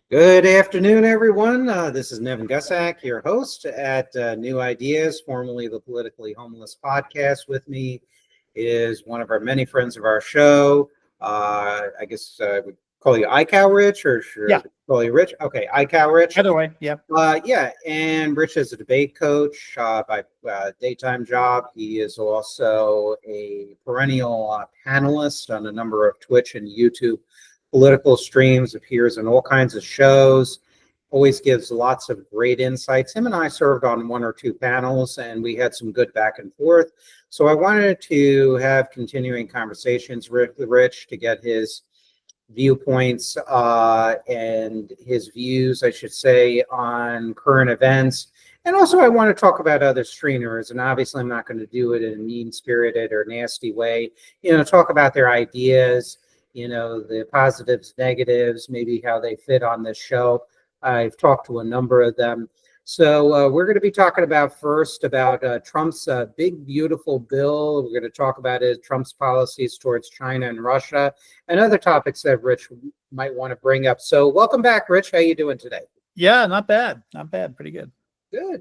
Good afternoon, everyone. This is Nevin Gusak, your host at New Ideas, formerly the Politically Homeless podcast. With me is one of our many friends of our show. I guess we call you iCow Rich, or should Yeah. I call you Rich? Okay, iCow Rich. Either way, yeah. Yeah, and Rich is a debate coach by daytime job. He is also a perennial panelist on a number of Twitch and YouTube political streams, appears in all kinds of shows, always gives lots of great insights. Him and I served on one or two panels, and we had some good back and forth. So I wanted to have continuing conversations with Rich to get his viewpoints and his views, I should say, on current events. And also, I want to talk about other streamers, and obviously, I'm not going to do it in a mean-spirited or nasty way. Talk about their ideas, the positives, negatives, maybe how they fit on this show. I've talked to a number of them. So we're going to be talking about Trump's big, beautiful bill. We're going to talk about Trump's policies towards China and Russia and other topics that Rich might want to bring up. So welcome back, Rich. How you doing today? Yeah, not bad. Not bad. Pretty good.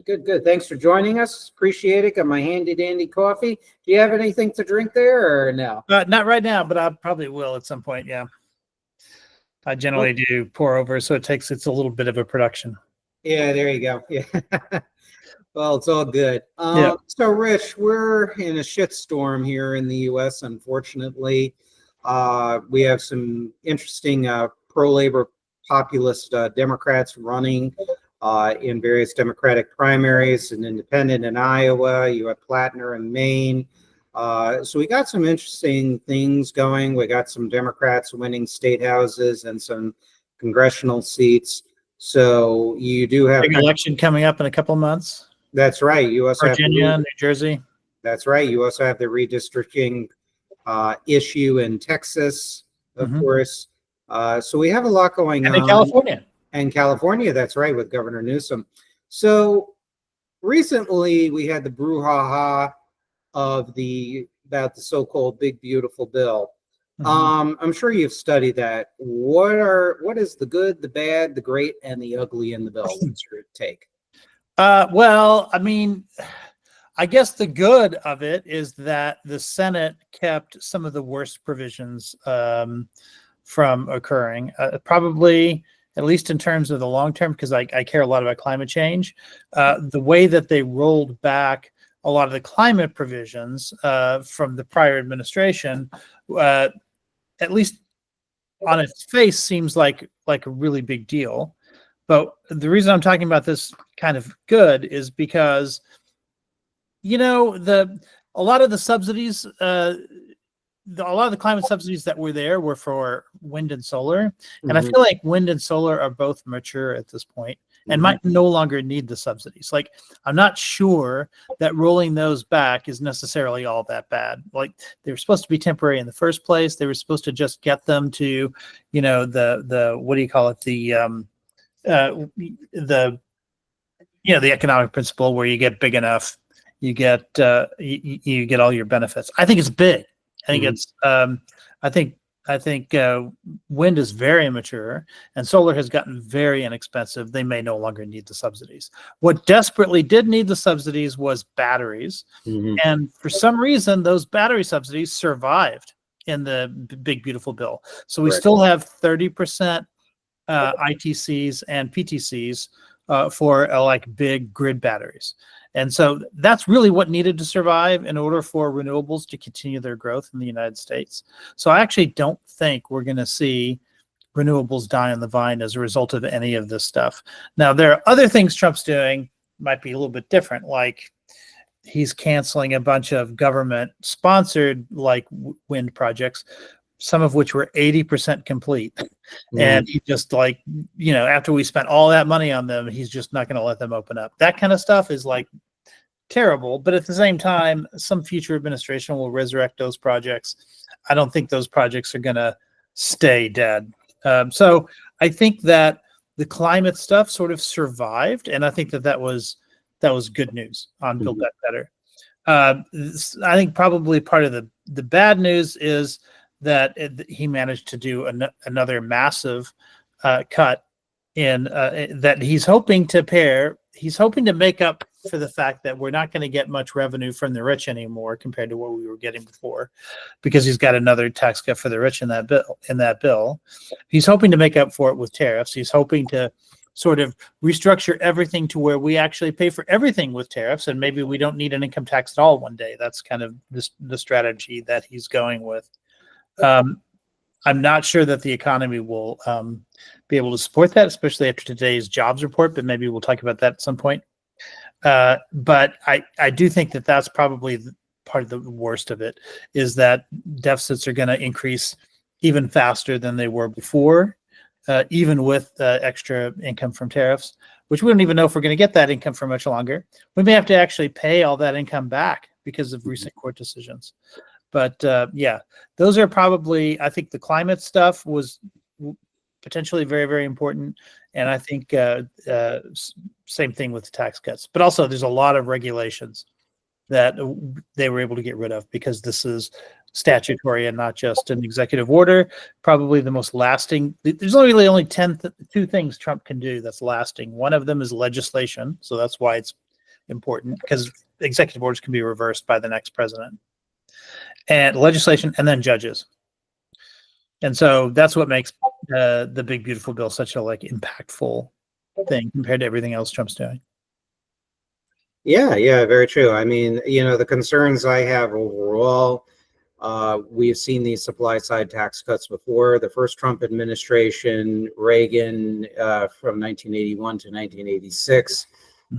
Good. Thanks for joining us. Appreciate it. Got my handy dandy coffee. Do you have anything to drink there or no? Not right now, but I probably will at some point. Yeah. I generally do pour over, so it's a little bit of a production. Yeah, there you go. Yeah. Well, it's all good. Yeah. So, Rich, we're in a shitstorm here in the U.S., unfortunately. We have some interesting pro-labor populist Democrats running in various Democratic primaries, an independent in Iowa. You have Plattner in Maine. So we got some interesting things going. We got some Democrats winning state houses and some congressional seats. So you do have big election coming up in a couple of months. That's right. You also Virginia, have New Jersey. That's right. You also have the redistricting issue in Texas, of course. So we have a lot going on. And in California. And California, that's right, with Governor Newsom. So recently we had the brouhaha about the so-called big beautiful bill. I'm sure you've studied that. What is the good, the bad, the great, and the ugly in the bill? What's your take? Well, I mean, I guess the good of it is that the Senate kept some of the worst provisions from occurring. Probably, at least in terms of the long term, because I care a lot about climate change. The way that they rolled back a lot of the climate provisions from the prior administration, at least on its face, seems like a really big deal. But the reason I'm talking about this kind of good is because, a lot of the subsidies, a lot of the climate subsidies that were there were for wind and solar. And I feel like wind and solar are both mature at this point and might no longer need the subsidies. Like, I'm not sure that rolling those back is necessarily all that bad. Like, they were supposed to be temporary in the first place. They were supposed to just get them to, the what do you call it? The economic principle where you get big enough, you get all your benefits. I think it's big. I think it's I think wind is very immature and solar has gotten very inexpensive. They may no longer need the subsidies. What desperately did need the subsidies was batteries. And for some reason, those battery subsidies survived in the big, beautiful bill. So we still have 30% ITCs and PTCs for like big grid batteries. And so that's really what needed to survive in order for renewables to continue their growth in the United States. So I actually don't think we're going to see renewables die on the vine as a result of any of this stuff. Now, there are other things Trump's doing might be a little bit different, like he's canceling a bunch of government-sponsored like wind projects, some of which were 80% complete. And he just after we spent all that money on them, he's just not going to let them open up. That kind of stuff is like terrible. But at the same time, some future administration will resurrect those projects. I don't think those projects are going to stay dead. So I think that the climate stuff sort of survived. And I think that was good news on Build Back Better. I think probably part of the bad news is that he managed to do another massive cut that he's hoping to make up for the fact that we're not going to get much revenue from the rich anymore compared to what we were getting before, because he's got another tax cut for the rich in that bill. He's hoping to make up for it with tariffs. He's hoping to sort of restructure everything to where we actually pay for everything with tariffs, and maybe we don't need an income tax at all one day. That's kind of the strategy that he's going with. I'm not sure that the economy will be able to support that, especially after today's jobs report, but maybe we'll talk about that at some point. But I do think that that's probably part of the worst of it, is that deficits are going to increase even faster than they were before, even with extra income from tariffs, which we don't even know if we're going to get that income for much longer. We may have to actually pay all that income back because of recent court decisions. But yeah, those are probably, I think the climate stuff was potentially very, very important. And I think same thing with the tax cuts. But also there's a lot of regulations that they were able to get rid of because this is statutory and not just an executive order. Probably the most lasting. There's only 2 things Trump can do that's lasting. One of them is legislation. So that's why it's important, because executive orders can be reversed by the next president. And legislation, and then judges. And so that's what makes the big beautiful bill such a impactful thing compared to everything else Trump's doing. Yeah, very true. I mean, the concerns I have overall, we've seen these supply side tax cuts before. The first Trump administration, Reagan, from 1981 to 1986.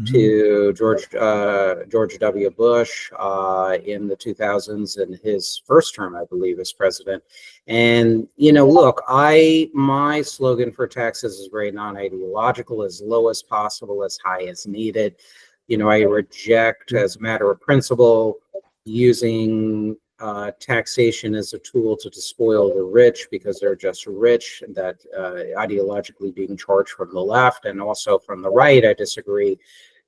To George W. Bush in the 2000s in his first term, I believe, as president. And, look, my slogan for taxes is very non-ideological: as low as possible, as high as needed. I reject, as a matter of principle, using taxation as a tool to despoil the rich because they're just rich. That ideologically being charged from the left and also from the right, I disagree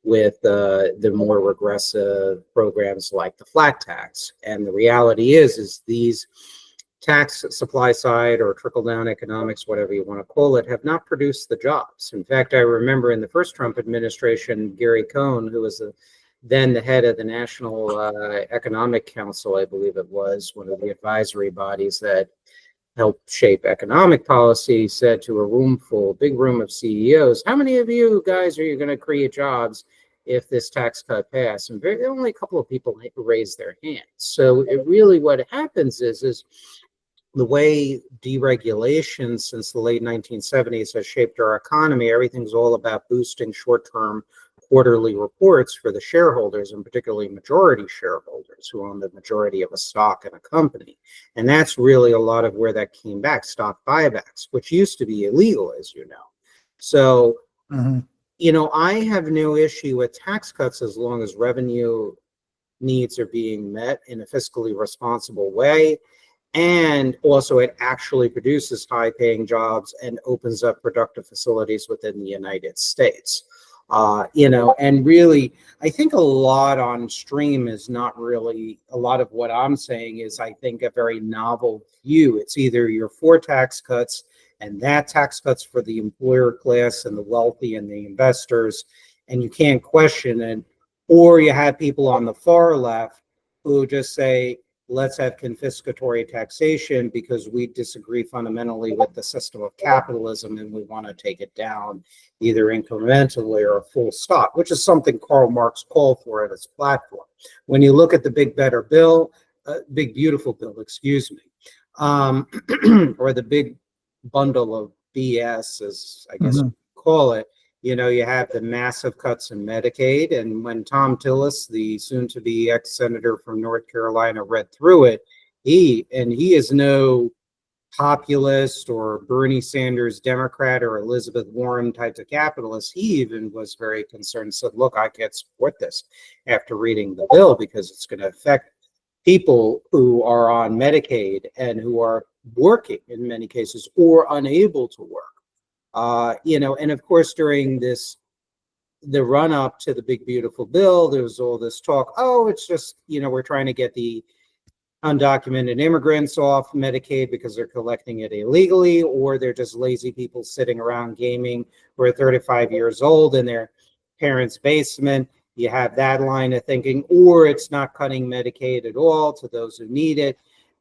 with the more regressive programs like the flat tax. And the reality is these tax supply side or trickle down economics, whatever you want to call it, have not produced the jobs. In fact, I remember in the first Trump administration, Gary Cohn, who was then the head of the National Economic Council, I believe it was, one of the advisory bodies that helped shape economic policy, said to a big room of CEOs, how many of you guys are you going to create jobs if this tax cut passed? And only a couple of people raised their hands. So what happens is the way deregulation since the late 1970s has shaped our economy. Everything's all about boosting short-term quarterly reports for the shareholders, and particularly majority shareholders who own the majority of a stock in a company. And that's really a lot of where that came back, stock buybacks, which used to be illegal, as you know. So, I have no issue with tax cuts as long as revenue needs are being met in a fiscally responsible way. And also it actually produces high-paying jobs and opens up productive facilities within the United States. And really, I think a lot on stream is not really a lot of what I'm saying is, I think, a very novel view. It's either you're for tax cuts, and that tax cuts for the employer class and the wealthy and the investors, and you can't question it, or you have people on the far left who just say, let's have confiscatory taxation because we disagree fundamentally with the system of capitalism and we want to take it down either incrementally or full stop, which is something Karl Marx called for at his platform. When you look at the big beautiful bill, excuse me, or the big bundle of BS, as I guess you call it, you have the massive cuts in Medicaid. And when Tom Tillis, the soon-to-be ex-senator from North Carolina, read through it, he is no populist or Bernie Sanders Democrat or Elizabeth Warren types of capitalist. He even was very concerned, said, look, I can't support this after reading the bill because it's going to affect people who are on Medicaid and who are working in many cases or unable to work. And of course, during the run up to the big beautiful bill, there was all this talk, it's just, we're trying to get the undocumented immigrants off Medicaid because they're collecting it illegally, or they're just lazy people sitting around gaming who are 35 years old in their parents' basement. You have that line of thinking, or it's not cutting Medicaid at all to those who need it.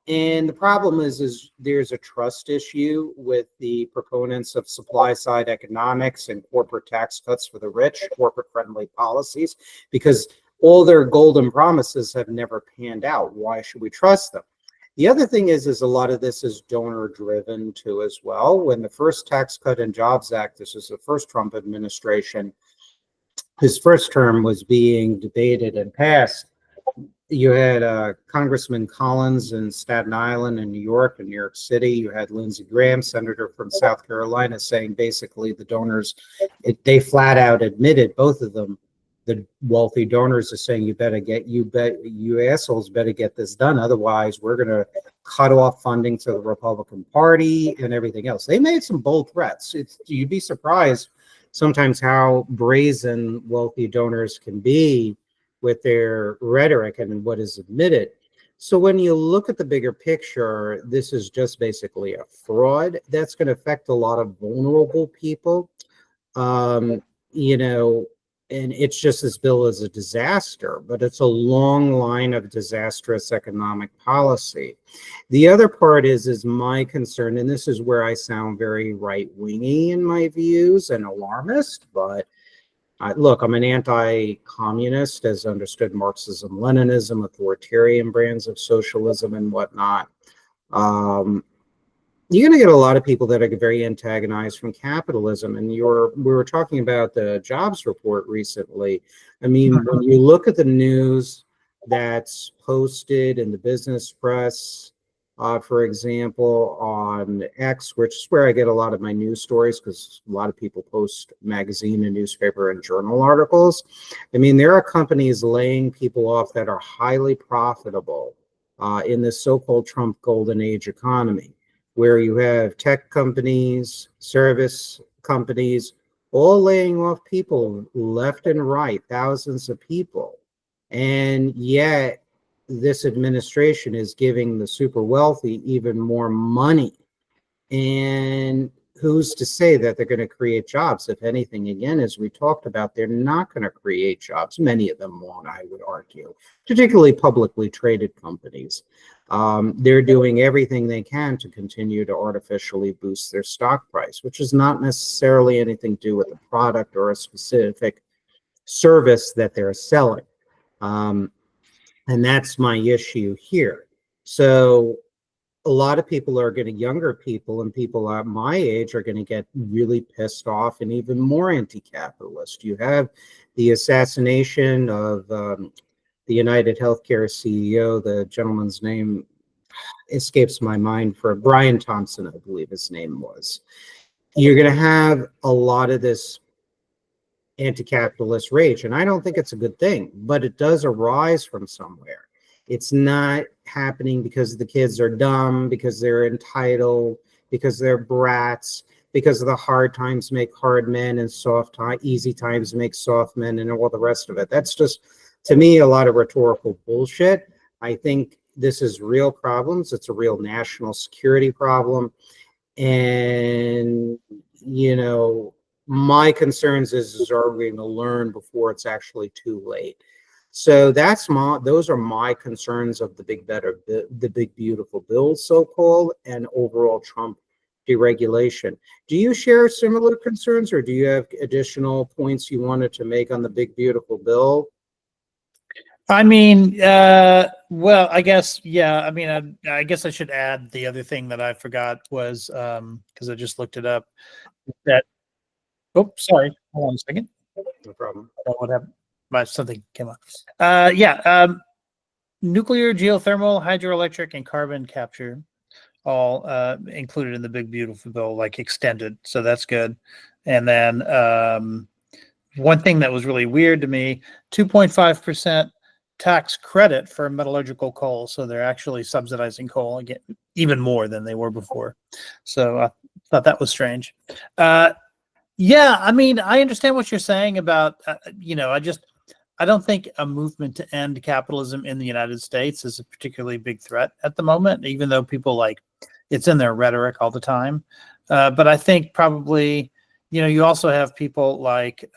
And the problem is there's a trust issue with the proponents of supply side economics and corporate tax cuts for the rich, corporate friendly policies, because all their golden promises have never panned out. Why should we trust them? The other thing is a lot of this is donor driven too as well. When the first Tax Cut and Jobs Act, this was the first Trump administration, his first term was being debated and passed. You had Congressman Collins in Staten Island and New York and New York City. You had Lindsey Graham, senator from South Carolina, saying basically the donors, they flat out admitted, both of them, the wealthy donors are saying, you assholes better get this done. Otherwise, we're going to cut off funding to the Republican Party and everything else. They made some bold threats. You'd be surprised sometimes how brazen wealthy donors can be with their rhetoric and what is admitted. So when you look at the bigger picture, this is just basically a fraud that's going to affect a lot of vulnerable people. And it's just, this bill is a disaster, but it's a long line of disastrous economic policy. The other part is my concern, and this is where I sound very right-wingy in my views and alarmist, but look, I'm an anti-communist, as understood Marxism, Leninism, authoritarian brands of socialism and whatnot. You're going to get a lot of people that are very antagonized from capitalism. And we were talking about the jobs report recently. I mean, when you look at the news that's posted in the business press, for example, on X, which is where I get a lot of my news stories, because a lot of people post magazine and newspaper and journal articles. I mean, there are companies laying people off that are highly profitable in this so-called Trump golden age economy, where you have tech companies, service companies, all laying off people left and right, thousands of people. And yet this administration is giving the super wealthy even more money. And who's to say that they're going to create jobs? If anything, again, as we talked about, they're not going to create jobs. Many of them won't, I would argue, particularly publicly traded companies. They're doing everything they can to continue to artificially boost their stock price, which is not necessarily anything to do with the product or a specific service that they're selling. And that's my issue here. So a lot of people are going to, younger people and people at my age are going to get really pissed off and even more anti-capitalist. You have the assassination of the United Healthcare CEO, the gentleman's name escapes my mind, for Brian Thompson, I believe his name was. You're going to have a lot of this anti-capitalist rage, and I don't think it's a good thing, but it does arise from somewhere. It's not happening because the kids are dumb, because they're entitled, because they're brats, because the hard times make hard men and easy times make soft men and all the rest of it. That's just, to me, a lot of rhetorical bullshit. I think this is real problems. It's a real national security problem. And, my concerns is are we going to learn before it's actually too late? So those are my concerns of the big beautiful bill, so-called, and overall Trump deregulation. Do you share similar concerns, or do you have additional points you wanted to make on the big beautiful bill? I mean, well, I guess, yeah. I mean, I guess I should add the other thing that I forgot was, because I just looked it up, that, oh, sorry, hold on a second. No problem. What happened? Something came up. Nuclear, geothermal, hydroelectric, and carbon capture, all included in the big beautiful bill, like extended. So that's good. And then one thing that was really weird to me, 2.5% tax credit for metallurgical coal. So they're actually subsidizing coal again, even more than they were before. So I thought that was strange. Yeah, I mean, I understand what you're saying about, I don't think a movement to end capitalism in the United States is a particularly big threat at the moment, even though people like it's in their rhetoric all the time. But I think probably, you also have people like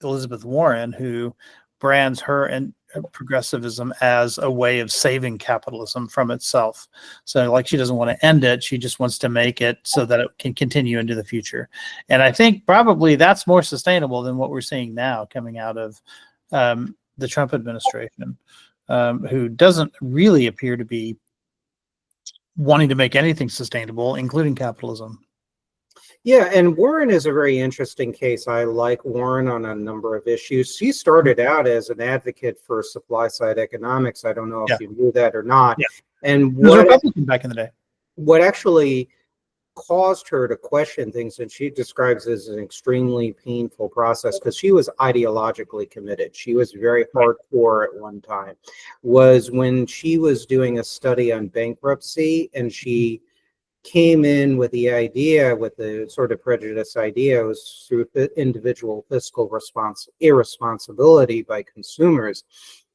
Elizabeth Warren, who brands her and progressivism as a way of saving capitalism from itself. So like she doesn't want to end it. She just wants to make it so that it can continue into the future. And I think probably that's more sustainable than what we're seeing now coming out of the Trump administration, who doesn't really appear to be wanting to make anything sustainable, including capitalism. Yeah, and Warren is a very interesting case. I like Warren on a number of issues. She started out as an advocate for supply side economics. I don't know if you knew that or not. Yeah. And He was a Republican back in the day. What actually caused her to question things, and she describes as an extremely painful process because she was ideologically committed. She was very hardcore at one time, was when she was doing a study on bankruptcy, and she came in with the idea, with the sort of prejudice idea, was through individual fiscal irresponsibility by consumers.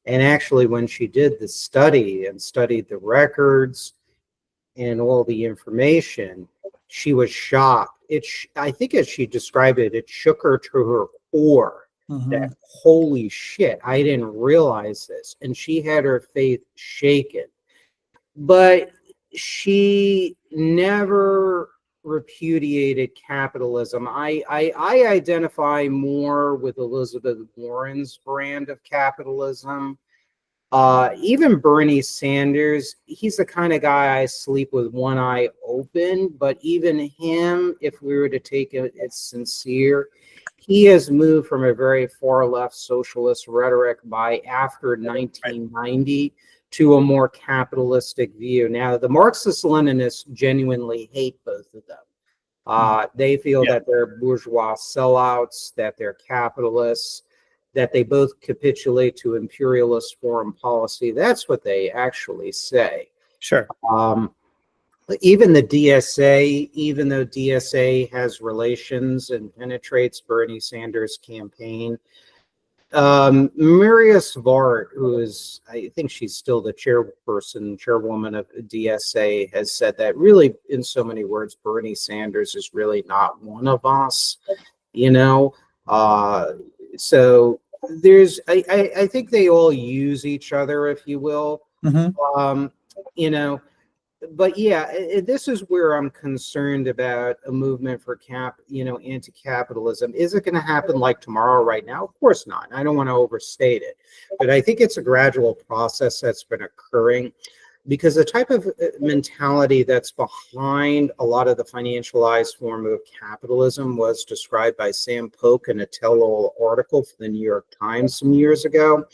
And actually, when she did the study and studied the records and all the information, she was shocked. I think as she described it, it shook her to her core. That holy shit, I didn't realize this. And she had her faith shaken. But she never repudiated capitalism. I identify more with Elizabeth Warren's brand of capitalism. Even Bernie Sanders, he's the kind of guy I sleep with one eye open, but even him, if we were to take it as sincere, he has moved from a very far left socialist rhetoric by after 1990 to a more capitalistic view. Now, the Marxist-Leninists genuinely hate both of them. They feel that they're bourgeois sellouts, that they're capitalists, that they both capitulate to imperialist foreign policy. That's what they actually say. Sure. Even the DSA, even though DSA has relations and penetrates Bernie Sanders' campaign, Maria Svart, who is, I think she's still the chairwoman of DSA, has said that really, in so many words, Bernie Sanders is really not one of us, So there's, I think they all use each other, if you will, But yeah, this is where I'm concerned about a movement for anti-capitalism. Is it going to happen like tomorrow, right now? Of course not. I don't want to overstate it, but I think it's a gradual process that's been occurring because the type of mentality that's behind a lot of the financialized form of capitalism was described by Sam Polk in a tell-all article for the New York Times some years ago.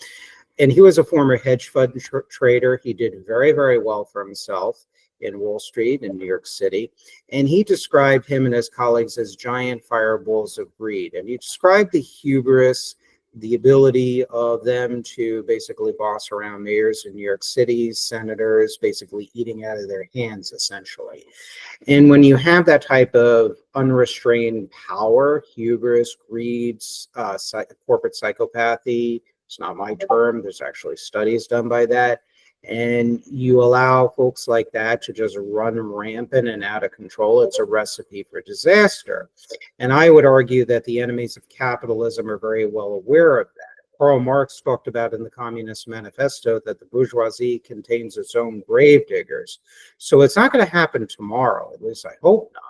And he was a former hedge fund trader. He did very, very well for himself in Wall Street in New York City. And he described him and his colleagues as giant fireballs of greed. And he described the hubris, the ability of them to basically boss around mayors in New York City, senators, basically eating out of their hands, essentially. And when you have that type of unrestrained power, hubris, greed, corporate psychopathy, it's not my term, there's actually studies done by that, and you allow folks like that to just run rampant and out of control, it's a recipe for disaster. And I would argue that the enemies of capitalism are very well aware of that. Karl Marx talked about in the Communist Manifesto that the bourgeoisie contains its own gravediggers. So it's not going to happen tomorrow, at least I hope not.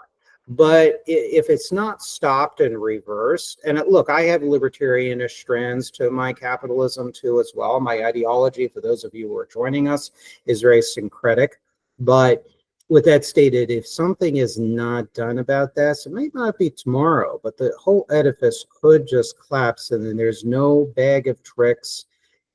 But if it's not stopped and reversed, and look, I have libertarianish strands to my capitalism too as well. My ideology, for those of you who are joining us, is very syncretic. But with that stated, if something is not done about this, it might not be tomorrow, but the whole edifice could just collapse, and then there's no bag of tricks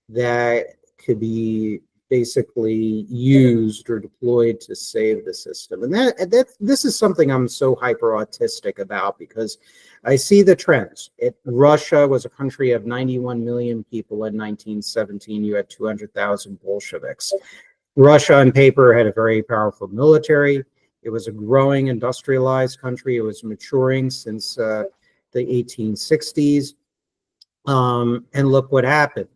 that could be basically used or deployed to save the system. And this is something I'm so hyper autistic about because I see the trends. Russia was a country of 91 million people in 1917. You had 200,000 Bolsheviks. Russia on paper had a very powerful military. It was a growing industrialized country. It was maturing since the 1860s. And look what happened.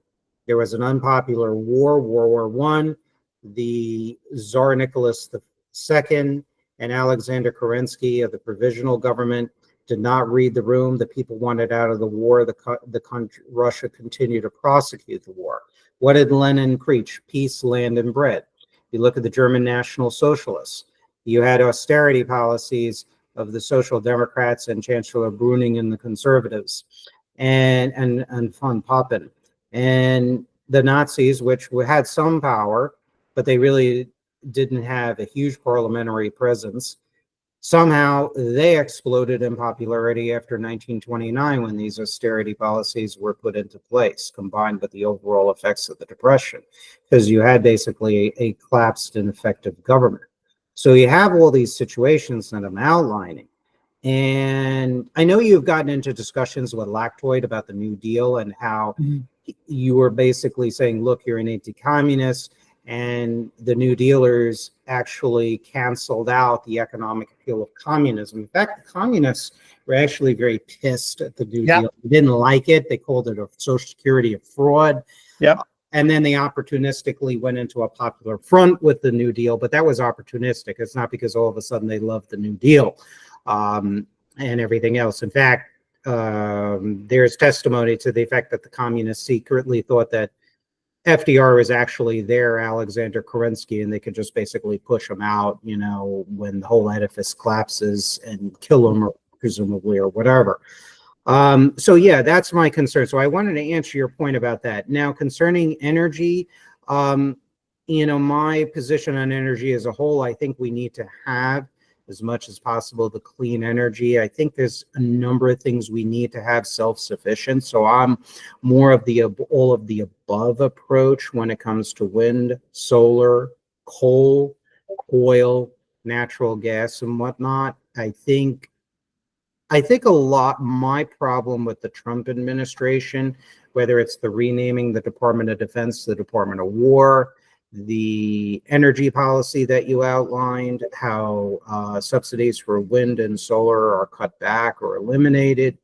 There was an unpopular war, World War One. The Tsar Nicholas II and Alexander Kerensky of the provisional government did not read the room. The people wanted out of the war. The country, Russia continued to prosecute the war. What did Lenin preach? Peace, land, and bread. You look at the German National Socialists. You had austerity policies of the Social Democrats and Chancellor Brüning and the Conservatives, and von Papen, and the Nazis, which had some power, but they really didn't have a huge parliamentary presence. Somehow they exploded in popularity after 1929 when these austerity policies were put into place, combined with the overall effects of the Depression, because you had basically a collapsed and effective government. So you have all these situations that I'm outlining. And I know you've gotten into discussions with Lactoid about the New Deal and how you were basically saying, look, you're an anti-communist, and the New Dealers actually canceled out the economic appeal of communism. In fact, the communists were actually very pissed at the New Deal. They didn't like it. They called it a Social Security fraud. And then they opportunistically went into a popular front with the New Deal, but that was opportunistic. It's not because all of a sudden they loved the New Deal and everything else. In fact, there's testimony to the effect that the communists secretly thought that FDR was actually their Alexander Kerensky, and they could just basically push him out, you know, when the whole edifice collapses and kill him, or presumably, or whatever. So yeah, that's my concern. So I wanted to answer your point about that. Now, concerning energy, you know, my position on energy as a whole, I think we need to have as much as possible the clean energy. I think there's a number of things we need to have self-sufficient. So I'm more of the all of the above approach when it comes to wind, solar, coal, oil, natural gas, and whatnot. I think a lot, my problem with the Trump administration, whether it's the renaming the Department of Defense, the Department of War, the energy policy that you outlined, how subsidies for wind and solar are cut back or eliminated.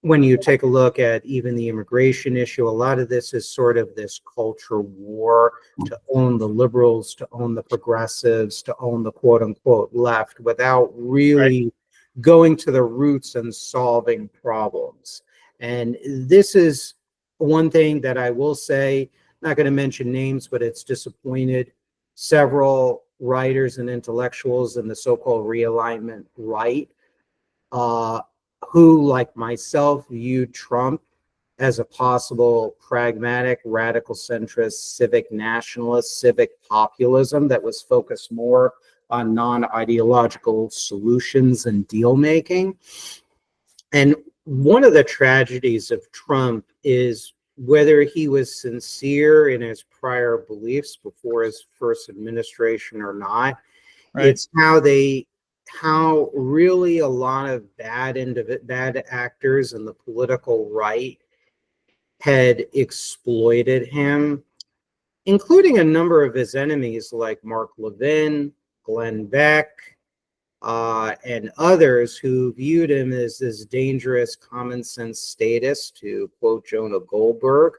When you take a look at even the immigration issue, a lot of this is sort of this culture war to own the liberals, to own the progressives, to own the quote unquote left, without really going to the roots and solving problems. And this is one thing that I will say, not going to mention names, but it's disappointed several writers and intellectuals in the so-called realignment right, who, like myself, viewed Trump as a possible pragmatic, radical centrist, civic nationalist, civic populism that was focused more on non-ideological solutions and deal making. And one of the tragedies of Trump is whether he was sincere in his prior beliefs before his first administration or not. It's how really a lot of bad actors in the political right had exploited him, including a number of his enemies like Mark Levin, Glenn Beck, and others who viewed him as this dangerous common sense statist, to quote Jonah Goldberg.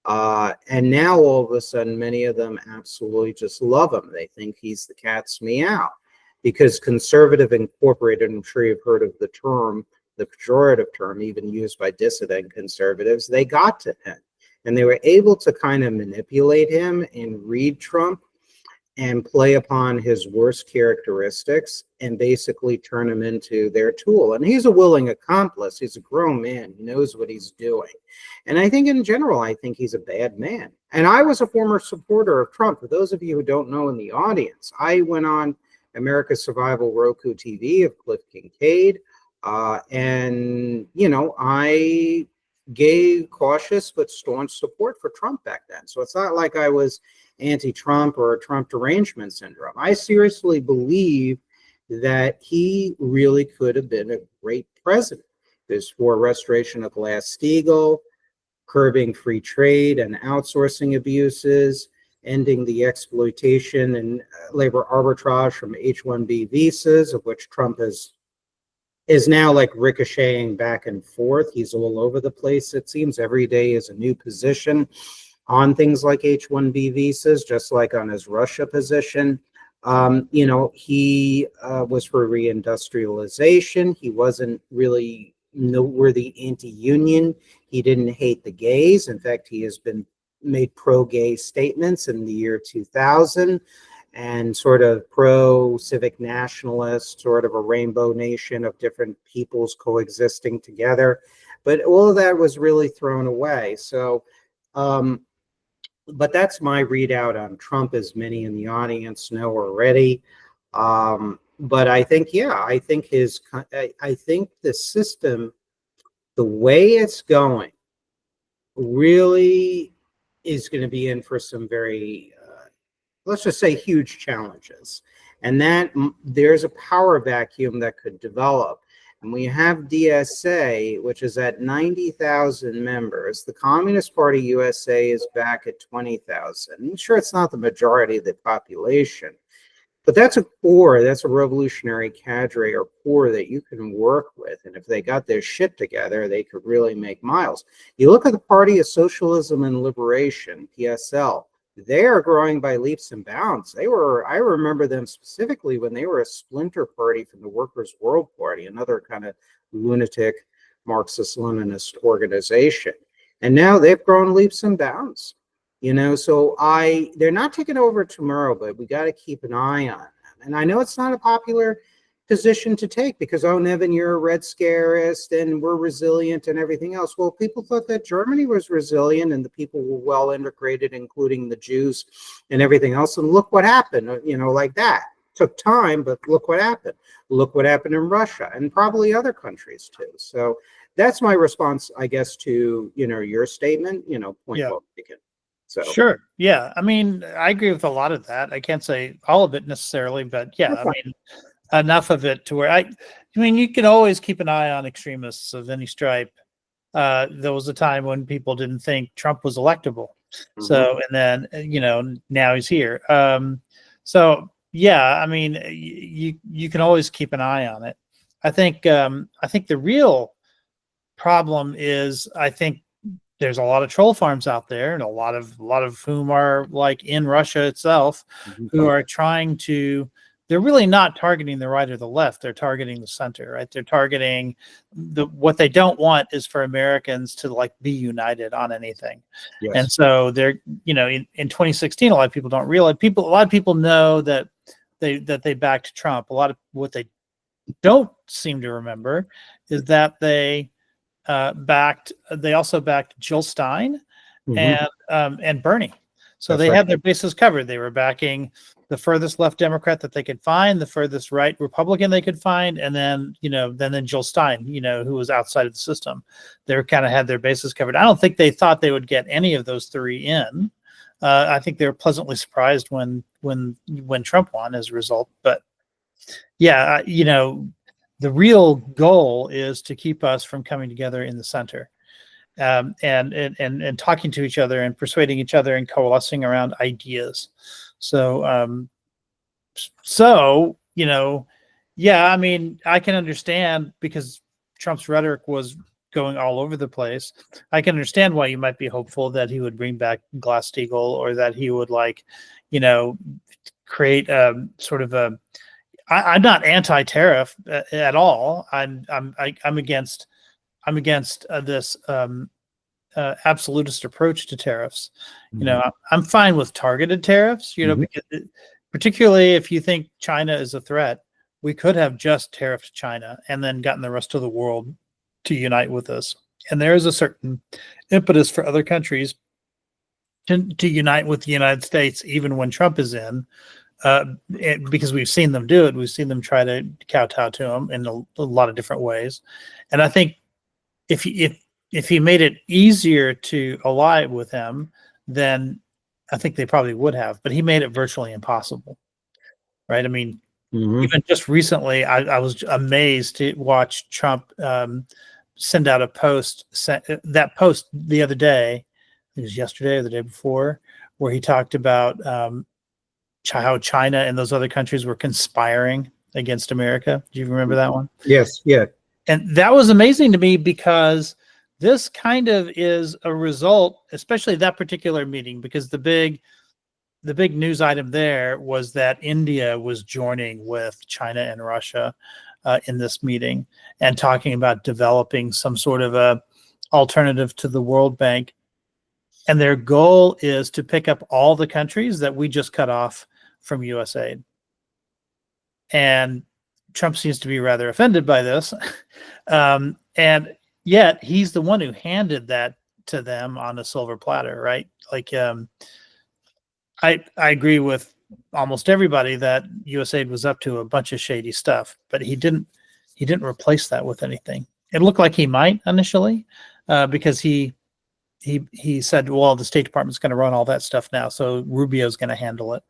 And now all of a sudden, many of them absolutely just love him. They think he's the cat's meow, because conservative incorporated, I'm sure you've heard of the term, the pejorative term, even used by dissident conservatives, they got to him. And they were able to kind of manipulate him and read Trump and play upon his worst characteristics and basically turn him into their tool. And he's a willing accomplice. He's a grown man. He knows what he's doing. And I think in general, I think he's a bad man. And I was a former supporter of Trump. For those of you who don't know in the audience, I went on America's Survival Roku TV of Cliff Kincaid. And, you know, I gave cautious but staunch support for Trump back then. So it's not like I was anti-Trump or Trump derangement syndrome. I seriously believe that he really could have been a great president. There's for restoration of Glass-Steagall, curbing free trade and outsourcing abuses, ending the exploitation and labor arbitrage from H-1B visas, of which Trump has is now like ricocheting back and forth. He's all over the place. It seems every day is a new position on things like H-1B visas, just like on his Russia position. He was for reindustrialization. He wasn't really noteworthy anti-union. He didn't hate the gays. In fact, he has been made pro-gay statements in the year 2000 and sort of pro-civic nationalist, sort of a rainbow nation of different peoples coexisting together. But all of that was really thrown away. So, but that's my readout on Trump, as many in the audience know already. But I think, I think I think the system, the way it's going, really is going to be in for some very, let's just say, huge challenges. And that there's a power vacuum that could develop. And we have DSA, which is at 90,000 members. The Communist Party USA is back at 20,000. I'm sure it's not the majority of the population, but that's a core, that's a revolutionary cadre or core that you can work with. And if they got their shit together, they could really make miles. You look at the Party of Socialism and Liberation, PSL, they are growing by leaps and bounds. I remember them specifically when they were a splinter party from the Workers' World Party, another kind of lunatic Marxist-Leninist organization. And now they've grown leaps and bounds. So they're not taking over tomorrow, but we got to keep an eye on them. And I know it's not a popular position to take because, oh, Nevin, you're a Red Scareist and we're resilient and everything else. Well, people thought that Germany was resilient and the people were well integrated, including the Jews and everything else. And look what happened, like that. Took time, but look what happened. Look what happened in Russia and probably other countries too. So that's my response, I guess, to, your statement, point well taken. So. Sure. Yeah. I mean, I agree with a lot of that. I can't say all of it necessarily, but yeah, enough of it to where you can always keep an eye on extremists of any stripe. There was a time when people didn't think Trump was electable. Mm-hmm. So, and then, now he's here. So yeah, you can always keep an eye on it. I think the real problem is, there's a lot of troll farms out there, and a lot of whom are like in Russia itself, who are trying to. They're really not targeting the right or the left. They're targeting the center, right? They're targeting what they don't want is for Americans to be united on anything. Yes. And so they're, in 2016, a lot of people don't realize. A lot of people know that they backed Trump. A lot of what they don't seem to remember is that they also backed Jill Stein and Bernie. So that's had their bases covered. They were backing the furthest left Democrat that they could find, the furthest right Republican they could find, and then Jill Stein, who was outside of the system. They kind of had their bases covered. I don't think they thought they would get any of those three in. I think they were pleasantly surprised when Trump won as a result. But yeah, the real goal is to keep us from coming together in the center, and talking to each other and persuading each other and coalescing around ideas. So, I can understand, because Trump's rhetoric was going all over the place. I can understand why you might be hopeful that he would bring back Glass-Steagall, or that he would create a sort of a. I'm not anti-tariff at all. I'm against this absolutist approach to tariffs. I'm fine with targeted tariffs. Because particularly if you think China is a threat, we could have just tariffed China and then gotten the rest of the world to unite with us. And there is a certain impetus for other countries to unite with the United States, even when Trump is in. Because we've seen them do it. We've seen them try to kowtow to him in a lot of different ways. And I think if he made it easier to ally with him, then I think they probably would have. But he made it virtually impossible, right? Even just recently, I was amazed to watch Trump send out a post. That post the other day, I think it was yesterday or the day before, where he talked about how China and those other countries were conspiring against America. Do you remember that one? Yes. Yeah. And that was amazing to me because this kind of is a result, especially that particular meeting, because the big news item there was that India was joining with China and Russia in this meeting and talking about developing some sort of a alternative to the World Bank. And their goal is to pick up all the countries that we just cut off from US aid. And Trump seems to be rather offended by this. And yet he's the one who handed that to them on a silver platter, right? Like, I agree with almost everybody that USAID was up to a bunch of shady stuff, but he didn't replace that with anything. It looked like he might initially, because he said, well, the State Department's going to run all that stuff now, so Rubio's going to handle it.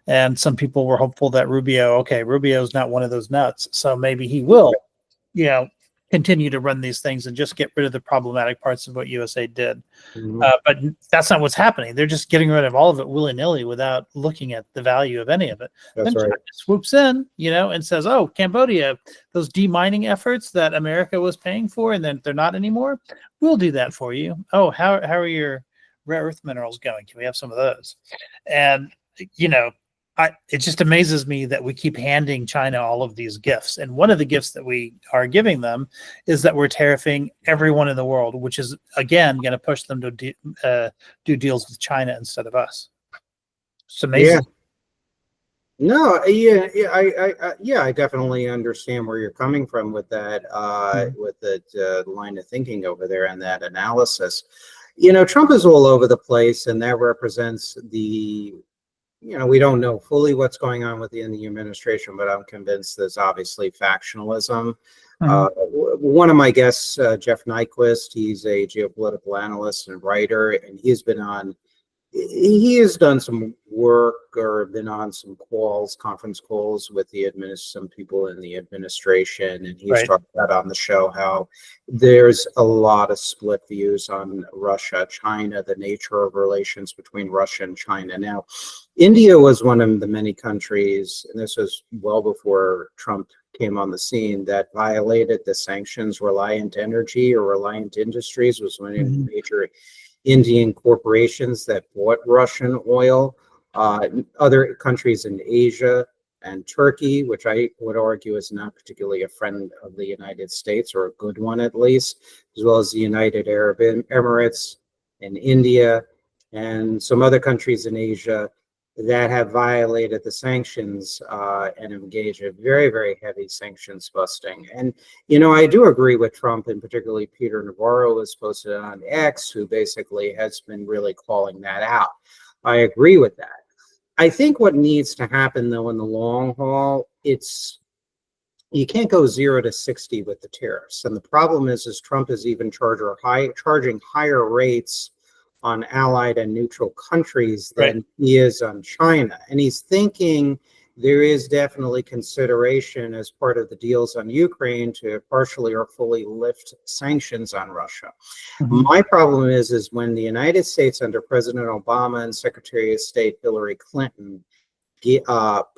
And some people were hopeful that Rubio's not one of those nuts, so maybe he will, continue to run these things and just get rid of the problematic parts of what USA did. Mhm. But that's not what's happening. They're just getting rid of all of it willy-nilly without looking at the value of any of it. That's Then right. China swoops in, and says, oh, Cambodia, those demining efforts that America was paying for and then they're not anymore, we'll do that for you. Oh, how are your rare earth minerals going? Can we have some of those? And, it just amazes me that we keep handing China all of these gifts. And one of the gifts that we are giving them is that we're tariffing everyone in the world, which is, again, going to push them to do deals with China instead of us. It's amazing. Yeah. No, I definitely understand where you're coming from with that, with the line of thinking over there and that analysis. Trump is all over the place, and that represents we don't know fully what's going on within the administration, but I'm convinced there's obviously factionalism. One of my guests, Jeff Nyquist, he's a geopolitical analyst and writer, and he has done some work or been on some conference calls with some people in the administration, and he's talked about on the show how there's a lot of split views on Russia, China, the nature of relations between Russia and China. Now, India was one of the many countries, and this was well before Trump came on the scene, that violated the sanctions. Reliant Energy or Reliant Industries was one of the major Indian corporations that bought Russian oil. Other countries in Asia and Turkey, which I would argue is not particularly a friend of the United States, or a good one at least, as well as the United Arab Emirates and India and some other countries in Asia that have violated the sanctions and engaged in very, very heavy sanctions busting. And, I do agree with Trump, and particularly Peter Navarro has posted on X, who basically has been really calling that out. I agree with that. I think what needs to happen, though, in the long haul, you can't go 0 to 60 with the tariffs. And the problem is Trump is even charging higher rates on allied and neutral countries than he is on China. And he's thinking there is definitely consideration as part of the deals on Ukraine to partially or fully lift sanctions on Russia. My problem is when the United States under President Obama and Secretary of State Hillary Clinton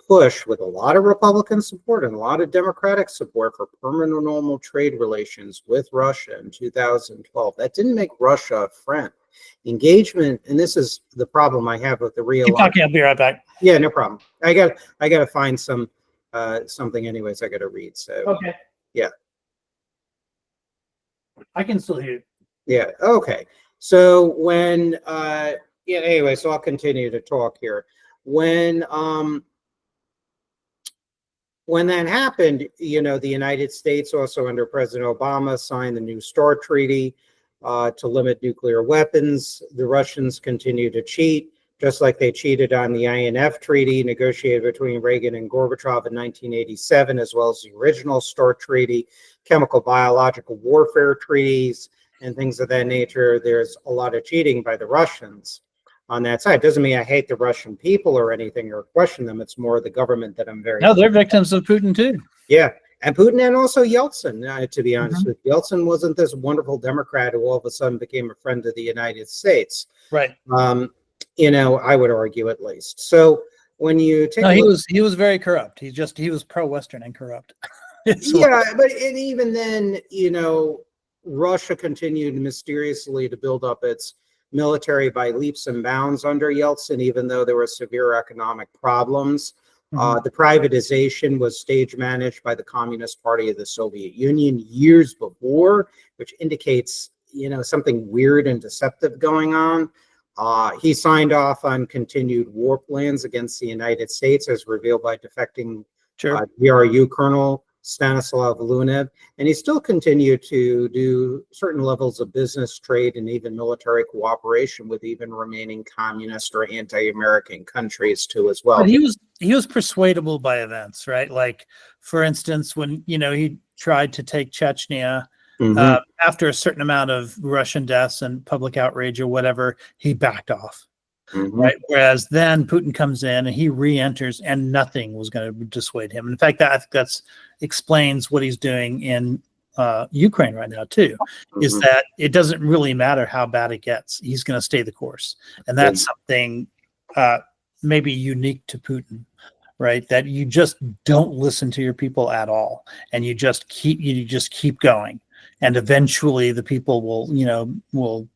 push with a lot of Republican support and a lot of Democratic support for permanent normal trade relations with Russia in 2012. That didn't make Russia a friend. Engagement, and this is the problem I have with the real. Keep talking. I'll be right back. Yeah, no problem. I got to find something. Anyways, I got to read. So okay. Yeah, I can still hear you. Yeah. Okay. So anyway, so I'll continue to talk here. When that happened, the United States also under President Obama signed the New START Treaty to limit nuclear weapons. The Russians continue to cheat, just like they cheated on the INF Treaty negotiated between Reagan and Gorbachev in 1987, as well as the original START Treaty, chemical biological warfare treaties, and things of that nature. There's a lot of cheating by the Russians on that side. Doesn't mean I hate the Russian people or anything or question them. It's more the government that I'm very. No, they're victims of Putin too. Yeah. And Putin, and also Yeltsin, to be honest with you. Yeltsin wasn't this wonderful Democrat who all of a sudden became a friend of the United States. Right. I would argue at least. So when you take he was very corrupt. He was pro-Western and corrupt. Yeah, but and even then, Russia continued mysteriously to build up its military by leaps and bounds under Yeltsin, even though there were severe economic problems. The privatization was stage managed by the Communist Party of the Soviet Union years before, which indicates, something weird and deceptive going on. He signed off on continued war plans against the United States, as revealed by defecting GRU Colonel Stanislav Lunev, and he still continued to do certain levels of business, trade, and even military cooperation with even remaining communist or anti-American countries too, as well. But he was persuadable by events, right? Like, for instance, when he tried to take Chechnya, after a certain amount of Russian deaths and public outrage or whatever, he backed off. Right. Whereas then Putin comes in and he re-enters, and nothing was going to dissuade him. In fact, that's explains what he's doing in Ukraine right now too. Is that it doesn't really matter how bad it gets; he's going to stay the course, and that's something maybe unique to Putin, right? That you just don't listen to your people at all, and you just keep going, and eventually the people will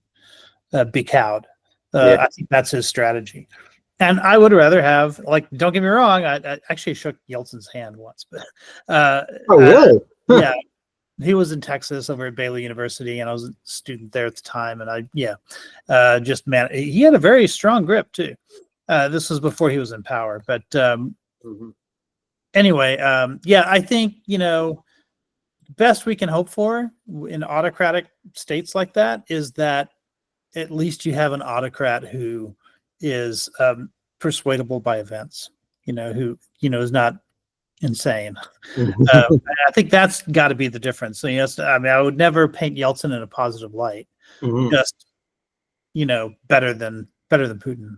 be cowed. I think that's his strategy. And I would rather have, don't get me wrong, I actually shook Yeltsin's hand once, but really? Yeah, he was in Texas over at Baylor University, and I was a student there at the time. And he had a very strong grip too. This was before he was in power, but anyway, I think best we can hope for in autocratic states like that is that at least you have an autocrat who is persuadable by events, who is not insane. I think that's got to be the difference. So yes, I mean, I would never paint Yeltsin in a positive light. Just better than Putin.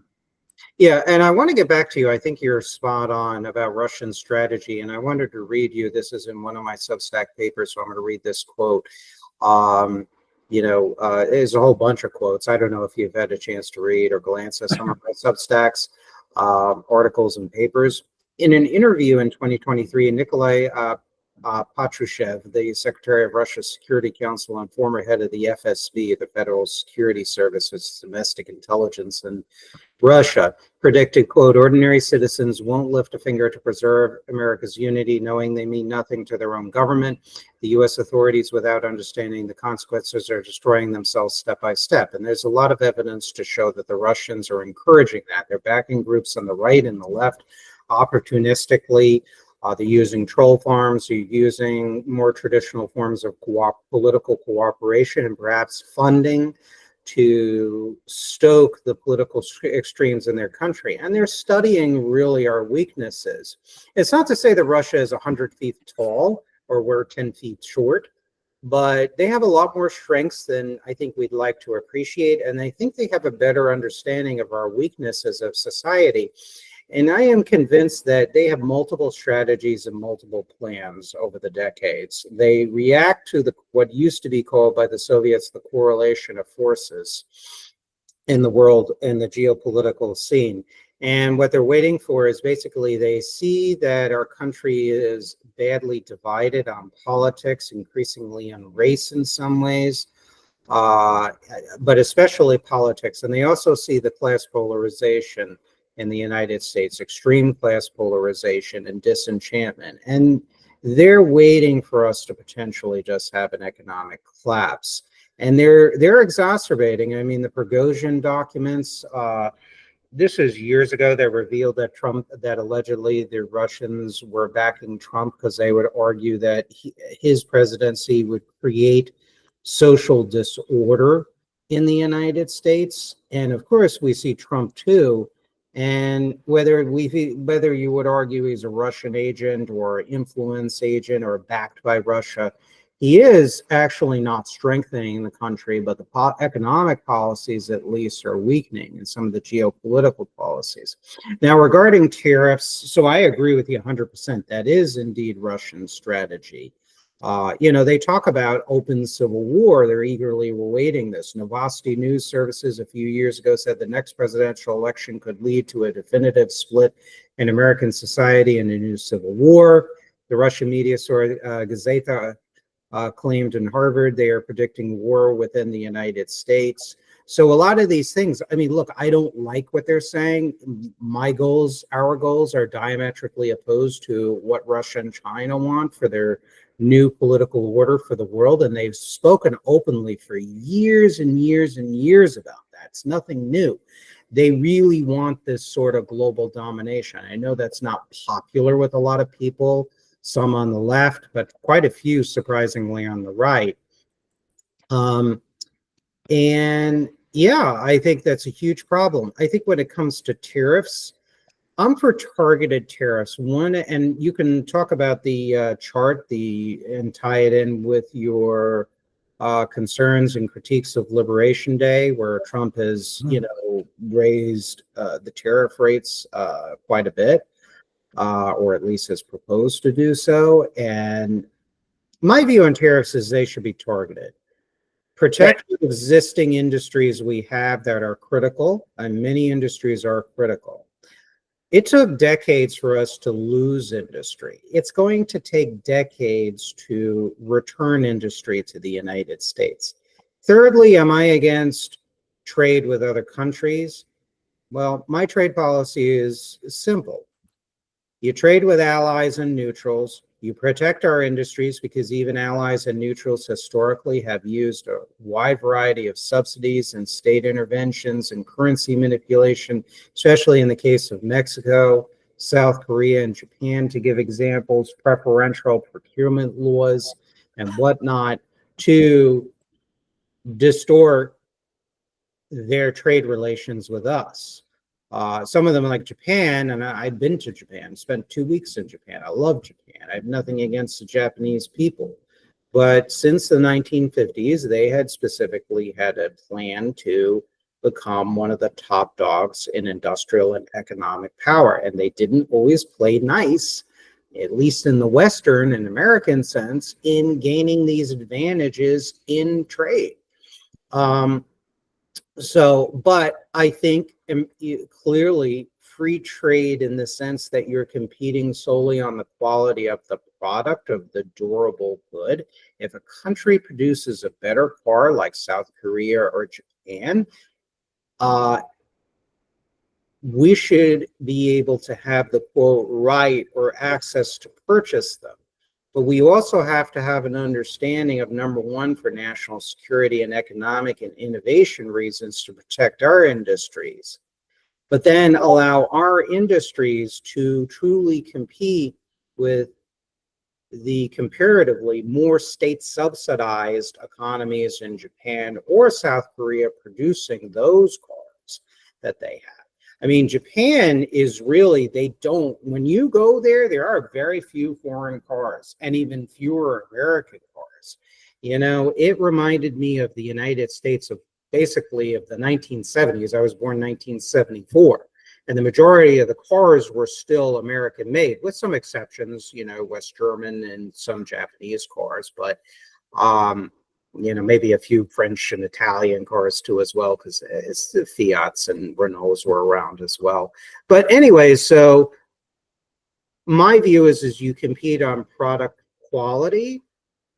Yeah, and I want to get back to you. I think you're spot on about Russian strategy, and I wanted to read you. This is in one of my Substack papers, so I'm going to read this quote. There's a whole bunch of quotes. I don't know if you've had a chance to read or glance at some of my Substacks articles and papers. In an interview in 2023, Nikolai Patrushev, the Secretary of Russia's Security Council and former head of the FSB, the Federal Security Service's domestic intelligence in Russia, predicted, quote, ordinary citizens won't lift a finger to preserve America's unity, knowing they mean nothing to their own government. The U.S. authorities, without understanding the consequences, are destroying themselves step by step. And there's a lot of evidence to show that the Russians are encouraging that. They're backing groups on the right and the left opportunistically. They're using troll farms, they're using more traditional forms of political cooperation and perhaps funding to stoke the political extremes in their country. And they're studying really our weaknesses. It's not to say that Russia is 100 feet tall or we're 10 feet short, but they have a lot more strengths than I think we'd like to appreciate. And I think they have a better understanding of our weaknesses of society. And I am convinced that they have multiple strategies and multiple plans over the decades. They react to what used to be called by the Soviets the correlation of forces in the world and the geopolitical scene. And what they're waiting for is basically they see that our country is badly divided on politics, increasingly on race in some ways, but especially politics. And they also see the class polarization in the United States, extreme class polarization and disenchantment. And they're waiting for us to potentially just have an economic collapse. And they're exacerbating. I mean, the Prigozhin documents, this is years ago, they revealed that allegedly the Russians were backing Trump because they would argue that his presidency would create social disorder in the United States. And of course, we see Trump too. And whether you would argue he's a Russian agent or influence agent or backed by Russia, he is actually not strengthening the country, but the economic policies at least are weakening, and some of the geopolitical policies. Now, regarding tariffs, so I agree with you 100%. That is indeed Russian strategy. They talk about open civil war. They're eagerly awaiting this. Novosti News Services a few years ago said the next presidential election could lead to a definitive split in American society and a new civil war. The Russian media source Gazeta claimed in Harvard they are predicting war within the United States. So a lot of these things, I mean, look, I don't like what they're saying. My goals, our goals are diametrically opposed to what Russia and China want for their new political order for the world. And they've spoken openly for years and years and years about that. It's nothing new. They really want this sort of global domination. I know that's not popular with a lot of people, some on the left, but quite a few, surprisingly, on the right. And yeah, I think that's a huge problem. I think when it comes to tariffs, I'm for targeted tariffs. One, and you can talk about the chart, and tie it in with your concerns and critiques of Liberation Day, where Trump has, raised the tariff rates quite a bit, or at least has proposed to do so. And my view on tariffs is they should be targeted. Protect the existing industries we have that are critical, and many industries are critical. It took decades for us to lose industry. It's going to take decades to return industry to the United States. Thirdly, am I against trade with other countries? Well, my trade policy is simple. You trade with allies and neutrals. You protect our industries, because even allies and neutrals historically have used a wide variety of subsidies and state interventions and currency manipulation, especially in the case of Mexico, South Korea, and Japan, to give examples, preferential procurement laws and whatnot, to distort their trade relations with us. Some of them, like Japan, and I've been to Japan, spent 2 weeks in Japan. I love Japan. I have nothing against the Japanese people. But since the 1950s, they had specifically had a plan to become one of the top dogs in industrial and economic power. And they didn't always play nice, at least in the Western and American sense, in gaining these advantages in trade. But I think clearly free trade, in the sense that you're competing solely on the quality of the product, of the durable good. If a country produces a better car, like South Korea or Japan, we should be able to have the quote right or access to purchase them. But we also have to have an understanding of, number one, for national security and economic and innovation reasons, to protect our industries, but then allow our industries to truly compete with the comparatively more state subsidized economies in Japan or South Korea producing those cars that they have. I mean, Japan is really, when you go there, there are very few foreign cars and even fewer American cars. It reminded me of the United States of basically of the 1970s. I was born in 1974. And the majority of the cars were still American made, with some exceptions, West German and some Japanese cars, but maybe a few French and Italian cars too as well, because it's the Fiats and Renaults were around as well. But anyway, so my view is you compete on product quality,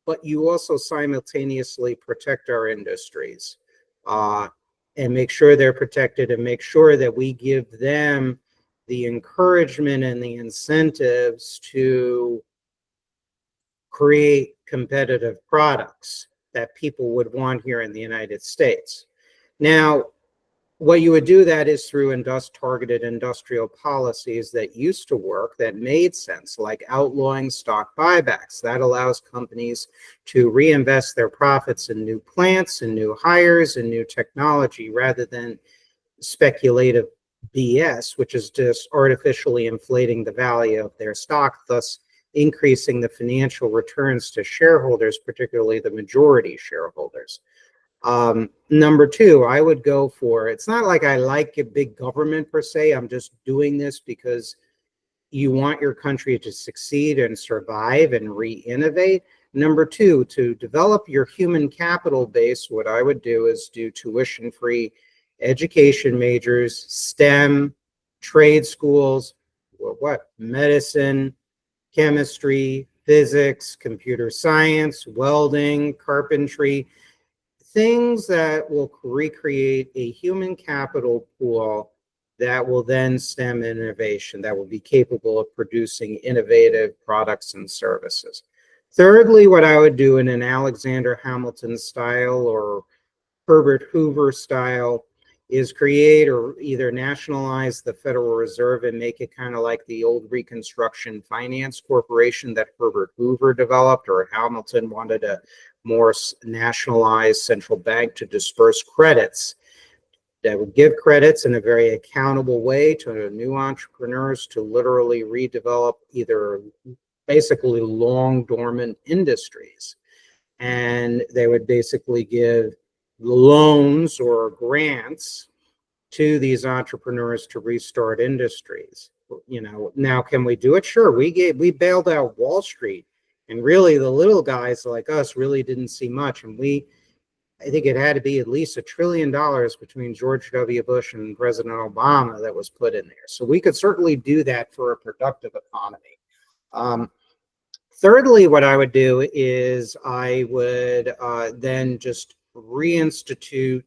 but you also simultaneously protect our industries and make sure they're protected, and make sure that we give them the encouragement and the incentives to create competitive products that people would want here in the United States. Now, what you would do that is through targeted industrial policies that used to work, that made sense, like outlawing stock buybacks. That allows companies to reinvest their profits in new plants and new hires and new technology, rather than speculative BS, which is just artificially inflating the value of their stock, thus increasing the financial returns to shareholders, particularly the majority shareholders. Number two, I would go for, it's not like I like a big government per se. I'm just doing this because you want your country to succeed and survive and re-innovate. Number two, to develop your human capital base, what I would do is do tuition-free education majors, STEM, trade schools, medicine, chemistry, physics, computer science, welding, carpentry, things that will recreate a human capital pool that will then stem innovation, that will be capable of producing innovative products and services. Thirdly, what I would do in an Alexander Hamilton style or Herbert Hoover style is create or either nationalize the Federal Reserve and make it kind of like the old Reconstruction Finance Corporation that Herbert Hoover developed, or Hamilton wanted a more nationalized central bank to disperse credits that would give credits in a very accountable way to new entrepreneurs to literally redevelop either basically long dormant industries. And they would basically give loans or grants to these entrepreneurs to restart industries. Now can we do it? Sure. We bailed out Wall Street, and really the little guys like us really didn't see much. And I think it had to be at least $1 trillion between George W. Bush and President Obama that was put in there. So we could certainly do that for a productive economy. Thirdly, what I would do is I would then just reinstitute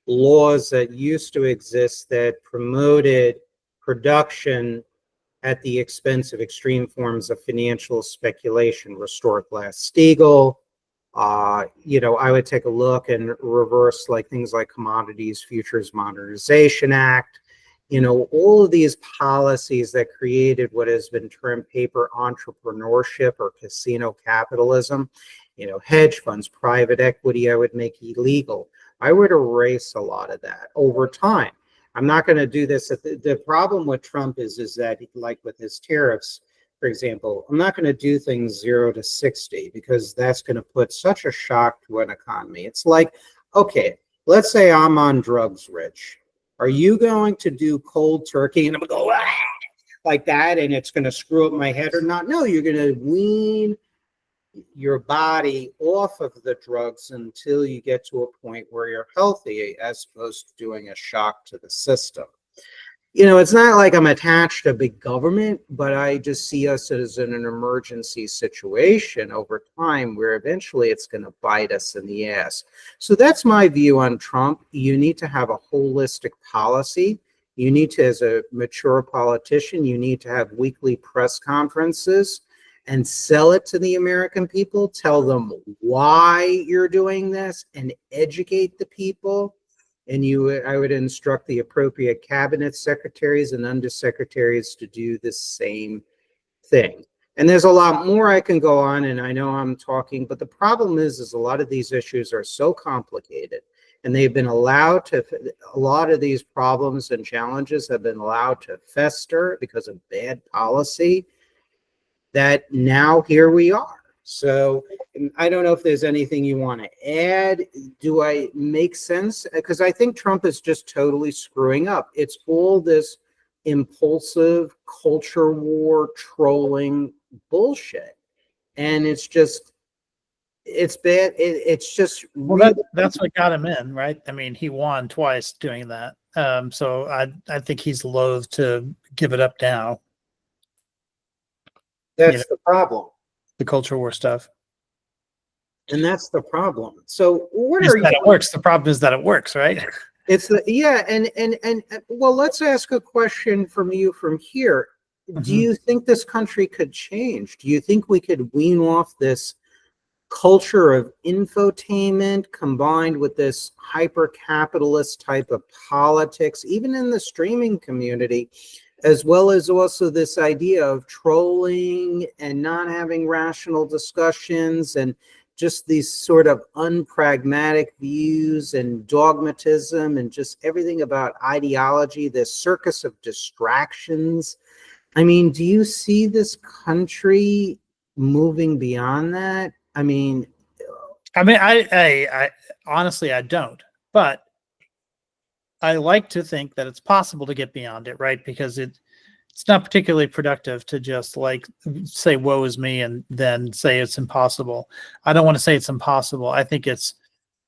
laws that used to exist that promoted production at the expense of extreme forms of financial speculation. Restore Glass-Steagall. I would take a look and reverse like things like Commodities Futures Modernization Act. All of these policies that created what has been termed paper entrepreneurship or casino capitalism, hedge funds, private equity, I would make illegal. I would erase a lot of that over time. I'm not going to do this. The problem with Trump is that, like with his tariffs, for example, I'm not going to do things 0 to 60 because that's going to put such a shock to an economy. It's like, okay, let's say I'm on drugs, Rich. Are you going to do cold turkey and I'm going to go like that and it's going to screw up my head or not? No, you're going to wean your body off of the drugs until you get to a point where you're healthy, as opposed to doing a shock to the system. It's not like I'm attached to big government, but I just see us as in an emergency situation over time where eventually it's going to bite us in the ass. So that's my view on Trump. You need to have a holistic policy. You need to, as a mature politician, you need to have weekly press conferences and sell it to the American people. Tell them why you're doing this and educate the people. And I would instruct the appropriate cabinet secretaries and undersecretaries to do the same thing. And there's a lot more I can go on, and I know I'm talking, but the problem is a lot of these issues are so complicated, and they've been allowed to, a lot of these problems and challenges have been allowed to fester because of bad policy, that now here we are. So I don't know if there's anything you want to add. Do I make sense? Because I think Trump is just totally screwing up. It's all this impulsive culture war trolling bullshit. And it's just, it's bad. It's just well, that's what got him in, right? I mean, he won twice doing that. So I think he's loath to give it up now. That's the problem. The culture war stuff. And that's the problem. So what are you? It works. The problem is that it works, right? It's and well, let's ask a question from you from here. Mm-hmm. Do you think this country could change? Do you think we could wean off this culture of infotainment combined with this hyper-capitalist type of politics, even in the streaming community, as well as also this idea of trolling and not having rational discussions and just these sort of unpragmatic views and dogmatism and just everything about ideology, this circus of distractions? I mean, do you see this country moving beyond that? I mean, I honestly, I don't, but I like to think that it's possible to get beyond it, right? Because it's not particularly productive to just like say, woe is me, and then say it's impossible. I don't want to say it's impossible. I think it's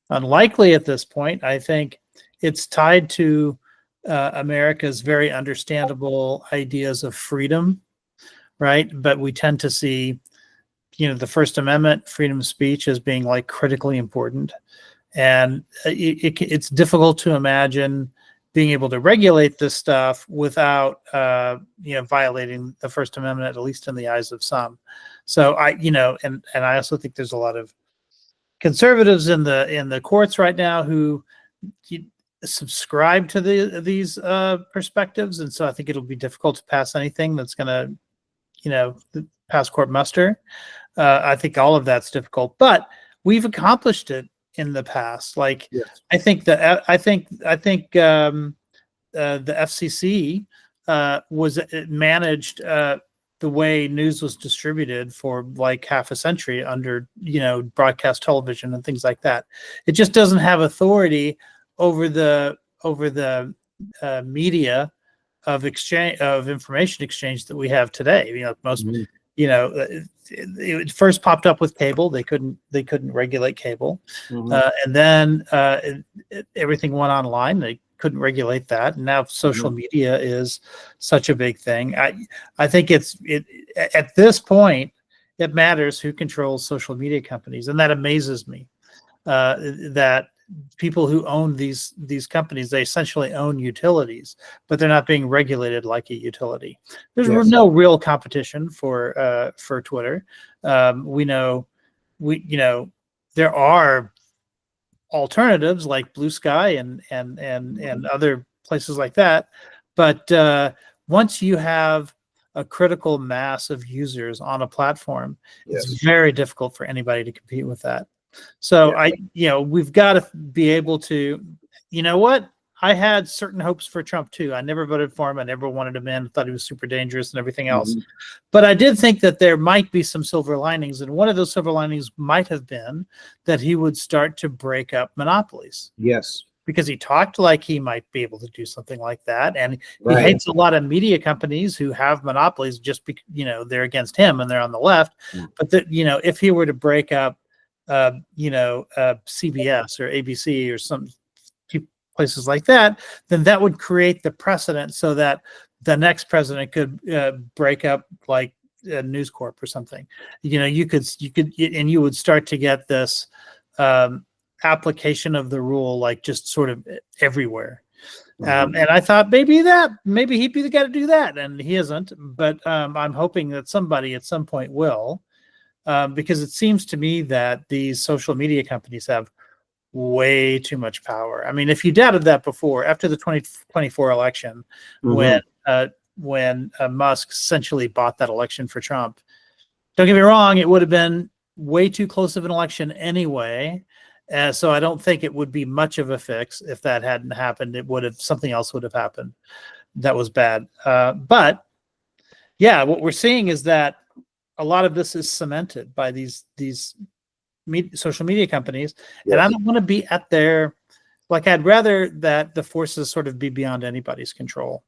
unlikely at this point. I think it's tied to America's very understandable ideas of freedom, right? But we tend to see, the First Amendment, freedom of speech, as being like critically important. And it's difficult to imagine being able to regulate this stuff without, violating the First Amendment, at least in the eyes of some. So and I also think there's a lot of conservatives in the courts right now who subscribe to these perspectives, and so I think it'll be difficult to pass anything that's going to, pass court muster. I think all of that's difficult, but we've accomplished it in the past. Like, Yes. I think the FCC was managed the way news was distributed for like half a century under broadcast television and things like that. It just doesn't have authority over the media of exchange of information exchange that we have today. Most it first popped up with cable. They couldn't regulate cable, and then everything went online. They couldn't regulate that, and now social media is such a big thing. I think it at this point it matters who controls social media companies, and that amazes me. That people who own these companies, they essentially own utilities, but they're not being regulated like a utility. There's no real competition for Twitter. We know there are alternatives like Blue Sky and other places like that, but once you have a critical mass of users on a platform, it's very difficult for anybody to compete with that. So we've got to be able to, I had certain hopes for Trump too. I never voted for him. I never wanted him in. I thought he was super dangerous and everything else. But I did think that there might be some silver linings. And one of those silver linings might have been that he would start to break up monopolies. Yes. Because he talked like he might be able to do something like that. And he hates a lot of media companies who have monopolies just because, they're against him and they're on the left. But if he were to break up CBS or ABC or some places like that, then that would create the precedent so that the next president could break up like News Corp or something. You could, and you would start to get this application of the rule like just sort of everywhere. And I thought maybe he'd be the guy to do that, and he isn't. But I'm hoping that somebody at some point will. Because it seems to me that these social media companies have way too much power. I mean, if you doubted that before, after the 2024 election, when Musk essentially bought that election for Trump, don't get me wrong, it would have been way too close of an election anyway. So I don't think it would be much of a fix if that hadn't happened. Something else would have happened that was bad. But yeah, what we're seeing is that a lot of this is cemented by these social media companies, and I don't want to be at their, like, I'd rather that the forces sort of be beyond anybody's control,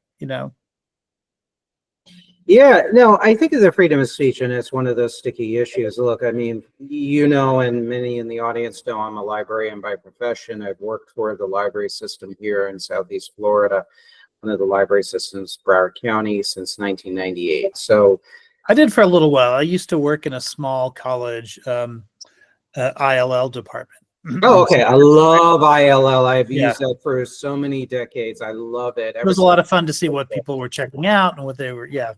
Yeah, no, I think of the freedom of speech, and it's one of those sticky issues. Look, I mean, and many in the audience know I'm a librarian by profession. I've worked for the library system here in Southeast Florida, one of the library systems, Broward County, since 1998. So I did for a little while. I used to work in a small college ILL department. Oh, okay. I love ILL. I've used that for so many decades. I love it. It was a lot of fun to see what people were checking out and what they were. Yeah.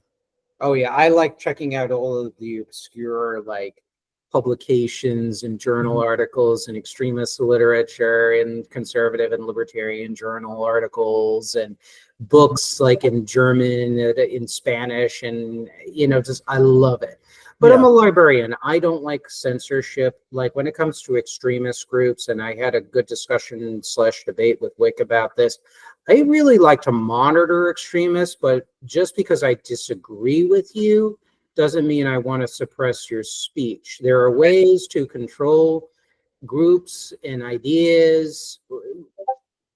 Oh, yeah. I like checking out all of the obscure, like, publications and journal articles and extremist literature and conservative and libertarian journal articles and books like in German, in Spanish, and I love it. But I'm a librarian. I don't like censorship. Like when it comes to extremist groups, and I had a good discussion / debate with Wick about this. I really like to monitor extremists, but just because I disagree with you doesn't mean I want to suppress your speech. There are ways to control groups and ideas,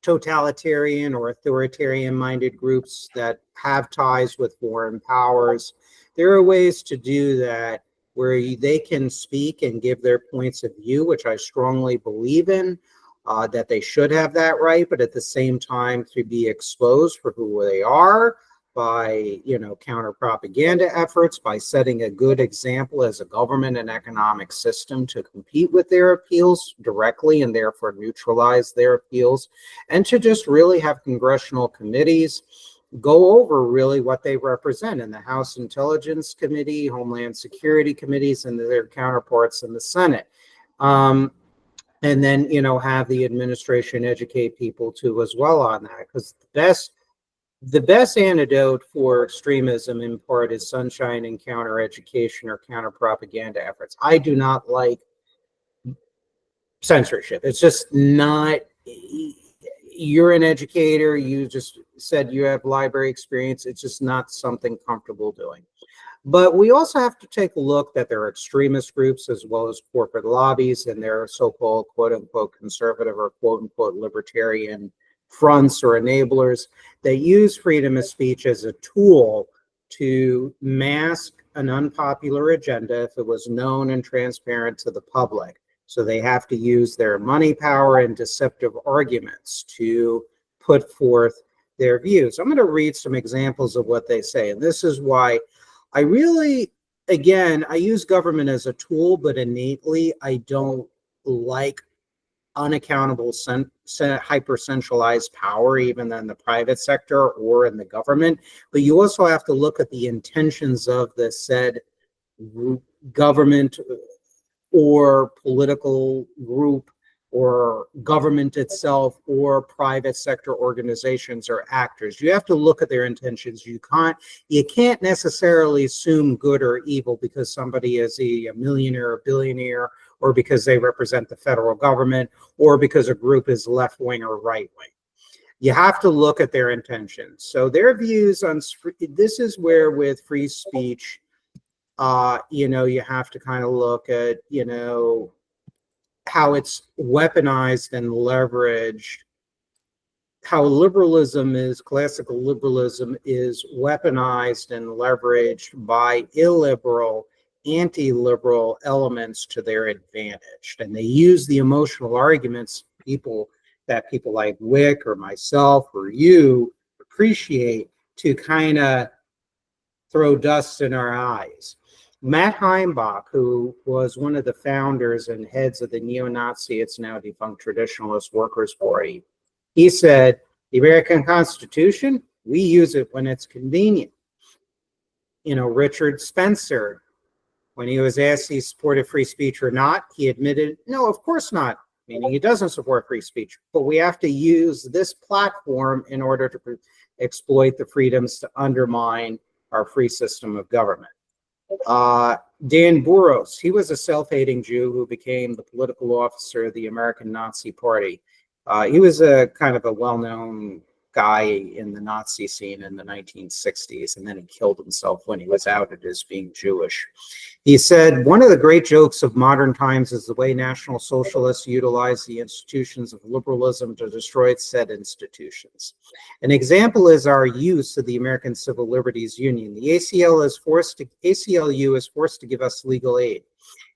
totalitarian or authoritarian-minded groups that have ties with foreign powers. There are ways to do that where they can speak and give their points of view, which I strongly believe in, that they should have that right, but at the same time to be exposed for who they are by, counter propaganda efforts, by setting a good example as a government and economic system to compete with their appeals directly and therefore neutralize their appeals, and to just really have congressional committees go over really what they represent in the House Intelligence Committee, Homeland Security committees, and their counterparts in the Senate. And then, have the administration educate people too as well on that, because the best antidote for extremism in part is sunshine and counter education or counter propaganda efforts. I do not like censorship. It's just not. You're an educator. You just said you have library experience. It's just not something comfortable doing. But we also have to take a look that there are extremist groups as well as corporate lobbies and their so-called quote unquote conservative or quote unquote libertarian fronts or enablers that use freedom of speech as a tool to mask an unpopular agenda if it was known and transparent to the public. So they have to use their money power and deceptive arguments to put forth their views. I'm going to read some examples of what they say. And this is why I really, again, I use government as a tool, but innately I don't like unaccountable hyper-centralized power, even in the private sector or in the government. But you also have to look at the intentions of the said government or political group or government itself or private sector organizations or actors. You have to look at their intentions. You can't necessarily assume good or evil because somebody is a millionaire or billionaire, or because they represent the federal government, or because a group is left wing or right wing. You have to look at their intentions. So their views on this is where with free speech, you have to kind of look at, how it's weaponized and leveraged, how classical liberalism is weaponized and leveraged by illiberal, anti-liberal elements to their advantage. And they use the emotional arguments people like Wick or myself or you appreciate to kind of throw dust in our eyes. Matt Heimbach, who was one of the founders and heads of the neo-Nazi, it's now defunct Traditionalist Workers' Party, he said, the American Constitution, we use it when it's convenient. Richard Spencer, when he was asked if he supported free speech or not, he admitted, no, of course not, meaning he doesn't support free speech. But we have to use this platform in order to exploit the freedoms to undermine our free system of government. Dan Burros, he was a self-hating Jew who became the political officer of the American Nazi Party. He was a kind of a well-known guy in the Nazi scene in the 1960s, and then he killed himself when he was outed as being Jewish. He said, one of the great jokes of modern times is the way National Socialists utilize the institutions of liberalism to destroy said institutions. An example is our use of the American Civil Liberties Union. The ACLU is forced to give us legal aid.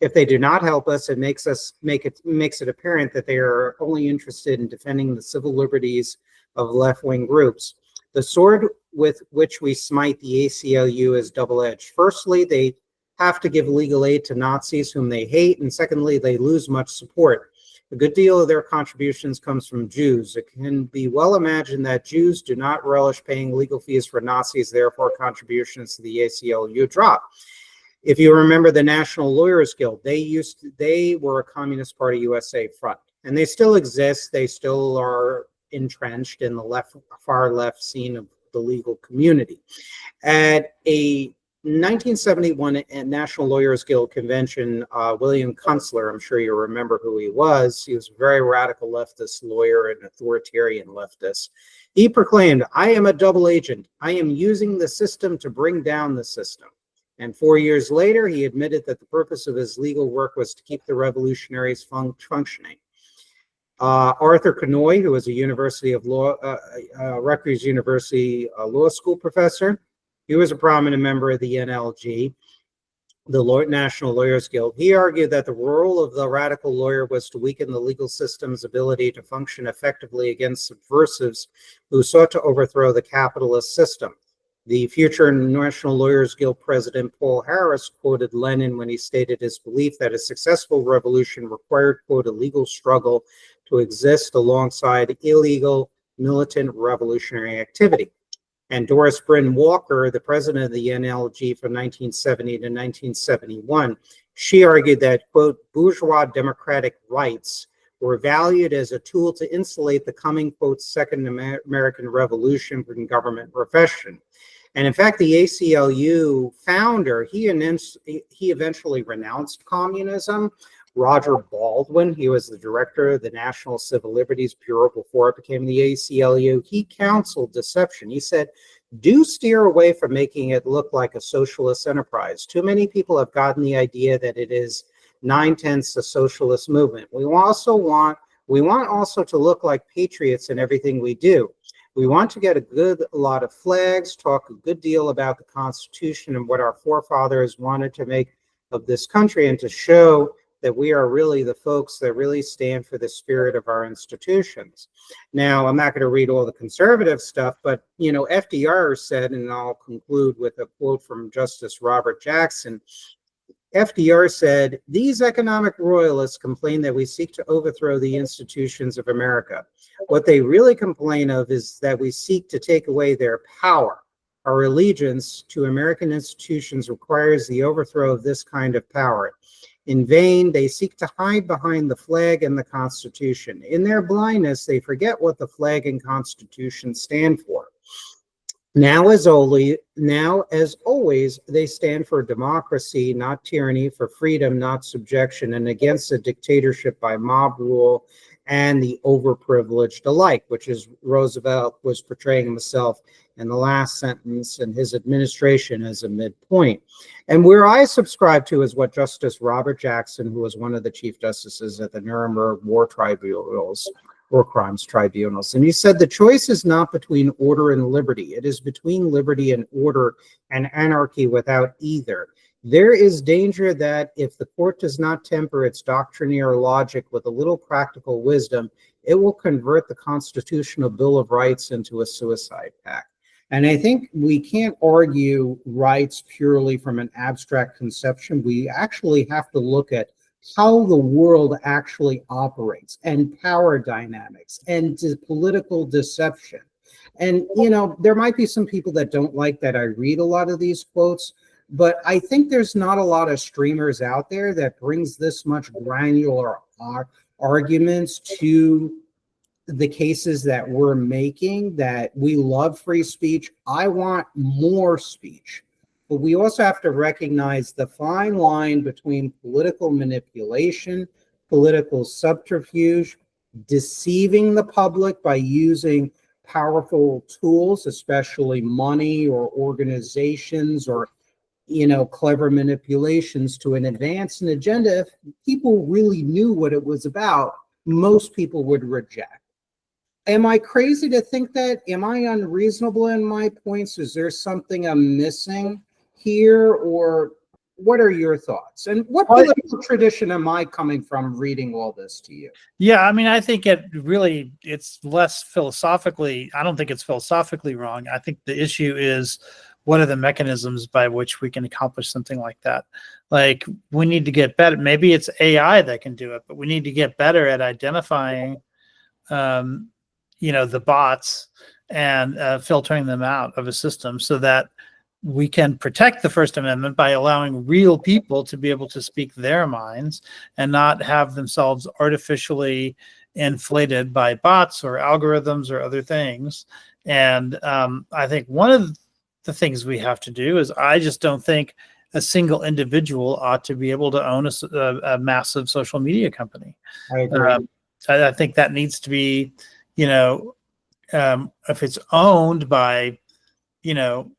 If they do not help us, it makes it apparent that they are only interested in defending the civil liberties of left-wing groups. The sword with which we smite the ACLU is double-edged. Firstly, they have to give legal aid to Nazis whom they hate, and secondly, they lose much support. A good deal of their contributions comes from Jews. It can be well imagined that Jews do not relish paying legal fees for Nazis, therefore contributions to the ACLU drop. If you remember the National Lawyers Guild, they were a Communist Party USA front, and they still exist. They still are entrenched in the far left scene of the legal community. At a 1971 National Lawyers Guild convention, William Kunstler, I'm sure you remember who he was. He was a very radical leftist lawyer and authoritarian leftist. He proclaimed, I am a double agent. I am using the system to bring down the system. And 4 years later, he admitted that the purpose of his legal work was to keep the revolutionaries functioning. Arthur Kanoy, who was a University of Law, Rutgers University law school professor, he was a prominent member of the NLG, the National Lawyers Guild. He argued that the role of the radical lawyer was to weaken the legal system's ability to function effectively against subversives who sought to overthrow the capitalist system. The future National Lawyers Guild President Paul Harris quoted Lenin when he stated his belief that a successful revolution required, quote, a legal struggle to exist alongside illegal militant revolutionary activity. And Doris Bryn Walker, the president of the NLG from 1970 to 1971, she argued that, quote, bourgeois democratic rights were valued as a tool to insulate the coming, quote, Second American Revolution from government repression. And in fact, the ACLU founder, he eventually renounced communism. Roger Baldwin, he was the director of the National Civil Liberties Bureau before it became the ACLU. He counseled deception. He said, do steer away from making it look like a socialist enterprise. Too many people have gotten the idea that it is 9/10 a socialist movement. We want also to look like patriots in everything we do. We want to get a lot of flags, talk a good deal about the Constitution and what our forefathers wanted to make of this country, and to show that we are really the folks that really stand for the spirit of our institutions. Now, I'm not going to read all the conservative stuff, but, you know, FDR said, and I'll conclude with a quote from Justice Robert Jackson, FDR said, these economic royalists complain that we seek to overthrow the institutions of America. What they really complain of is that we seek to take away their power. Our allegiance to American institutions requires the overthrow of this kind of power. In vain, they seek to hide behind the flag and the Constitution. In their blindness, they forget what the flag and Constitution stand for. Now, as always, they stand for democracy, not tyranny, for freedom, not subjection, and against a dictatorship by mob rule and the overprivileged alike, which is Roosevelt was portraying himself in the last sentence and his administration as a midpoint. And where I subscribe to is what Justice Robert Jackson, who was one of the chief justices at the Nuremberg war tribunals, or crimes tribunals. And he said the choice is not between order and liberty. It is between liberty and order and anarchy without either. There is danger that if the court does not temper its doctrinaire logic with a little practical wisdom, it will convert the Constitutional Bill of Rights into a suicide pact. And I think we can't argue rights purely from an abstract conception. We actually have to look at how the world actually operates, and power dynamics, and political deception. And, you know, there might be some people that don't like that I read a lot of these quotes, but I think there's not a lot of streamers out there that brings this much granular arguments to the cases that we're making, that we love free speech. I want more speech. But we also have to recognize the fine line between political manipulation, political subterfuge, deceiving the public by using powerful tools, especially money or organizations or, you know, clever manipulations to advance an agenda. If people really knew what it was about, most people would reject. Am I crazy to think that? Am I unreasonable in my points? Is there something I'm missing here, or what are your thoughts? And what political tradition am I coming from reading all this to you? Yeah, I mean, I think it's less philosophically, I don't think it's philosophically wrong. I think the issue is, what are the mechanisms by which we can accomplish something like that? Like, we need to get better. Maybe it's AI that can do it, but we need to get better at identifying, you know, the bots and filtering them out of a system so that we can protect the First Amendment by allowing real people to be able to speak their minds and not have themselves artificially inflated by bots or algorithms or other things. And I think one of the things we have to do is, I just don't think a single individual ought to be able to own a massive social media company. I agree. I think that needs to be, you know, if it's owned by, you know,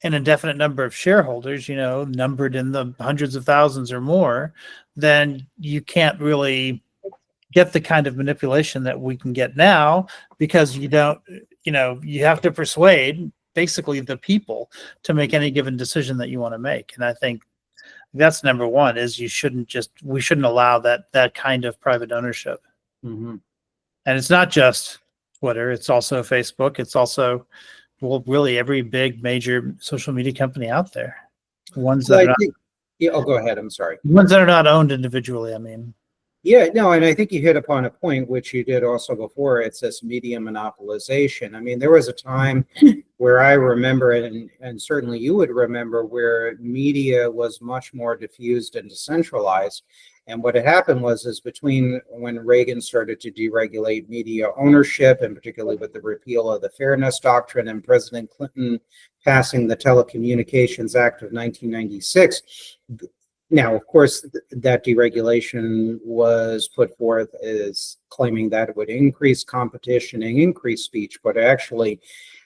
an indefinite number of shareholders, you know, numbered in the hundreds of thousands or more, then you can't really get the kind of manipulation that we can get now, because you don't, you know, you have to persuade basically the people to make any given decision that you want to make. And I think that's number one, is we shouldn't allow that kind of private ownership. Mm-hmm. And it's not just Twitter, it's also Facebook, it's also, well, really every big major social media company out there. Ones So that I are not, think, yeah, oh, go ahead. I'm sorry. ones that are not owned individually. I mean, Yeah, no, and I think you hit upon a point which you did also before. It's this media monopolization. I mean, there was a time where I remember, and certainly you would remember, where media was much more diffused and decentralized. And what had happened was, is between when Reagan started to deregulate media ownership, and particularly with the repeal of the Fairness Doctrine, and President Clinton passing the Telecommunications Act of 1996. Now, of course, that deregulation was put forth as claiming that it would increase competition and increase speech, but actually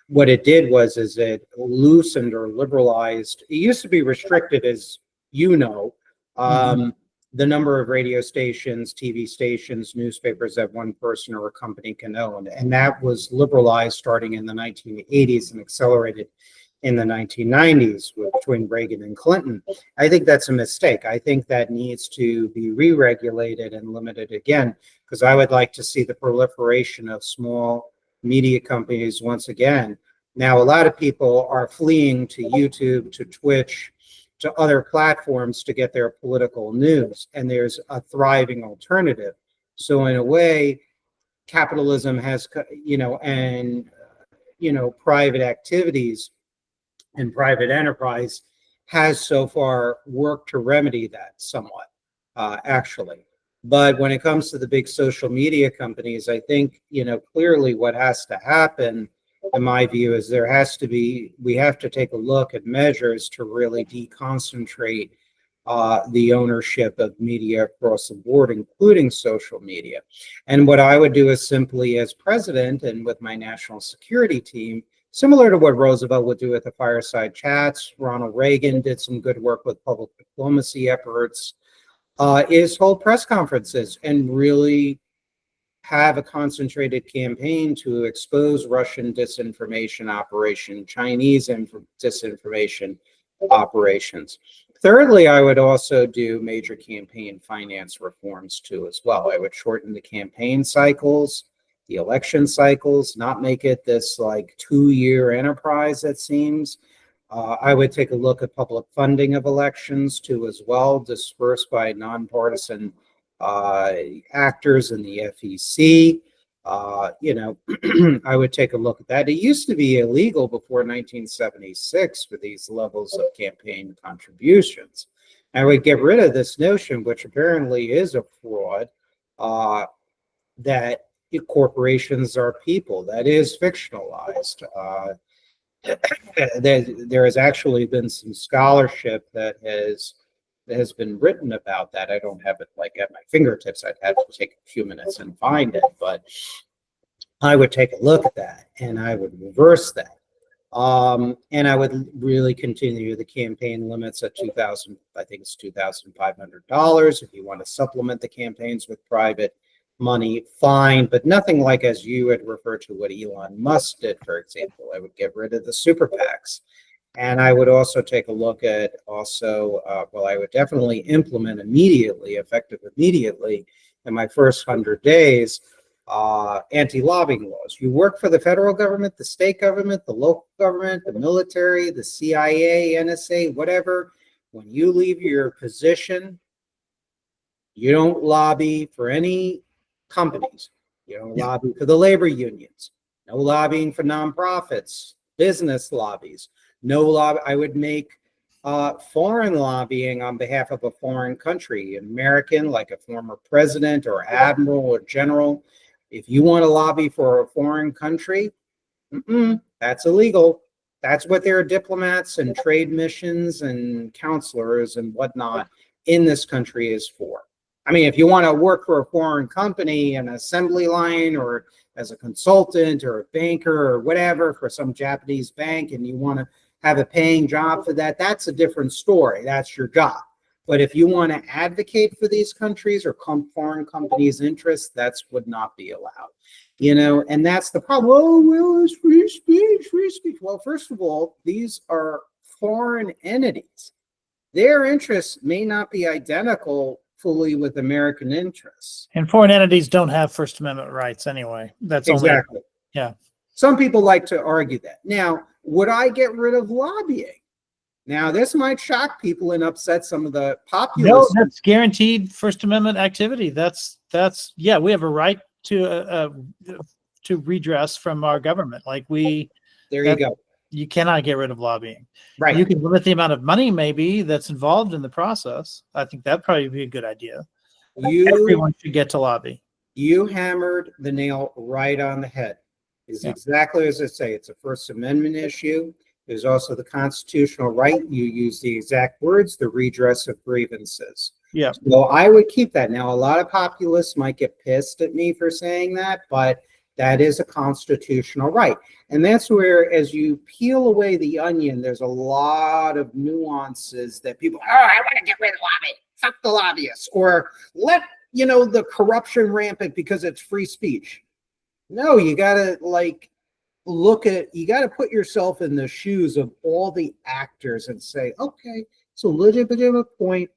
what it did was is it loosened or liberalized. It used to be restricted, as you know, the number of radio stations, TV stations, newspapers that one person or a company can own. And that was liberalized starting in the 1980s and accelerated in the 1990s between Reagan and Clinton. I think that's a mistake. I think that needs to be re-regulated and limited again, because I would like to see the proliferation of small media companies once again. Now, a lot of people are fleeing to YouTube, to Twitch, to other platforms to get their political news, and there's a thriving alternative. So in a way, capitalism has, and, private activities and private enterprise has so far worked to remedy that somewhat, actually. But when it comes to the big social media companies, I think, clearly what has to happen, in my view, is we have to take a look at measures to really deconcentrate the ownership of media across the board, including social media. And what I would do is simply, as president and with my national security team, similar to what Roosevelt would do with the fireside chats, Ronald Reagan did some good work with public diplomacy efforts, is hold press conferences and really have a concentrated campaign to expose Russian disinformation operation, Chinese disinformation operations. Thirdly, I would also do major campaign finance reforms too as well. I would shorten the campaign cycles, the election cycles, not make it this like 2-year enterprise, it seems. I would take a look at public funding of elections too as well, dispersed by nonpartisan actors in the FEC. I would take a look at that. It used to be illegal before 1976 for these levels of campaign contributions. I would get rid of this notion, which apparently is a fraud, that corporations are people. That is fictionalized. There has actually been some scholarship that has been written about that. I don't have it like at my fingertips. I'd have to take a few minutes and find it, but I would take a look at that and I would reverse that. And I would really continue the campaign limits at $2,000. I think it's $2,500. If you want to supplement the campaigns with private money, fine, but nothing like, as you had referred to, what Elon Musk did, for example. I would get rid of the super PACs. And I would also take a look at I would definitely implement immediately, effective immediately, in my first 100 days, anti-lobbying laws. You work for the federal government, the state government, the local government, the military, the CIA, NSA, whatever. When you leave your position, you don't lobby for any companies. You don't lobby for the labor unions. No lobbying for nonprofits, business lobbies. No lobby. I would make foreign lobbying on behalf of a foreign country, an American, like a former president or admiral or general. If you want to lobby for a foreign country, that's illegal. That's what their diplomats and trade missions and counselors and whatnot in this country is for. I mean, if you want to work for a foreign company, an assembly line, or as a consultant or a banker or whatever for some Japanese bank, and you want to have a paying job for that, that's a different story. That's your job. But if you want to advocate for these countries or foreign companies' interests, that would not be allowed. And that's the problem. Oh, well, it's free speech, free speech. Well, first of all, these are foreign entities. Their interests may not be identical fully with American interests. And foreign entities don't have First Amendment rights anyway. That's exactly. Yeah. Some people like to argue that. Now, would I get rid of lobbying? Now, this might shock people and upset some of the No, populists. that's guaranteed First Amendment activity. That's yeah, we have a right to redress from our government. Like There you go. You cannot get rid of lobbying. Right. You can limit the amount of money maybe that's involved in the process. I think that'd probably be a good idea. Everyone should get to lobby. You hammered the nail right on the head. It's exactly as I say. It's a First Amendment issue. There's also the constitutional right. You use the exact words, the redress of grievances. Yeah. So I would keep that. Now, a lot of populists might get pissed at me for saying that, but that is a constitutional right. And that's where, as you peel away the onion, there's a lot of nuances that people, I want to get rid of lobby. Fuck the lobbyists. Or let, the corruption rampant because it's free speech. No, you got to you got to put yourself in the shoes of all the actors and say, okay, it's a legitimate point.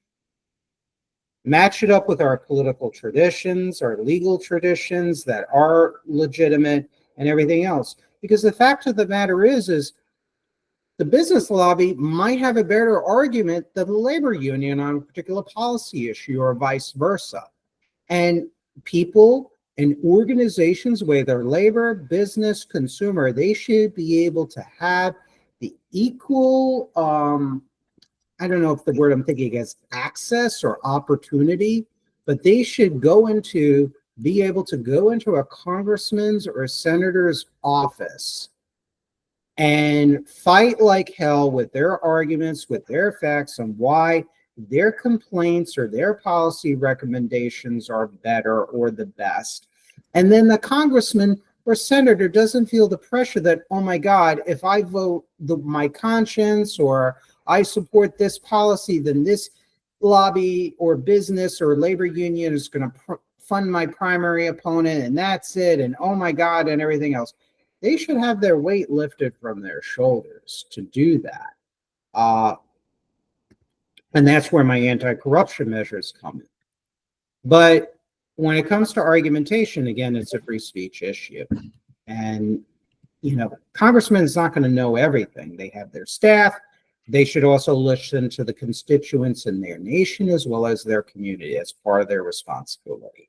Match it up with our political traditions, our legal traditions that are legitimate and everything else. Because the fact of the matter is the business lobby might have a better argument than the labor union on a particular policy issue or vice versa. And people and organizations, whether labor, business, consumer, they should be able to have the equal, I don't know if the word I'm thinking is access or opportunity, but they should be able to go into a congressman's or a senator's office and fight like hell with their arguments, with their facts on why their complaints or their policy recommendations are better or the best. And then the congressman or senator doesn't feel the pressure that, oh my God, if I vote my conscience or I support this policy, then this lobby or business or labor union is going to fund my primary opponent and that's it. And oh my God, and everything else. They should have their weight lifted from their shoulders to do that. And that's where my anti-corruption measures come in. But when it comes to argumentation, again, it's a free speech issue. And, congressmen is not going to know everything. They have their staff. They should also listen to the constituents in their nation as well as their community as part of their responsibility.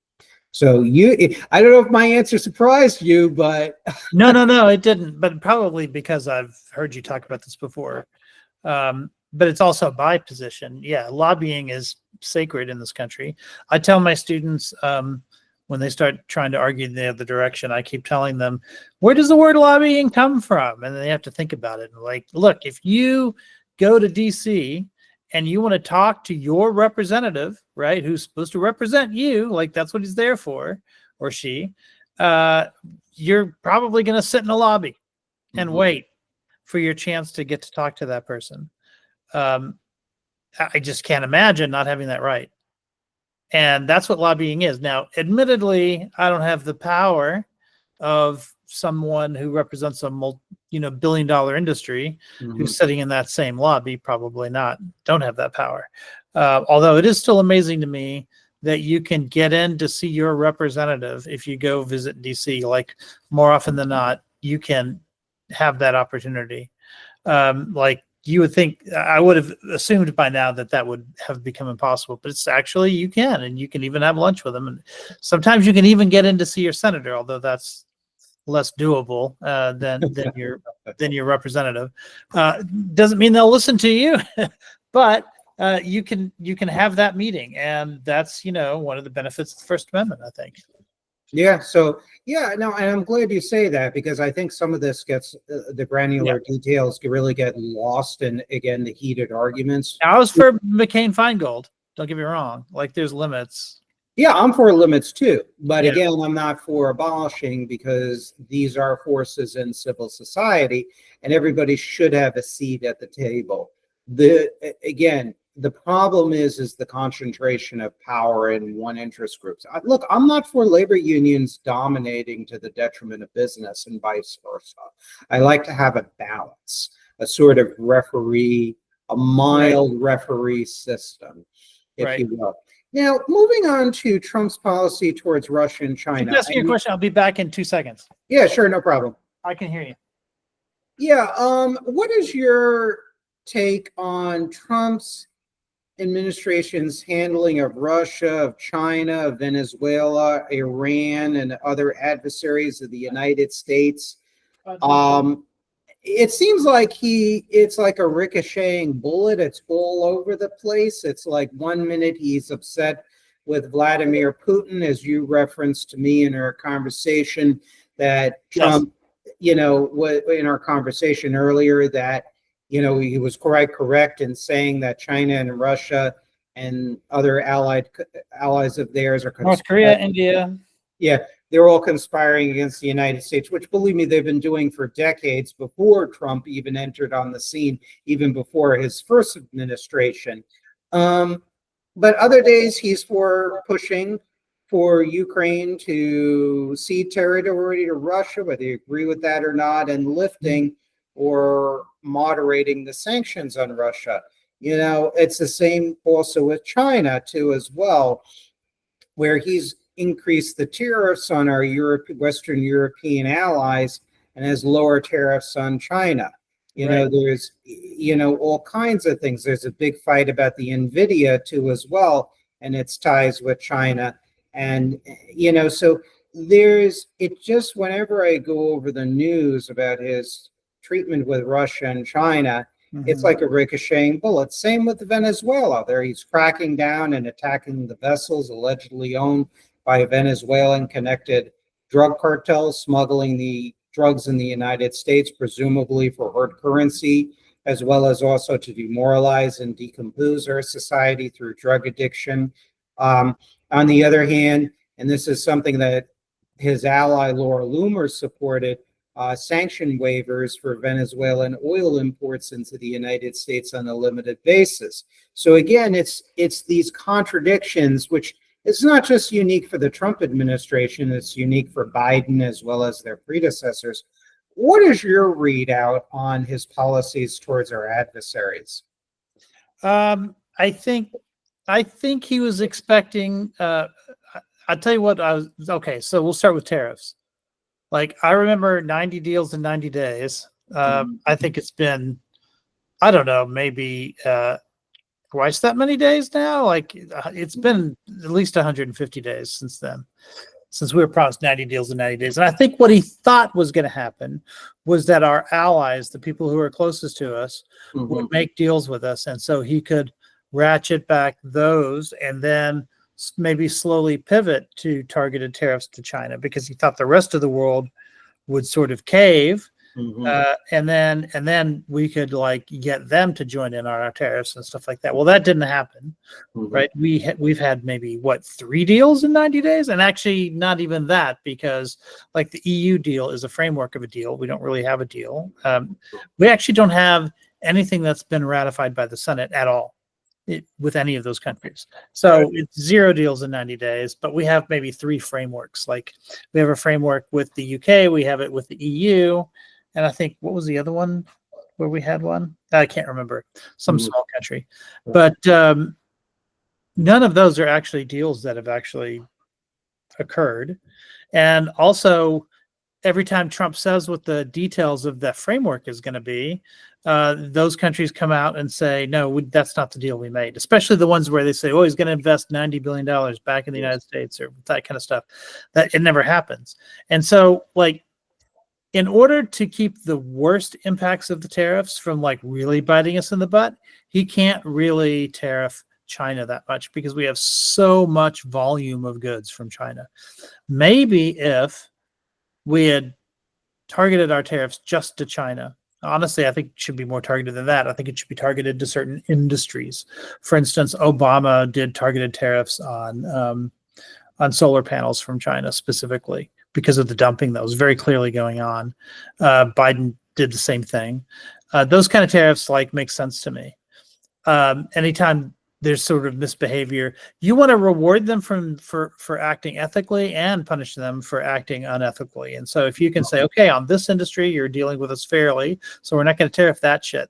So I don't know if my answer surprised you, but No, it didn't. But probably because I've heard you talk about this before. But it's also my position. Yeah, lobbying is sacred in this country. I tell my students when they start trying to argue the other direction, I keep telling them, where does the word lobbying come from? And they have to think about it. Like, look, if you go to DC and you want to talk to your representative, right, who's supposed to represent you, like that's what he's there for, or she, you're probably going to sit in a lobby and wait for your chance to get to talk to that person. I just can't imagine not having that right. And that's what lobbying is. Now, admittedly, I don't have the power of someone who represents a billion-dollar industry who's sitting in that same lobby. Probably not. Don't have that power. Although it is still amazing to me that you can get in to see your representative if you go visit DC. Like more often than not, you can have that opportunity. Like you would think, I would have assumed by now that would have become impossible, but it's actually, you can, and you can even have lunch with them. And sometimes you can even get in to see your senator, although that's less doable than your representative. Doesn't mean they'll listen to you, but you can have that meeting, and that's one of the benefits of the First Amendment, I think. Yeah. So and I'm glad you say that, because I think some of this gets the granular details really get lost in, again, the heated arguments. I was for McCain-Feingold. Don't get me wrong. Like there's limits. Yeah, I'm for limits too. But again, I'm not for abolishing, because these are forces in civil society and everybody should have a seat at the table. The problem is the concentration of power in one interest groups. Look, I'm not for labor unions dominating to the detriment of business and vice versa. I like to have a balance, a sort of referee, a mild referee system, if you will. Now, moving on to Trump's policy towards Russia and China. Keep asking your question. I'll be back in 2 seconds. Yeah, sure, no problem. I can hear you. Yeah. What is your take on Trump's administration's handling of Russia, of China, of Venezuela, Iran, and other adversaries of the United States? It seems like it's like a ricocheting bullet. It's all over the place. It's like 1 minute he's upset with Vladimir Putin, as you referenced to me in our conversation, that Trump, in our conversation earlier, that, he was quite correct in saying that China and Russia and other allies of theirs are North Korea, India. Yeah, they're all conspiring against the United States, which, believe me, they've been doing for decades before Trump even entered on the scene, even before his first administration. But other days he's for pushing for Ukraine to cede territory to Russia, whether you agree with that or not, and lifting or moderating the sanctions on Russia. It's the same also with China too, as well, where he's increased the tariffs on our Western European allies and has lower tariffs on China. There's, all kinds of things. There's a big fight about the NVIDIA too, as well, and its ties with China. And, so just whenever I go over the news about his treatment with Russia and China, it's like a ricocheting bullet. Same with Venezuela. There he's cracking down and attacking the vessels allegedly owned by Venezuelan connected drug cartels, smuggling the drugs in the United States, presumably for hard currency, as well as also to demoralize and decompose our society through drug addiction. On the other hand, and this is something that his ally Laura Loomer supported, sanction waivers for Venezuelan oil imports into the United States on a limited basis. So again, it's these contradictions, which it's not just unique for the Trump administration, it's unique for Biden as well as their predecessors. What is your readout on his policies towards our adversaries? I think he was expecting, I'll tell you what, okay, so we'll start with tariffs. Like, I remember 90 deals in 90 days. I think it's been, I don't know, maybe twice that many days now. Like, it's been at least 150 days since then, since we were promised 90 deals in 90 days. And I think what he thought was going to happen was that our allies, the people who are closest to us, would make deals with us. And so he could ratchet back those and then maybe slowly pivot to targeted tariffs to China, because he thought the rest of the world would sort of cave. And then we could like get them to join in on our tariffs and stuff like that. Well, that didn't happen, right? We've had maybe 3 deals in 90 days, and actually not even that, because like the EU deal is a framework of a deal. We don't really have a deal. We actually don't have anything that's been ratified by the Senate at all with any of those countries. So it's 0 deals in 90 days, but we have maybe 3 frameworks. Like, we have a framework with the UK, we have it with the EU, and I think, what was the other one where we had one? I can't remember. Some small country. But none of those are actually deals that have actually occurred. And also, every time Trump says what the details of that framework is going to be, those countries come out and say, no, that's not the deal we made, especially the ones where they say, oh, he's going to invest $90 billion back in the United States, or that kind of stuff. That it never happens. And so, like, in order to keep the worst impacts of the tariffs from like really biting us in the butt, he can't really tariff China that much, because we have so much volume of goods from China. Maybe if we had targeted our tariffs just to China, honestly, I think it should be more targeted than that. I think it should be targeted to certain industries. For instance, Obama did targeted tariffs on solar panels from China specifically, because of the dumping that was very clearly going on. Biden did the same thing. Those kind of tariffs make sense to me. Anytime there's sort of misbehavior, you want to reward them for acting ethically and punish them for acting unethically. And so if you can say, okay, on this industry, you're dealing with us fairly, so we're not going to tariff that shit,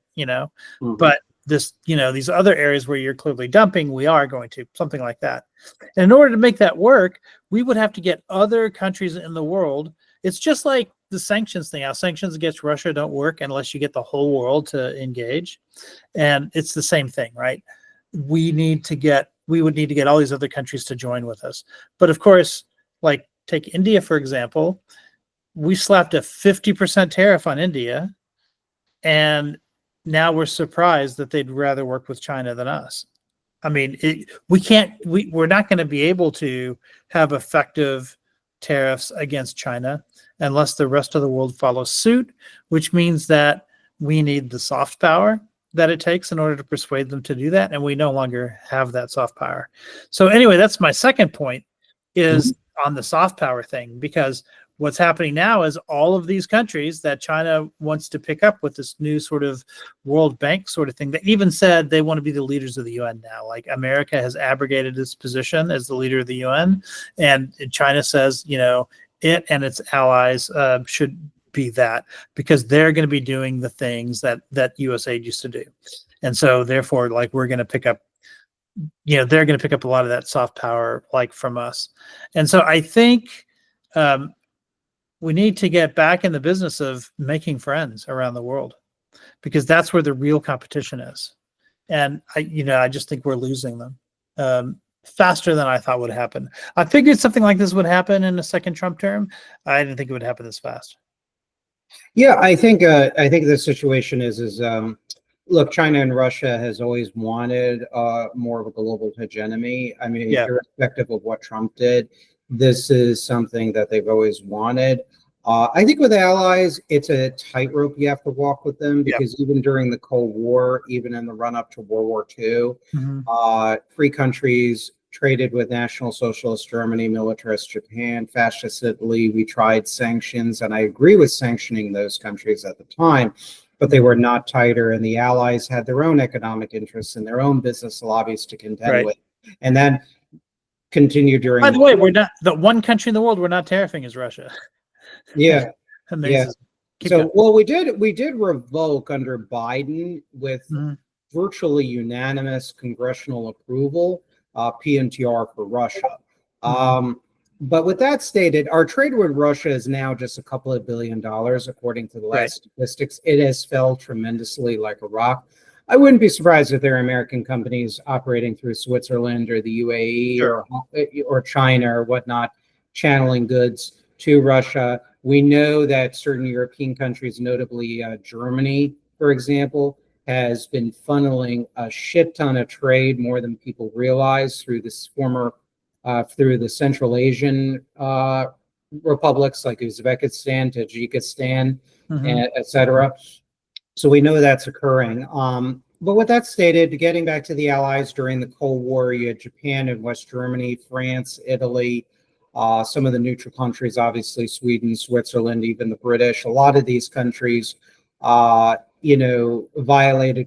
but this, these other areas where you're clearly dumping, we are going to, something like that. And in order to make that work, we would have to get other countries in the world. It's just like the sanctions thing out. Sanctions against Russia don't work unless you get the whole world to engage. And it's the same thing, right? We would need to get all these other countries to join with us. But of course, like take India, for example, we slapped a 50% tariff on India, and now we're surprised that they'd rather work with China than us. I mean, we're not going to be able to have effective tariffs against China unless the rest of the world follows suit, which means that we need the soft power that it takes in order to persuade them to do that. And we no longer have that soft power. So anyway, that's my second point, is on the soft power thing, because what's happening now is all of these countries that China wants to pick up with this new sort of World Bank sort of thing, they even said they want to be the leaders of the UN now. Like America has abrogated its position as the leader of the UN, and China says, it and its allies should be that, because they're going to be doing the things that USAID used to do. And so therefore, like, we're going to pick up, they're going to pick up a lot of that soft power, like, from us. And so I think we need to get back in the business of making friends around the world, because that's where the real competition is. And I just think we're losing them faster than I thought would happen. I figured something like this would happen in a second Trump term. I didn't think it would happen this fast. Yeah, I think the situation is look, China and Russia has always wanted more of a global hegemony. I mean, irrespective of what Trump did, this is something that they've always wanted. I think with allies, it's a tightrope you have to walk with them, because even during the Cold War, even in the run-up to World War II, free countries traded with National Socialist Germany, militarist Japan, fascist Italy. We tried sanctions, and I agree with sanctioning those countries at the time, but they were not tighter, and the allies had their own economic interests and their own business lobbies to contend with. And then continue during. By the way, we're not the one country in the world we're not tariffing is Russia. Yeah. Amazing. So, well, we did revoke under Biden with virtually unanimous congressional approval, PNTR for Russia. But with that stated, our trade with Russia is now just a couple of $2 billion, according to the last statistics. It has fell tremendously like a rock. I wouldn't be surprised if there are American companies operating through Switzerland or the UAE or China or whatnot, channeling goods to Russia. We know that certain European countries, notably Germany, for example, has been funneling a shit ton of trade, more than people realize, through this through the Central Asian republics like Uzbekistan, Tajikistan, etc. So we know that's occurring. But with that stated, getting back to the allies during the Cold War, you had Japan and West Germany, France, Italy, some of the neutral countries, obviously Sweden, Switzerland, even the British. A lot of these countries, violated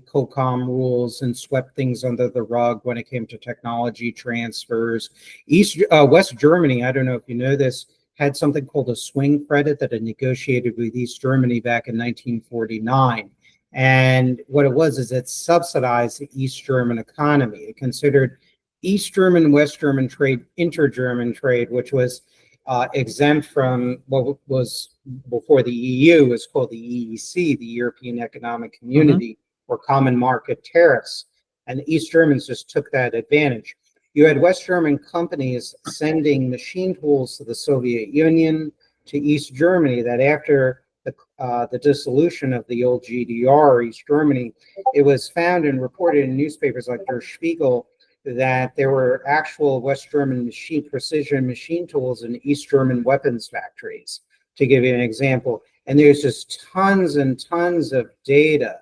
COCOM rules and swept things under the rug when it came to technology transfers. West Germany, I don't know if you know this, had something called a swing credit that it negotiated with East Germany back in 1949. And what it was is it subsidized the East German economy. It considered East German, West German trade, inter-German trade, which was exempt from what was before the EU was called the EEC, the European Economic Community, or Common Market Tariffs. And the East Germans just took that advantage. You had West German companies sending machine tools to the Soviet Union, to East Germany, that after the dissolution of the old GDR, East Germany, it was found and reported in newspapers like Der Spiegel that there were actual West German precision machine tools in East German weapons factories, to give you an example. And there's just tons and tons of data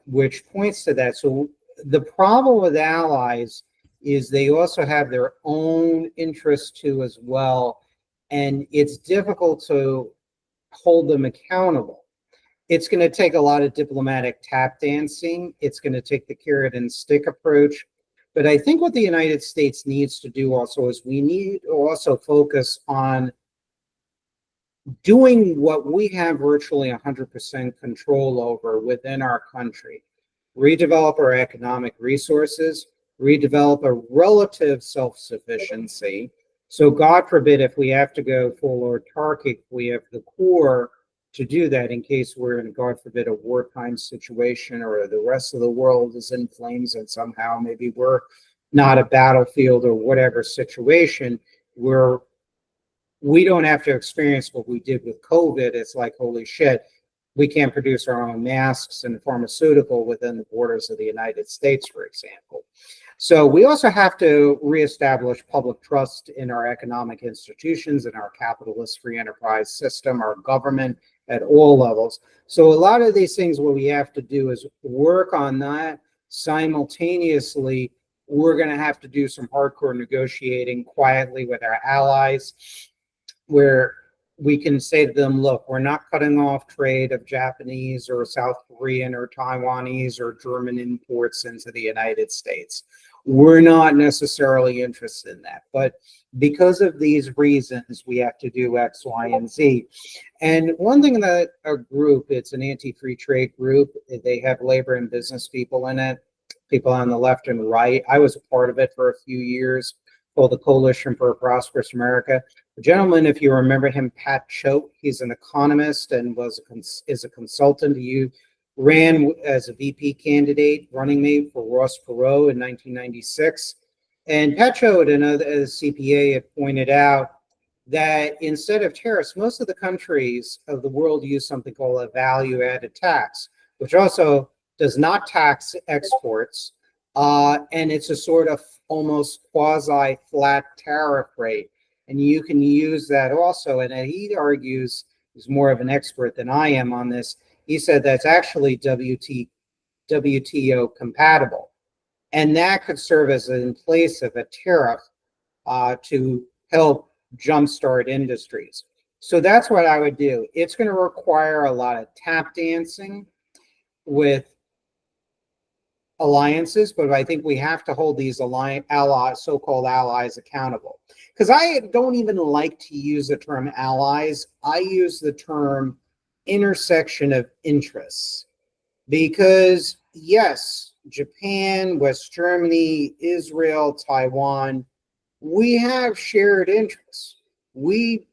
which points to that. So the problem with allies is they also have their own interests too as well, and it's difficult to hold them accountable. It's going to take a lot of diplomatic tap dancing. It's going to take the carrot and stick approach. But I think what the United States needs to do also is we need to also focus on doing what we have virtually 100% control over within our country. Redevelop our economic resources, redevelop a relative self-sufficiency, So God forbid if we have to go full autarkic, we have the core to do that in case we're in, God forbid, a wartime situation or the rest of the world is in flames and somehow maybe we're not a battlefield or whatever situation where we don't have to experience what we did with COVID. It's like, holy shit, we can't produce our own masks and pharmaceutical within the borders of the United States, for example. So we also have to reestablish public trust in our economic institutions, in our capitalist free enterprise system, our government at all levels. So a lot of these things, what we have to do is work on that. Simultaneously, we're going to have to do some hardcore negotiating quietly with our allies, where we can say to them, look, we're not cutting off trade of Japanese or South Korean or Taiwanese or German imports into the United States. We're not necessarily interested in that. But because of these reasons, we have to do X, Y, and Z. And one thing that a group, it's an anti-free trade group, they have labor and business people in it, people on the left and right. I was a part of it for a few years, called the Coalition for a Prosperous America. The gentleman, if you remember him, Pat Choate, he's an economist and is a consultant. He ran as a VP candidate, running mate for Ross Perot in 1996. And Pat Choate, another CPA, had pointed out that instead of tariffs, most of the countries of the world use something called a value-added tax, which also does not tax exports, and it's a sort of almost quasi-flat tariff rate. And you can use that also. And he argues, he's more of an expert than I am on this, he said that's actually WTO compatible. And that could serve as in place of a tariff to help jumpstart industries. So that's what I would do. It's going to require a lot of tap dancing with alliances, but I think we have to hold these allies, so-called allies, accountable. Because I don't even like to use the term allies. I use the term intersection of interests. Because yes, Japan, West Germany, Israel, Taiwan, we have shared interests. We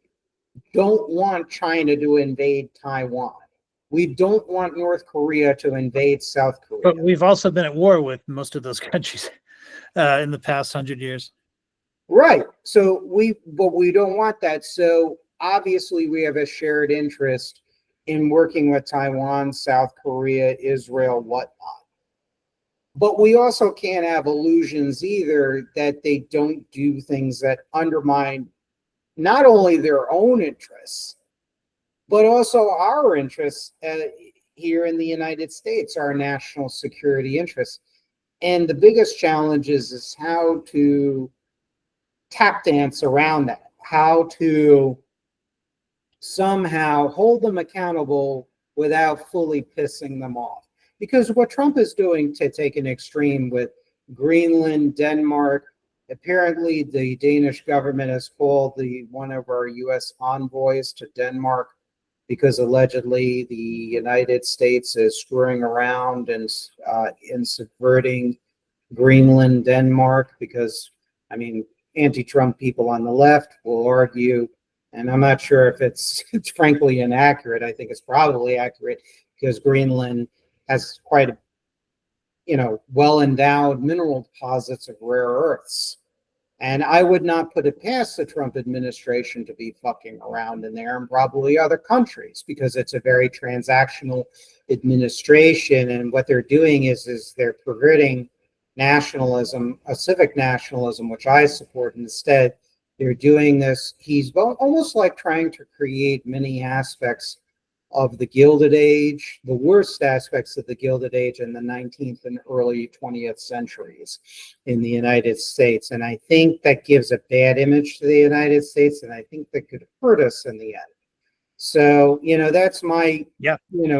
don't want China to invade Taiwan. We don't want North Korea to invade South Korea. But we've also been at war with most of those countries in the past 100 years. Right. So we don't want that. So obviously we have a shared interest in working with Taiwan, South Korea, Israel, whatnot. But we also can't have illusions either that they don't do things that undermine not only their own interests, but also our interests here in the United States, our national security interests. And the biggest challenge is how to tap dance around that, how to somehow hold them accountable without fully pissing them off. Because what Trump is doing, to take an extreme, with Greenland, Denmark, apparently the Danish government has called one of our U.S. envoys to Denmark because allegedly the United States is screwing around and subverting Greenland, Denmark, because, I mean, anti-Trump people on the left will argue, and I'm not sure if it's frankly inaccurate. I think it's probably accurate because Greenland has quite a, well-endowed mineral deposits of rare earths. And I would not put it past the Trump administration to be fucking around in there, and probably other countries, because it's a very transactional administration. And what they're doing is they're perverting nationalism, a civic nationalism, which I support. Instead, they're doing this. He's almost like trying to create many aspects of the Gilded Age, the worst aspects of the Gilded Age in the 19th and early 20th centuries in the United States. And I think that gives a bad image to the United States, and I think that could hurt us in the end. So, that's my,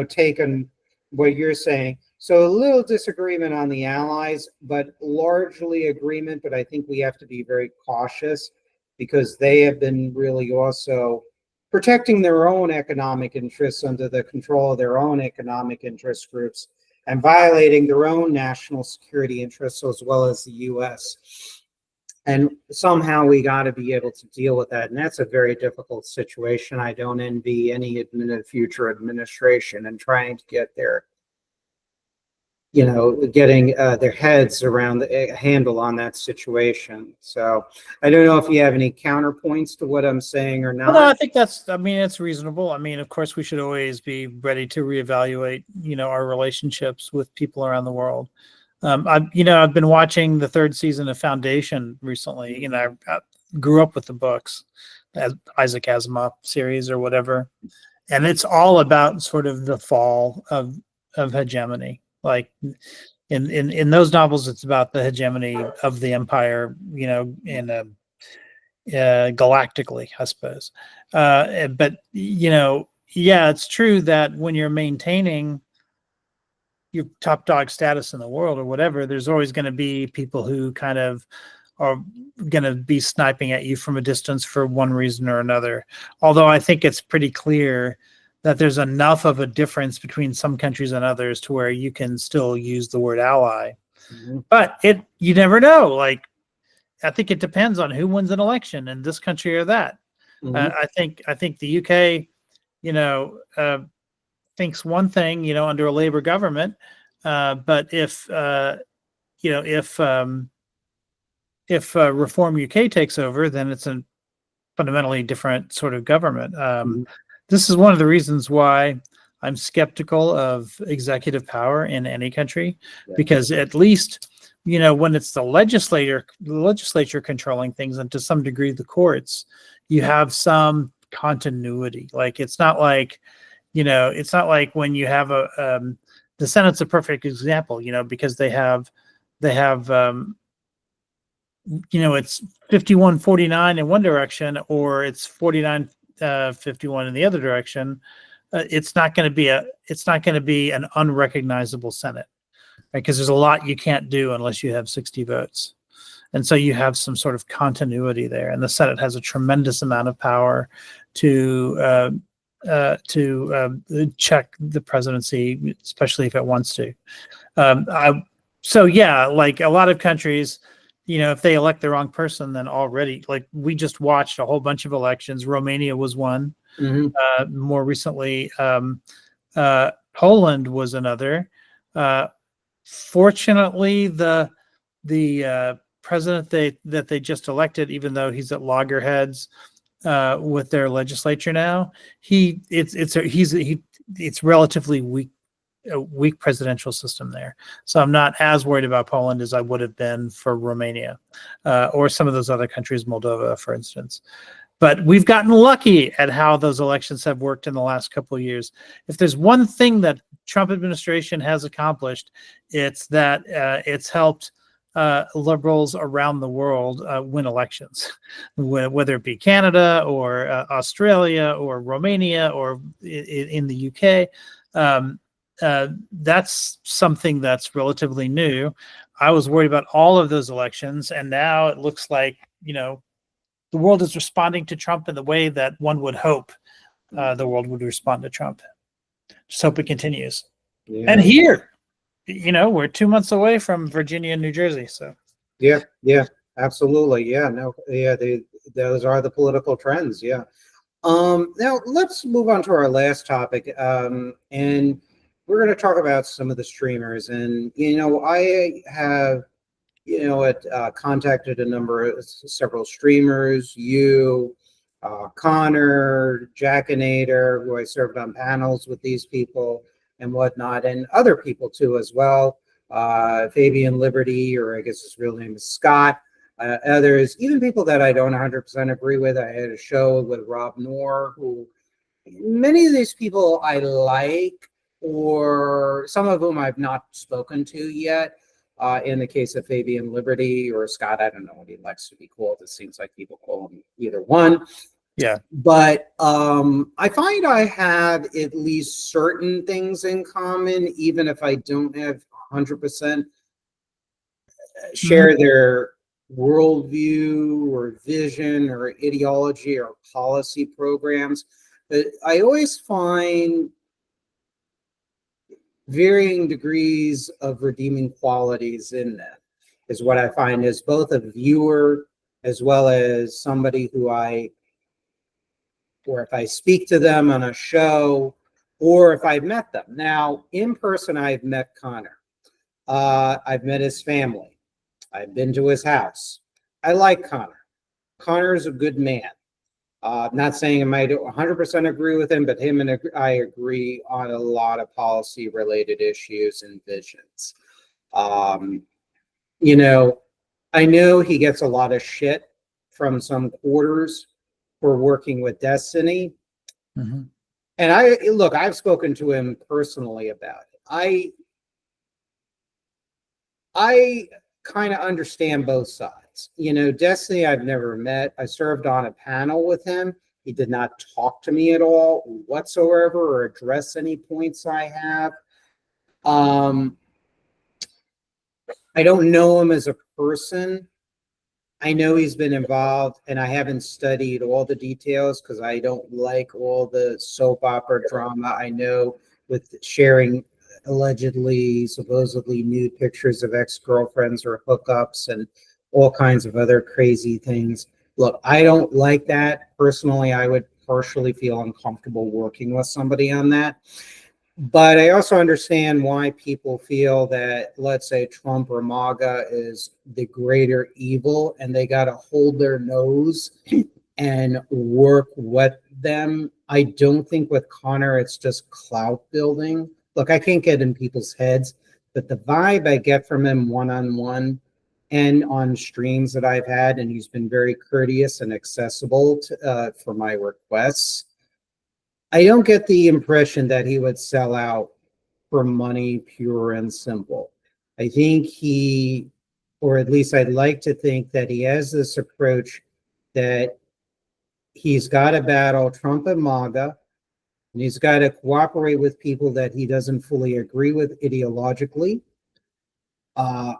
take on what you're saying. So a little disagreement on the allies, but largely agreement. But I think we have to be very cautious because they have been really also protecting their own economic interests under the control of their own economic interest groups and violating their own national security interests as well as the U.S. And somehow we got to be able to deal with that. And that's a very difficult situation. I don't envy any future administration and trying to get their, getting their heads around the handle on that situation. So I don't know if you have any counterpoints to what I'm saying or Well, no, I not. think it's reasonable. I mean, of course, we should always be ready to reevaluate, our relationships with people around the world. I've been watching the third season of Foundation recently. I grew up with the books, as Isaac Asimov series or whatever, and it's all about sort of the fall of hegemony. Like in those novels, it's about the hegemony of the empire, in a galactically, I suppose. But yeah, it's true that when you're maintaining your top dog status in the world or whatever, there's always going to be people who kind of are going to be sniping at you from a distance for one reason or another. Although I think it's pretty clear that there's enough of a difference between some countries and others to where you can still use the word ally. Mm-hmm. But you never know. Like, I think it depends on who wins an election in this country or that. Mm-hmm. I think the UK, thinks one thing, under a Labour government, but if Reform UK takes over, then it's a fundamentally different sort of government. Mm-hmm. This is one of the reasons why I'm skeptical of executive power in any country, because at least, when it's the legislature controlling things, and to some degree the courts, you have some continuity. Like, it's not like when you have the Senate's a perfect example, because they have it's 51-49 in one direction, or it's 49-51 in the other direction. It's not going to be an unrecognizable Senate, right? Because there's a lot you can't do unless you have 60 votes. And so you have some sort of continuity there. And the Senate has a tremendous amount of power to check the presidency, especially if it wants to. So yeah, like a lot of countries, if they elect the wrong person, then already, like, we just watched a whole bunch of elections. Romania was one. Mm-hmm. More recently, Poland was another. Fortunately, the president that they just elected, even though he's at loggerheads with their legislature now, it's relatively weak, a weak presidential system there. So I'm not as worried about Poland as I would have been for Romania, or some of those other countries, Moldova, for instance. But we've gotten lucky at how those elections have worked in the last couple of years. If there's one thing that Trump administration has accomplished, it's that it's helped liberals around the world win elections, whether it be Canada or Australia or Romania or in the UK. That's something that's relatively new. I was worried about all of those elections, and now it looks like, the world is responding to Trump in the way that one would hope the world would respond to Trump. Just hope it continues. Yeah. And here, we're 2 months away from Virginia and New Jersey. So yeah, absolutely. Yeah, no, yeah, those are the political trends. Yeah. Now let's move on to our last topic. And we're going to talk about some of the streamers. And, I have, contacted several streamers, Connor, Jackinator, who I served on panels with these people and whatnot, and other people too as well. Fabian Liberty, or I guess his real name is Scott. Others, even people that I don't 100% agree with. I had a show with Rob Noor, who many of these people I like, or some of whom I've not spoken to yet. In the case of Fabian Liberty or Scott, I don't know what he likes to be called. It seems like people call him either one. yeah. But I find I have at least certain things in common, even if I don't have 100% share their worldview or vision or ideology or policy programs. But I always find varying degrees of redeeming qualities in them, is what I find as both a viewer as well as somebody or if I speak to them on a show, or if I've met them. Now, in person, I've met Connor. I've met his family. I've been to his house. I like Connor. Connor is a good man. Not saying I might 100% agree with him, but him and I agree on a lot of policy-related issues and visions. You know, I know he gets a lot of shit from some quarters for working with Destiny. Mm-hmm. And I've spoken to him personally about it. I kind of understand both sides. You know, Destiny, I've never met. I served on a panel with him. He did not talk to me at all whatsoever or address any points I have. I don't know him as a person. I know he's been involved, and I haven't studied all the details because I don't like all the soap opera drama. I know with sharing allegedly, supposedly nude pictures of ex-girlfriends or hookups and all kinds of other crazy things. Look, I don't like that. Personally, I would partially feel uncomfortable working with somebody on that. But I also understand why people feel that, let's say, Trump or MAGA is the greater evil, and they got to hold their nose and work with them. I don't think with Connor, it's just clout building. Look, I can't get in people's heads, but the vibe I get from him one-on-one and on streams that I've had, and he's been very courteous and accessible for my requests. I don't get the impression that he would sell out for money, pure and simple. I think or at least I'd like to think that he has this approach that he's got to battle Trump and MAGA, and he's got to cooperate with people that he doesn't fully agree with ideologically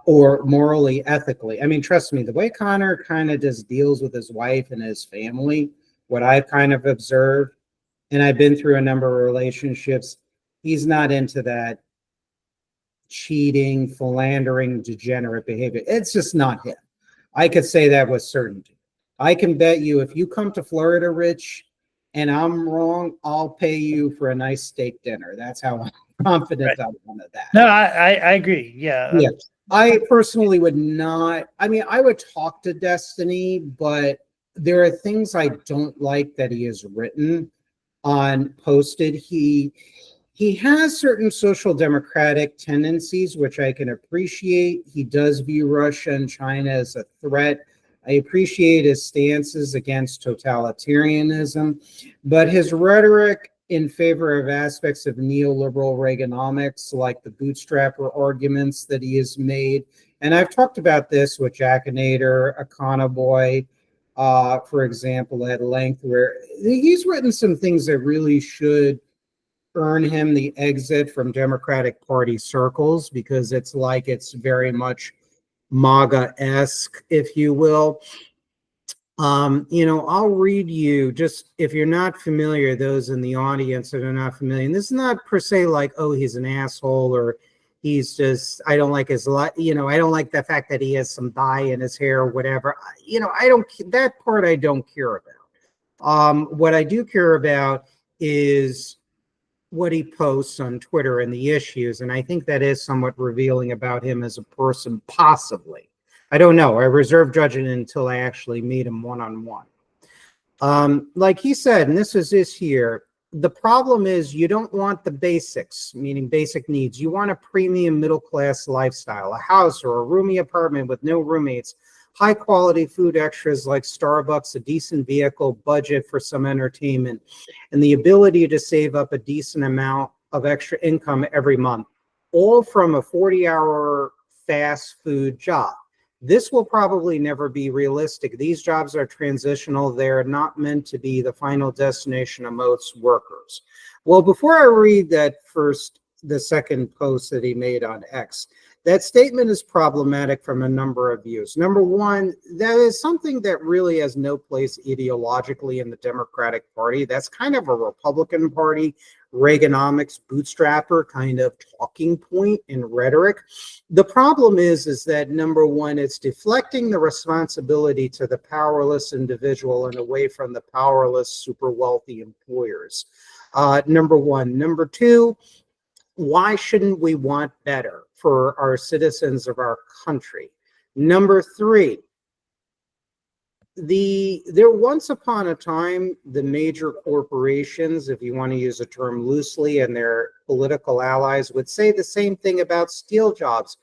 or morally, ethically. I mean, trust me, the way Connor kind of just deals with his wife and his family, what I've kind of observed, and I've been through a number of relationships, he's not into that cheating, philandering, degenerate behavior. It's just not him. I could say that with certainty. I can bet you if you come to Florida, Rich, and I'm wrong, I'll pay you for a nice steak dinner. That's how confident I am of that. No, I agree. Yeah. Yeah. I personally would not. I mean, I would talk to Destiny, but there are things I don't like that he has written posted. He has certain social democratic tendencies, which I can appreciate. He does view Russia and China as a threat. I appreciate his stances against totalitarianism, but his rhetoric in favor of aspects of neoliberal Reaganomics, like the bootstrapper arguments that he has made. And I've talked about this with Jackinator, Econoboy, for example, at length, where he's written some things that really should earn him the exit from Democratic Party circles, because it's like it's very much MAGA-esque, if you will. I'll read you, just if you're not familiar, those in the audience that are not familiar, and this is not per se like, oh, he's an asshole, or he's just, I don't like his life, I don't like the fact that he has some dye in his hair or whatever. That part I don't care about. What I do care about is what he posts on Twitter and the issues, and I think that is somewhat revealing about him as a person, possibly. I don't know. I reserve judgment until I actually meet him one-on-one. Like he said, and this is this here, the problem is you don't want the basics, meaning basic needs. You want a premium middle-class lifestyle, a house or a roomy apartment with no roommates, high-quality food extras like Starbucks, a decent vehicle, budget for some entertainment, and the ability to save up a decent amount of extra income every month, all from a 40-hour fast food job. This will probably never be realistic. These jobs are transitional. They're not meant to be the final destination of most workers. Well, before I read the second post that he made on X, That statement is problematic from a number of views. Number one, that is something that really has no place ideologically in the Democratic Party. That's kind of a Republican Party, Reaganomics bootstrapper kind of talking point in rhetoric. The problem is that number one, it's deflecting the responsibility to the powerless individual and away from the powerless, super wealthy employers. Number one. Number two, why shouldn't we want better for our citizens of our country? Number three, there once upon a time, the major corporations, if you want to use a term loosely, and their political allies would say the same thing about steel jobs.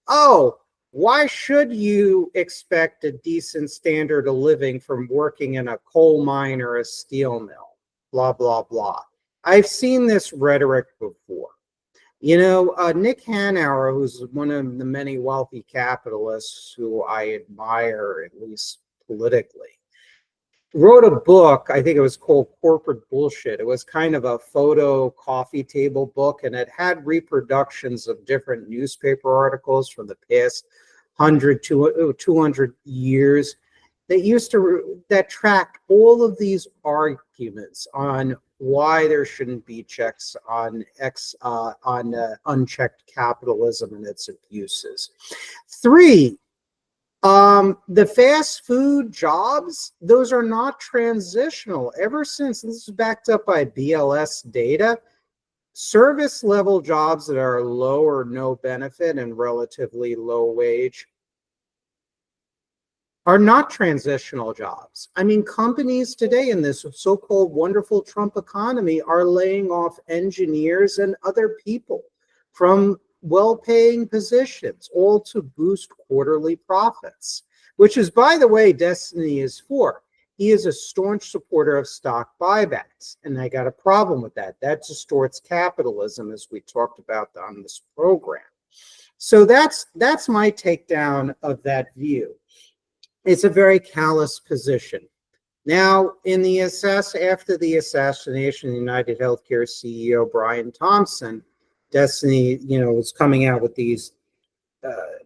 Oh, why should you expect a decent standard of living from working in a coal mine or a steel mill? Blah, blah, blah. I've seen this rhetoric before. You know, Nick Hanauer, who's one of the many wealthy capitalists who I admire, at least politically, wrote a book. I think it was called Corporate Bullshit. It was kind of a photo coffee table book, and it had reproductions of different newspaper articles from the past 100 to 200 years that tracked all of these arguments on why there shouldn't be checks on unchecked capitalism and its abuses. Three, the fast food jobs, those are not transitional. Ever since, this is backed up by BLS data, service level jobs that are low or no benefit and relatively low wage are not transitional jobs. I mean, companies today in this so-called wonderful Trump economy are laying off engineers and other people from well-paying positions, all to boost quarterly profits, which is, by the way, Destiny is for. He is a staunch supporter of stock buybacks, and I got a problem with that. That distorts capitalism, as we talked about on this program. So that's my takedown of that view. It's a very callous position. Now, after the assassination of United Healthcare CEO Brian Thompson, Destiny, was coming out with these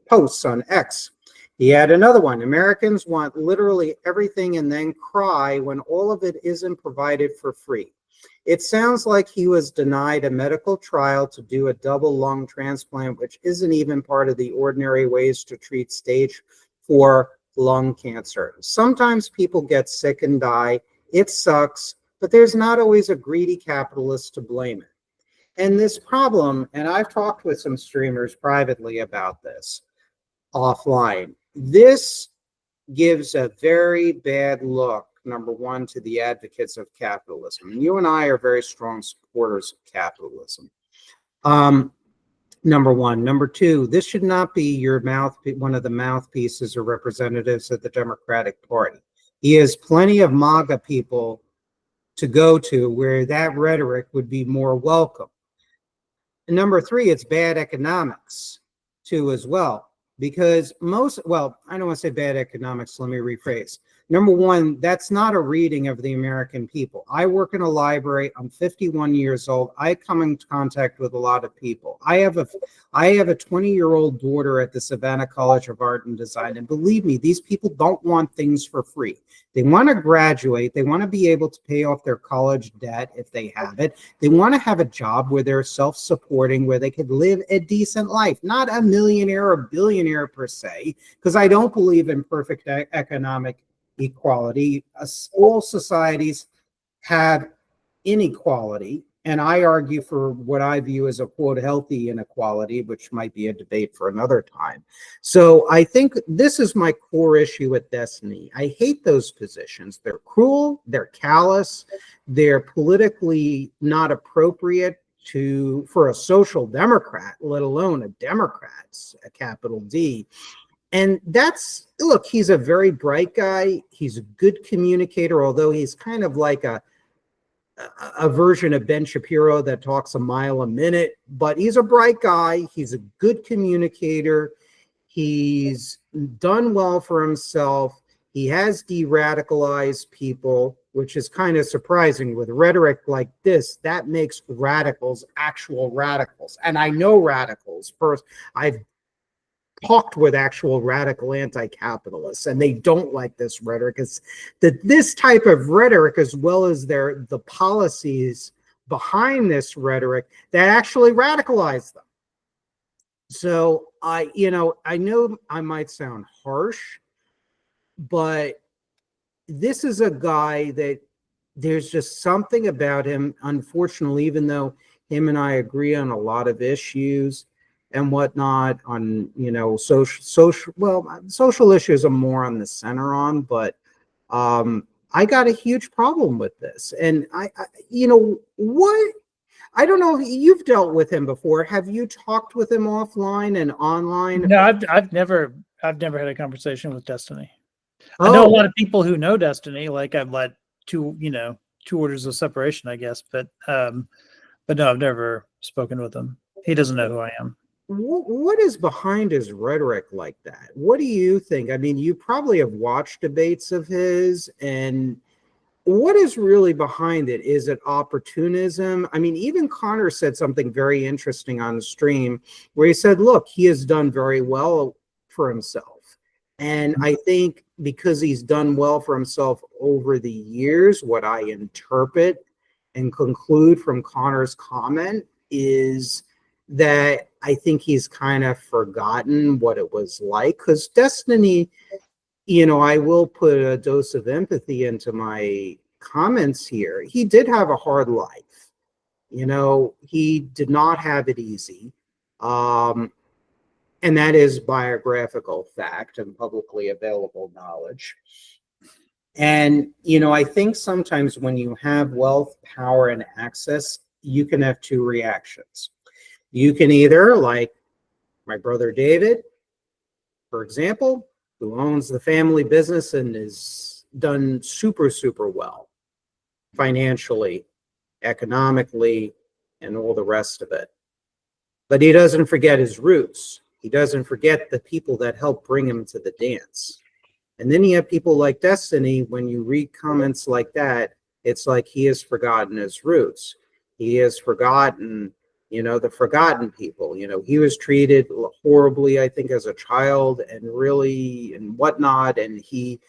posts on X. He had another one. Americans want literally everything and then cry when all of it isn't provided for free. It sounds like he was denied a medical trial to do a double lung transplant, which isn't even part of the ordinary ways to treat stage 4 lung cancer. Sometimes people get sick and die. It sucks, but there's not always a greedy capitalist to blame it. And this problem, and I've talked with some streamers privately about this offline, this gives a very bad look, number one, to the advocates of capitalism. And you and I are very strong supporters of capitalism. Number one. Number two, this should not be one of the mouthpieces or representatives of the Democratic Party. He has plenty of MAGA people to go to where that rhetoric would be more welcome. And number three, it's bad economics too as well. Because I don't want to say bad economics, let me rephrase. Number one, that's not a reading of the American people. I work in a library. I'm 51 years old. I come in contact with a lot of people. I have a 20-year-old daughter at the Savannah College of Art and Design. And believe me, these people don't want things for free. They want to graduate. They want to be able to pay off their college debt if they have it. They want to have a job where they're self-supporting, where they could live a decent life, not a millionaire or billionaire per se, because I don't believe in perfect economic equality. All societies have inequality, and I argue for what I view as a quote healthy inequality, which might be a debate for another time. So I think this is my core issue with Destiny. I hate those positions. They're cruel, they're callous, they're politically not appropriate for a social democrat, let alone a Democrat, a capital D. And look, he's a very bright guy. He's a good communicator, although he's kind of like a version of Ben Shapiro that talks a mile a minute. But he's a bright guy. He's a good communicator. He's done well for himself. He has de-radicalized people, which is kind of surprising with rhetoric like this. That makes radicals actual radicals. And I know radicals. First, I've talked with actual radical anti-capitalists, and they don't like this rhetoric. It's that this type of rhetoric, as well as the policies behind this rhetoric, that actually radicalize them. So I know I might sound harsh, but this is a guy that there's just something about him, unfortunately, even though him and I agree on a lot of issues and whatnot, on social issues I'm more on the center on, but I got a huge problem with this. And I don't know if you've dealt with him before. Have you talked with him offline and online? No, I've never had a conversation with Destiny. I know a lot of people who know Destiny, like I've let two orders of separation, I guess, but no, I've never spoken with him. He doesn't know who I am. What is behind his rhetoric like that? What do you think? I mean, you probably have watched debates of his, and what is really behind it? Is it opportunism? I mean, even Connor said something very interesting on the stream where he said, look, he has done very well for himself. And I think because he's done well for himself over the years, what I interpret and conclude from Connor's comment is that I think he's kind of forgotten what it was like. Because Destiny, I will put a dose of empathy into my comments here. He did have a hard life. He did not have it easy. And that is biographical fact and publicly available knowledge. And, I think sometimes when you have wealth, power, and access, you can have two reactions. You can either, like my brother David, for example, who owns the family business and is done super, super well financially, economically, and all the rest of it. But he doesn't forget his roots. He doesn't forget the people that helped bring him to the dance. And then you have people like Destiny, when you read comments like that, it's like he has forgotten his roots. He has forgotten, the forgotten people. He was treated horribly, I think, as a child and whatnot. And he,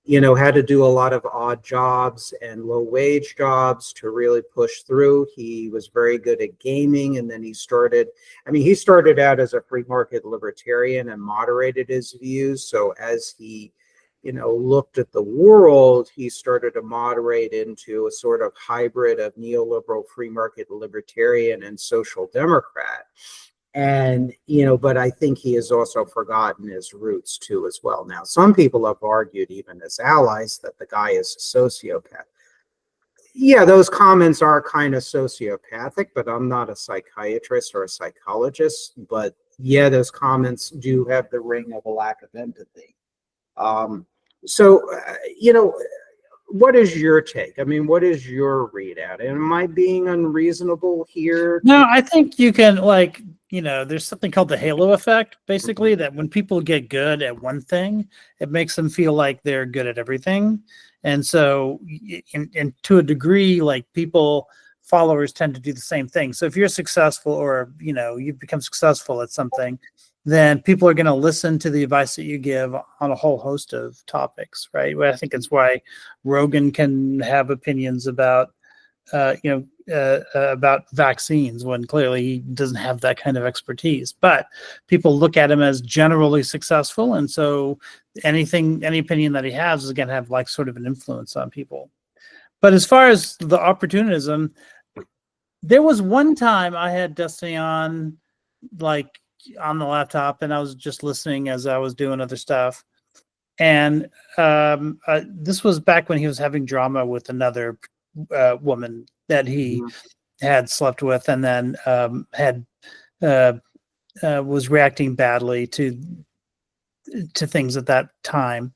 had to do a lot of odd jobs and low wage jobs to really push through. He was very good at gaming. And then he started out as a free market libertarian and moderated his views. So as he, looked at the world, he started to moderate into a sort of hybrid of neoliberal free market libertarian and social democrat. And, but I think he has also forgotten his roots too as well. Now, some people have argued, even as allies, that the guy is a sociopath. Yeah, those comments are kind of sociopathic, but I'm not a psychiatrist or a psychologist. But yeah, those comments do have the ring of a lack of empathy. What is your take? I mean, what is your readout? Am I being unreasonable here? No, I think you can, there's something called the halo effect, basically, that when people get good at one thing, it makes them feel like they're good at everything. And so, and to a degree, followers tend to do the same thing. So if you're successful or, you've become successful at something, then people are going to listen to the advice that you give on a whole host of topics, right? Well, I think it's why Rogan can have opinions about, about vaccines when clearly he doesn't have that kind of expertise. But people look at him as generally successful, and so any opinion that he has is going to have sort of an influence on people. But as far as the opportunism, there was one time I had Destiny on the laptop, and I was just listening as I was doing other stuff. And this was back when he was having drama with another woman that he had slept with, and then was reacting badly to things at that time.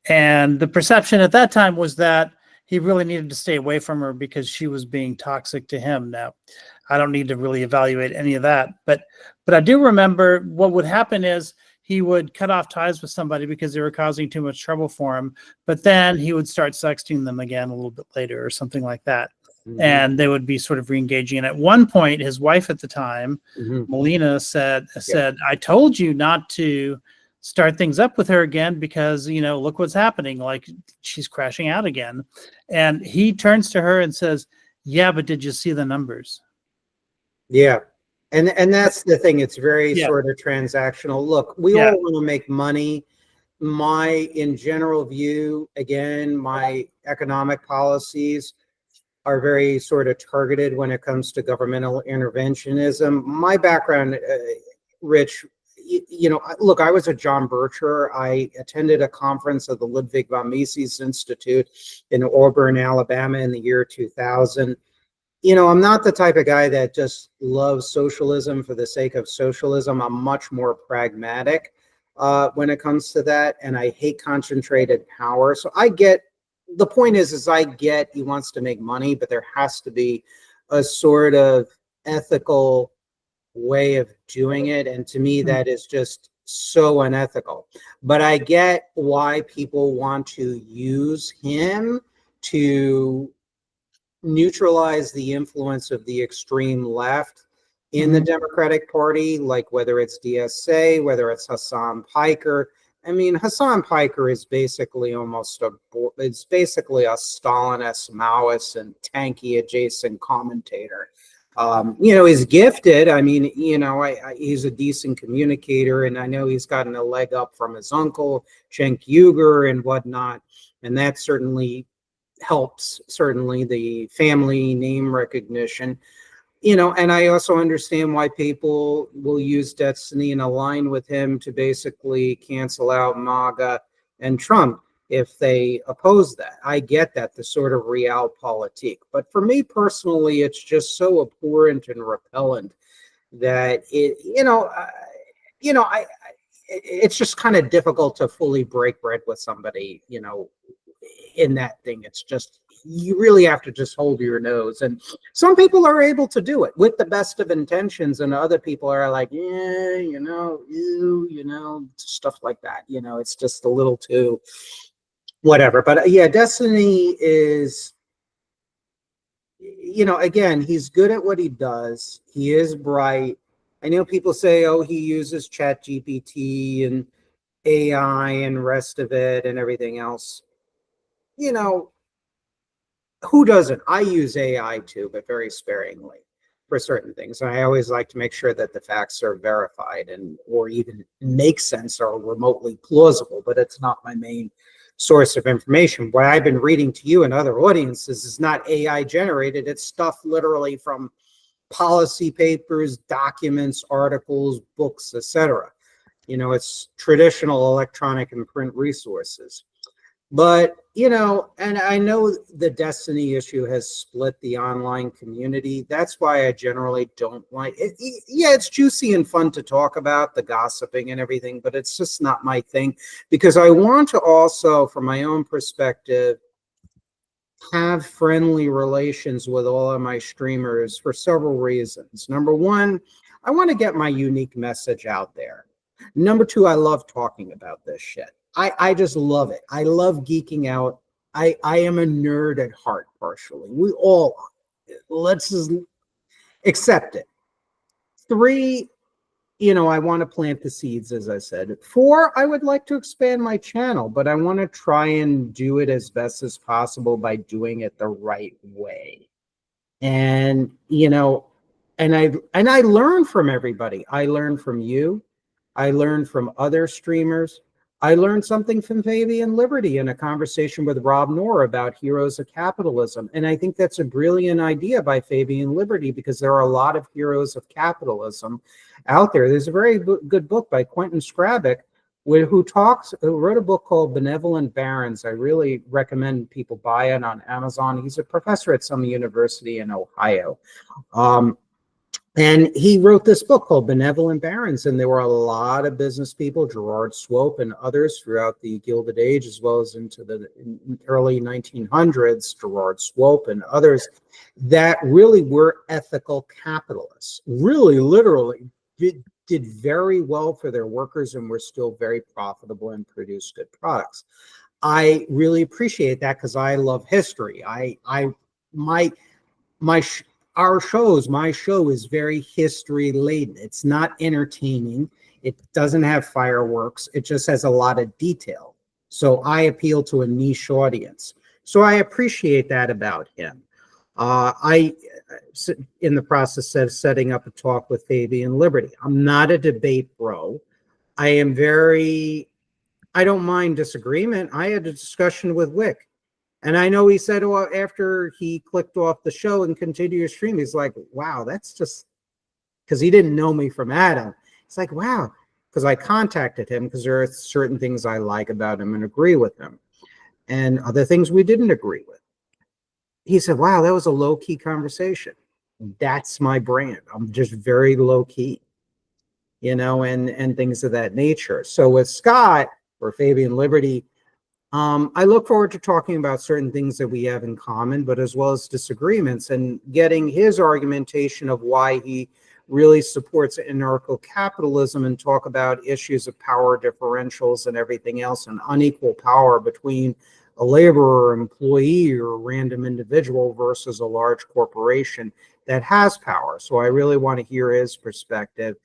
And the perception at that time was that he really needed to stay away from her because she was being toxic to him. Now, I don't need to really evaluate any of that, but I do remember what would happen is he would cut off ties with somebody because they were causing too much trouble for him, but then he would start sexting them again a little bit later or something like that. and they would be sort of reengaging. And at one point, his wife at the time, Melina, said, I told you not to start things up with her again because, you know, look what's happening. Like, she's crashing out again. And he turns to her and says, yeah, but did you see the numbers? Yeah. And that's the thing. It's very sort of transactional. Look, we all want to make money. My, in general view, again, my economic policies are very sort of targeted when it comes to governmental interventionism. My background, Rich, you know, look, I was a John Bircher. I attended a conference of the Ludwig von Mises Institute in Auburn, Alabama in the year 2000. You know, I'm not the type of guy that just loves socialism for the sake of socialism. I'm much more pragmatic when it comes to that, and I hate concentrated power. So I get, the point is I get he wants to make money, but there has to be a sort of ethical way of doing it, and to me that is just so unethical. But I get why people want to use him to neutralize the influence of the extreme left in the Democratic Party, like whether it's DSA, whether it's Hassan Piker. I mean, Hassan Piker is basically it's basically a Stalinist, Maoist, and tanky adjacent commentator. You know, he's gifted. I mean, you know, he's a decent communicator, and I know he's gotten a leg up from his uncle, Cenk Uygur, and whatnot. And that certainly helps, certainly the family name recognition. You know, and I also understand why people will use Destiny and align with him to basically cancel out MAGA and Trump if they oppose that. I get that, the sort of realpolitik. But for me personally, it's just so abhorrent and repellent that it, it's just kind of difficult to fully break bread with somebody, you know, in that thing. It's just, you really have to just hold your nose. And some people are able to do it with the best of intentions, and other people are like, yeah, you know, stuff like that. You know, it's just a little too whatever. But yeah, Destiny is, you know, again, he's good at what he does. He is bright. I know people say, oh, he uses ChatGPT and AI and rest of it and everything else. You know, who doesn't? I use AI too, but very sparingly for certain things. And I always like to make sure that the facts are verified and or even make sense or remotely plausible, but it's not my main source of information. What I've been reading to you and other audiences is not AI generated. It's stuff literally from policy papers, documents, articles, books, etc. You know, it's traditional electronic and print resources. But, you know, and I know the Destiny issue has split the online community. That's why I generally don't like it. Yeah, it's juicy and fun to talk about, the gossiping and everything, but it's just not my thing, because I want to also, from my own perspective, have friendly relations with all of my streamers for several reasons. Number one, I want to get my unique message out there. Number two, I love talking about this shit. I just love it. I love geeking out. I am a nerd at heart, partially. We all are. Let's just accept it. Three, you know, I want to plant the seeds, as I said. Four, I would like to expand my channel, but I want to try and do it as best as possible by doing it the right way. And, you know, and I learn from everybody. I learn from you. I learn from other streamers. I learned something from Fabian Liberty in a conversation with Rob Noor about heroes of capitalism. And I think that's a brilliant idea by Fabian Liberty, because there are a lot of heroes of capitalism out there. There's a very good book by Quentin Scrabbick, who wrote a book called Benevolent Barons. I really recommend people buy it on Amazon. He's a professor at some university in Ohio. And he wrote this book called Benevolent Barons, and there were a lot of business people, Gerard Swope and others throughout the Gilded Age, as well as into the early 1900s, Gerard Swope and others, that really were ethical capitalists, really literally did very well for their workers and were still very profitable and produced good products. I really appreciate that, because I love history. my show is very history laden. It's not entertaining. It doesn't have fireworks. It just has a lot of detail. So I appeal to a niche audience. So I appreciate that about him. In the process of setting up a talk with Fabian Liberty. I'm not a debate bro. I don't mind disagreement. I had a discussion with Wick. And I know he said, well, after he clicked off the show and continued to stream, he's like, wow, that's just, because he didn't know me from Adam. It's like, wow, because I contacted him because there are certain things I like about him and agree with him, and other things we didn't agree with. He said, wow, that was a low-key conversation. That's my brand. I'm just very low-key, and things of that nature. So with Scott or Fabian Liberty, I look forward to talking about certain things that we have in common, but as well as disagreements, and getting his argumentation of why he really supports anarcho-capitalism, and talk about issues of power differentials and everything else, and unequal power between a laborer, employee, or a random individual versus a large corporation that has power. So I really want to hear his perspective,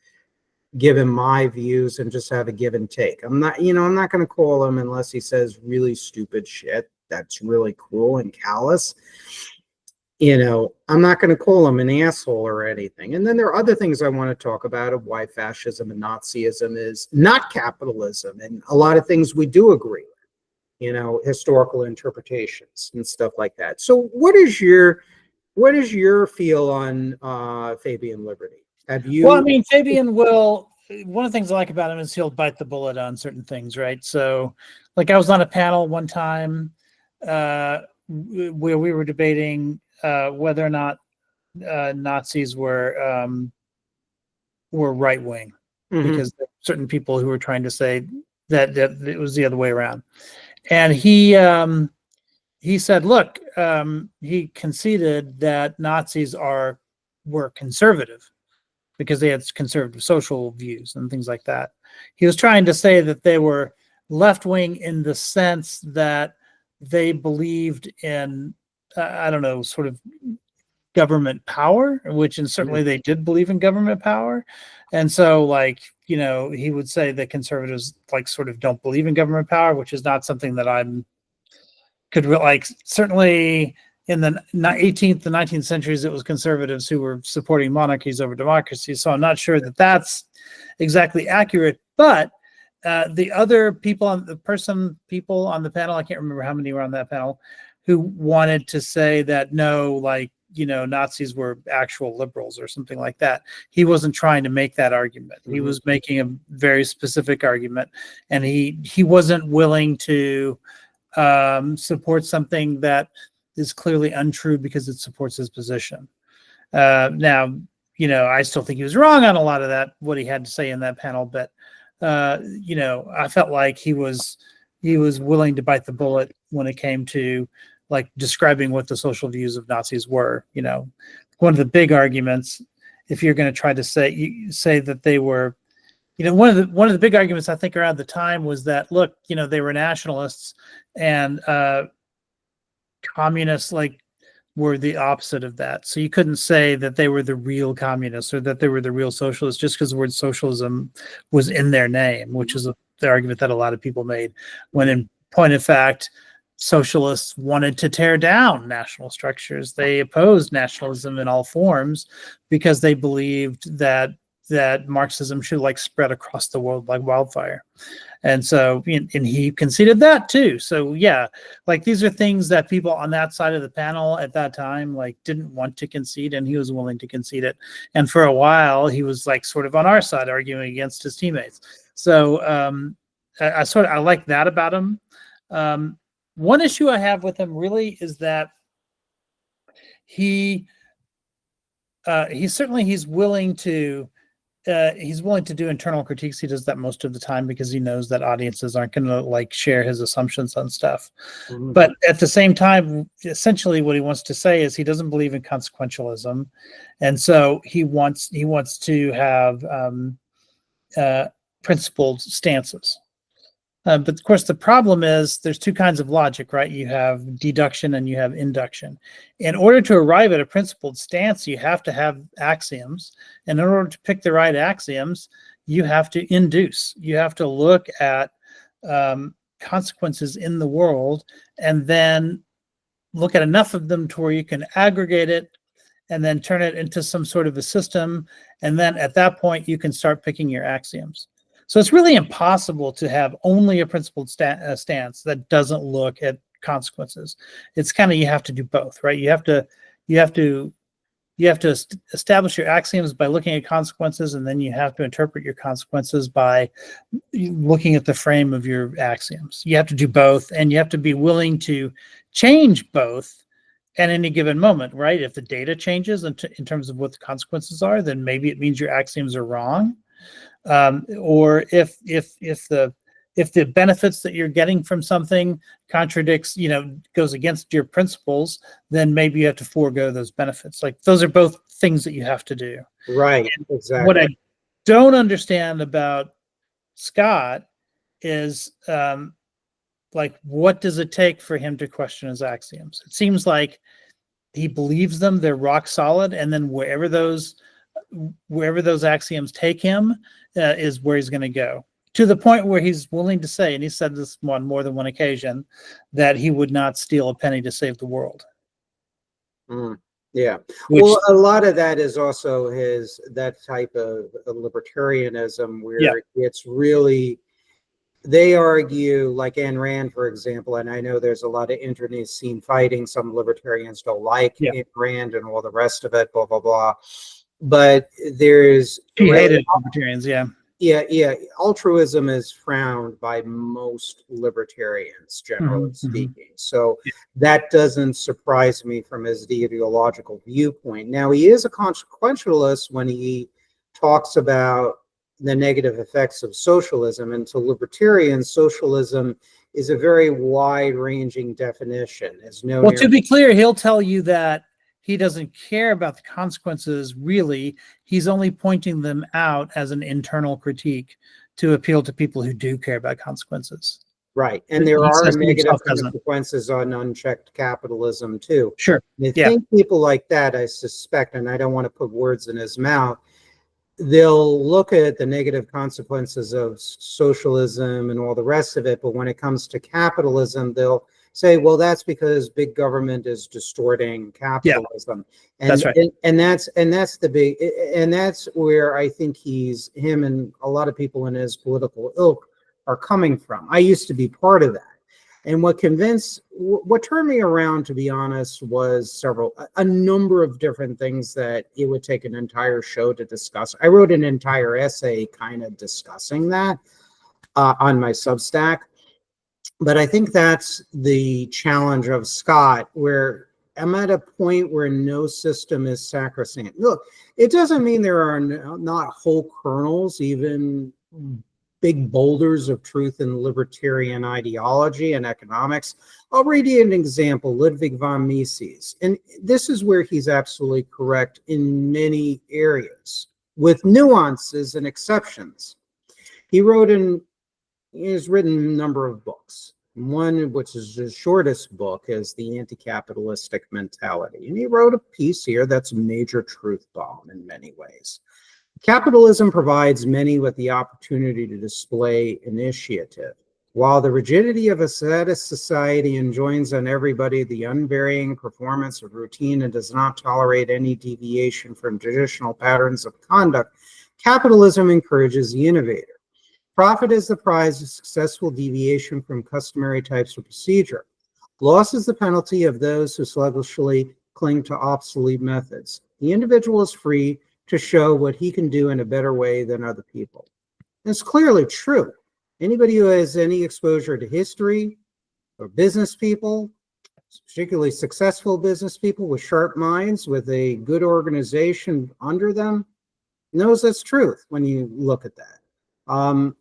give him my views, and just have a give and take. I'm not going to call him unless he says really stupid shit that's really cruel and callous. I'm not going to call him an asshole or anything. And then there are other things I want to talk about of why fascism and Nazism is not capitalism, and a lot of things we do agree with, historical interpretations and stuff like that. So what is your feel on Fabian Liberty? Have you? Well, I mean, Fabian will. One of the things I like about him is he'll bite the bullet on certain things, right? So, like, I was on a panel one time where we were debating whether or not Nazis were right wing, because there were certain people who were trying to say that it was the other way around. And he said, look, he conceded that Nazis were conservative because they had conservative social views and things like that. He was trying to say that they were left-wing in the sense that they believed in, sort of government power, and certainly they did believe in government power. And so, he would say that conservatives sort of don't believe in government power, which is not something that certainly in the 18th and 19th centuries, it was conservatives who were supporting monarchies over democracy. So I'm not sure that that's exactly accurate. But the other people on the panel, I can't remember how many were on that panel, who wanted to say that no, Nazis were actual liberals or something like that. He wasn't trying to make that argument. He was making a very specific argument, and he wasn't willing to support something that is clearly untrue because it supports his position. Now, I still think he was wrong on a lot of that, what he had to say in that panel, but I felt like he was willing to bite the bullet when it came to describing what the social views of Nazis were. One of the big arguments, if you're going to try to say that they were, one of the big arguments I think around the time was that, look, they were nationalists, and communists were the opposite of that. So you couldn't say that they were the real communists or that they were the real socialists just because the word socialism was in their name, which is the argument that a lot of people made, when in point of fact, socialists wanted to tear down national structures. They opposed nationalism in all forms because they believed that Marxism should spread across the world like wildfire. And so, and he conceded that too. So yeah, these are things that people on that side of the panel at that time didn't want to concede, and he was willing to concede it. And for a while, he was sort of on our side, arguing against his teammates. So I like that about him. One issue I have with him really is that he's willing to do internal critiques. He does that most of the time because he knows that audiences aren't going to share his assumptions on stuff. But at the same time, essentially what he wants to say is he doesn't believe in consequentialism, and so he wants to have principled stances. But of course, the problem is there's two kinds of logic, right? You have deduction and you have induction. In order to arrive at a principled stance, you have to have axioms. And in order to pick the right axioms, you have to induce. You have to look at consequences in the world and then look at enough of them to where you can aggregate it and then turn it into some sort of a system. And then at that point, you can start picking your axioms. So it's really impossible to have only a principled stance that doesn't look at consequences. It's kind of, you have to do both, right? You have to establish your axioms by looking at consequences, and then you have to interpret your consequences by looking at the frame of your axioms. You have to do both, and you have to be willing to change both at any given moment, right? If the data changes in terms of what the consequences are, then maybe it means your axioms are wrong. Or if the benefits that you're getting from something contradicts, goes against your principles, then maybe you have to forego those benefits. Like, those are both things that you have to do. Right. Exactly. What I don't understand about Scott is, like, what does it take for him to question his axioms? It seems like he believes them, they're rock solid, and then wherever those axioms take him is where he's going to go, to the point where he's willing to say, and he said this on more than one occasion, that he would not steal a penny to save the world. Yeah. Which, well, a lot of that is also that type of libertarianism where it's really, they argue, like Ayn Rand, for example, and I know there's a lot of internecine fighting. Some libertarians don't like Ayn Rand and all the rest of it, blah, blah, blah. But she hated libertarians, yeah. Altruism is frowned by most libertarians, generally speaking. So that doesn't surprise me from his ideological viewpoint. Now, he is a consequentialist when he talks about the negative effects of socialism. And to libertarians, socialism is a very wide-ranging definition. Well, to be clear, he'll tell you that he doesn't care about the consequences, really. He's only pointing them out as an internal critique to appeal to people who do care about consequences. Right. And there are negative consequences on unchecked capitalism, too. Sure. I think people like that, I suspect, and I don't want to put words in his mouth, they'll look at the negative consequences of socialism and all the rest of it. But when it comes to capitalism, they'll say, well, that's because big government is distorting capitalism. And that's right. And that's where I think him and a lot of people in his political ilk are coming from. I used to be part of that. And what turned me around, to be honest, was a number of different things that it would take an entire show to discuss. I wrote an entire essay kind of discussing that on my Substack. But I think that's the challenge of Scott, where I'm at a point where no system is sacrosanct. Look, it doesn't mean there are not whole kernels, even big boulders of truth in libertarian ideology and economics. I'll read you an example, Ludwig von Mises. And this is where he's absolutely correct in many areas, with nuances and exceptions. He's written a number of books. One, which is the shortest book, is The Anti-Capitalistic Mentality. And he wrote a piece here that's a major truth bomb in many ways. Capitalism provides many with the opportunity to display initiative. While the rigidity of a status society enjoins on everybody the unvarying performance of routine and does not tolerate any deviation from traditional patterns of conduct, capitalism encourages the innovator. Profit is the prize of successful deviation from customary types of procedure. Loss is the penalty of those who sluggishly cling to obsolete methods. The individual is free to show what he can do in a better way than other people. And it's clearly true. Anybody who has any exposure to history or business people, particularly successful business people with sharp minds, with a good organization under them, knows that's truth when you look at that.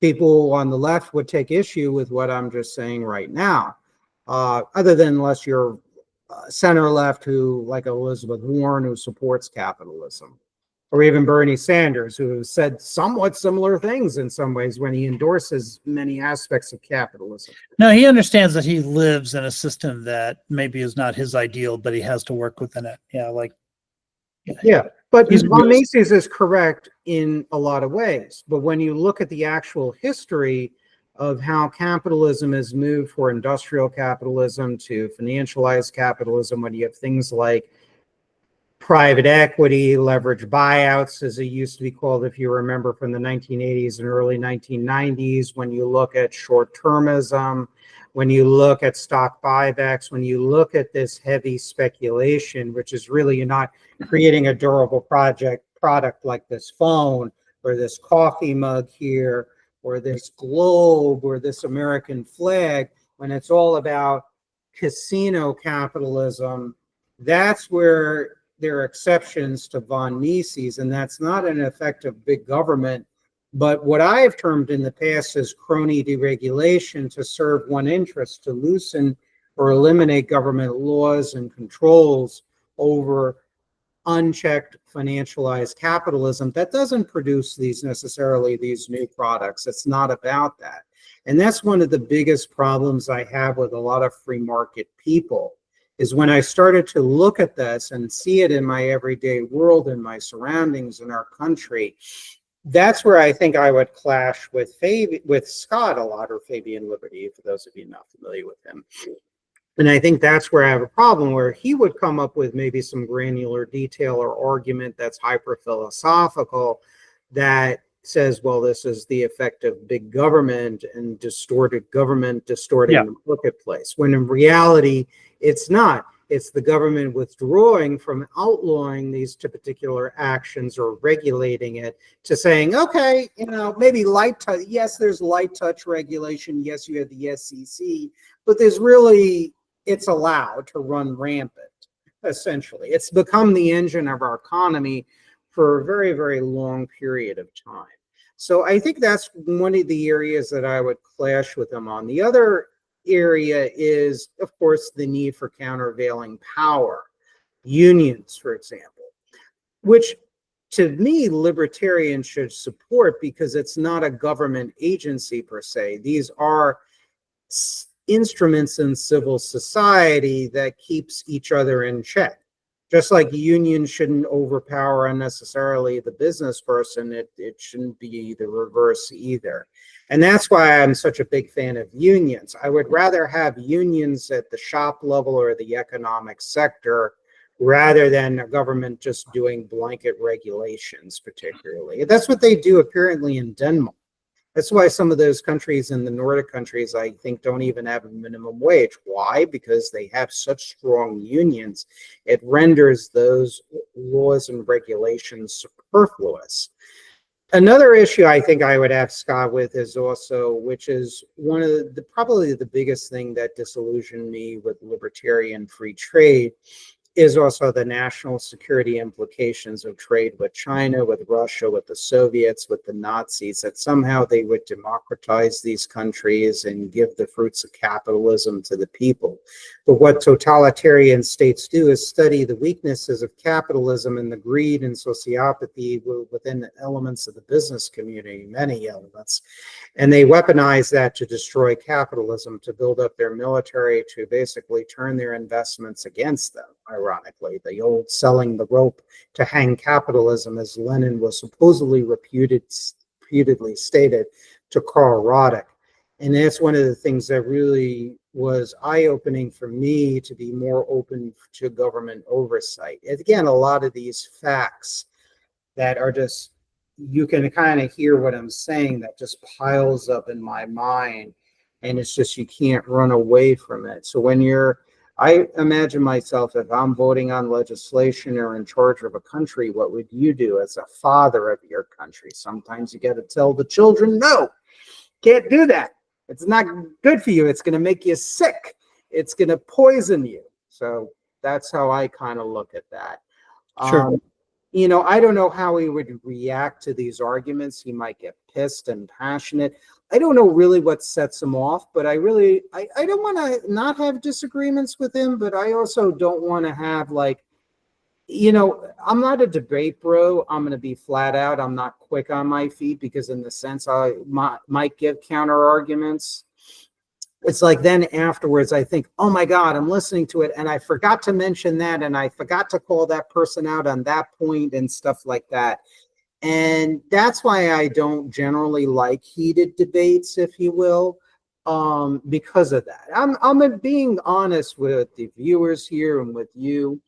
People on the left would take issue with what I'm just saying right now, other than unless you're center left, who, like Elizabeth Warren, who supports capitalism, or even Bernie Sanders, who has said somewhat similar things in some ways when he endorses many aspects of capitalism. No, he understands that he lives in a system that maybe is not his ideal, but he has to work within it. Yeah, like Yeah, but he's Von Mises is correct in a lot of ways. But when you look at the actual history of how capitalism has moved for industrial capitalism to financialized capitalism, when you have things like private equity, leverage buyouts, as it used to be called, if you remember from the 1980s and early 1990s, when you look at short-termism, when you look at stock buybacks, when you look at this heavy speculation, which is really you're not creating a durable product like this phone or this coffee mug here or this globe or this American flag, when it's all about casino capitalism, that's where there are exceptions to von Mises, and that's not an effect of big government, but what I have termed in the past as crony deregulation to serve one interest, to loosen or eliminate government laws and controls over unchecked financialized capitalism that doesn't produce necessarily these new products. It's not about that. And that's one of the biggest problems I have with a lot of free market people, is when I started to look at this and see it in my everyday world, in my surroundings, in our country, that's where I think I would clash with Scott a lot, or Fabian Liberty, for those of you not familiar with him. And I think that's where I have a problem, where he would come up with maybe some granular detail or argument that's hyper-philosophical that says, well, this is the effect of big government and distorted government distorting the marketplace, when in reality, it's not. It's the government withdrawing from outlawing these particular actions or regulating it to saying, okay, maybe light touch. Yes, there's light touch regulation. Yes, you have the SEC, but it's allowed to run rampant, essentially. It's become the engine of our economy for a very, very long period of time. So I think that's one of the areas that I would clash with them on. The other area is, of course, the need for countervailing power, unions, for example, which to me, libertarians should support because it's not a government agency per se. These are instruments in civil society that keeps each other in check. Just like unions shouldn't overpower unnecessarily the business person, it shouldn't be the reverse either. And that's why I'm such a big fan of unions. I would rather have unions at the shop level or the economic sector rather than a government just doing blanket regulations, particularly. That's what they do apparently in Denmark. That's why some of those countries in the Nordic countries, I think, don't even have a minimum wage. Why? Because they have such strong unions. It renders those laws and regulations superfluous. Another issue I think I would have Scott with is also, which is one of probably the biggest thing that disillusioned me with libertarian free trade, is also the national security implications of trade with China, with Russia, with the Soviets, with the Nazis, that somehow they would democratize these countries and give the fruits of capitalism to the people. But what totalitarian states do is study the weaknesses of capitalism and the greed and sociopathy within the elements of the business community, many elements, and they weaponize that to destroy capitalism, to build up their military, to basically turn their investments against them. Ironically, the old selling the rope to hang capitalism, as Lenin was supposedly reputedly stated to Karl Roddick. And that's one of the things that really was eye-opening for me, to be more open to government oversight. And again, a lot of these facts that are just, you can kind of hear what I'm saying, that just piles up in my mind, and it's just, you can't run away from it. So when I imagine myself, if I'm voting on legislation or in charge of a country, what would you do as a father of your country? Sometimes you got to tell the children, no, can't do that. It's not good for you. It's going to make you sick. It's going to poison you. So that's how I kind of look at that. Sure. I don't know how he would react to these arguments. He might get pissed and passionate. I don't know really what sets him off, but I don't want to not have disagreements with him, but I also don't want to have I'm not a debate bro. I'm going to be flat out. I'm not quick on my feet because in the sense might give counter arguments. It's like then afterwards, I think, oh my God, I'm listening to it. And I forgot to mention that. And I forgot to call that person out on that point and stuff like that. And that's why I don't generally like heated debates, if you will, because of that. I'm being honest with the viewers here and with you.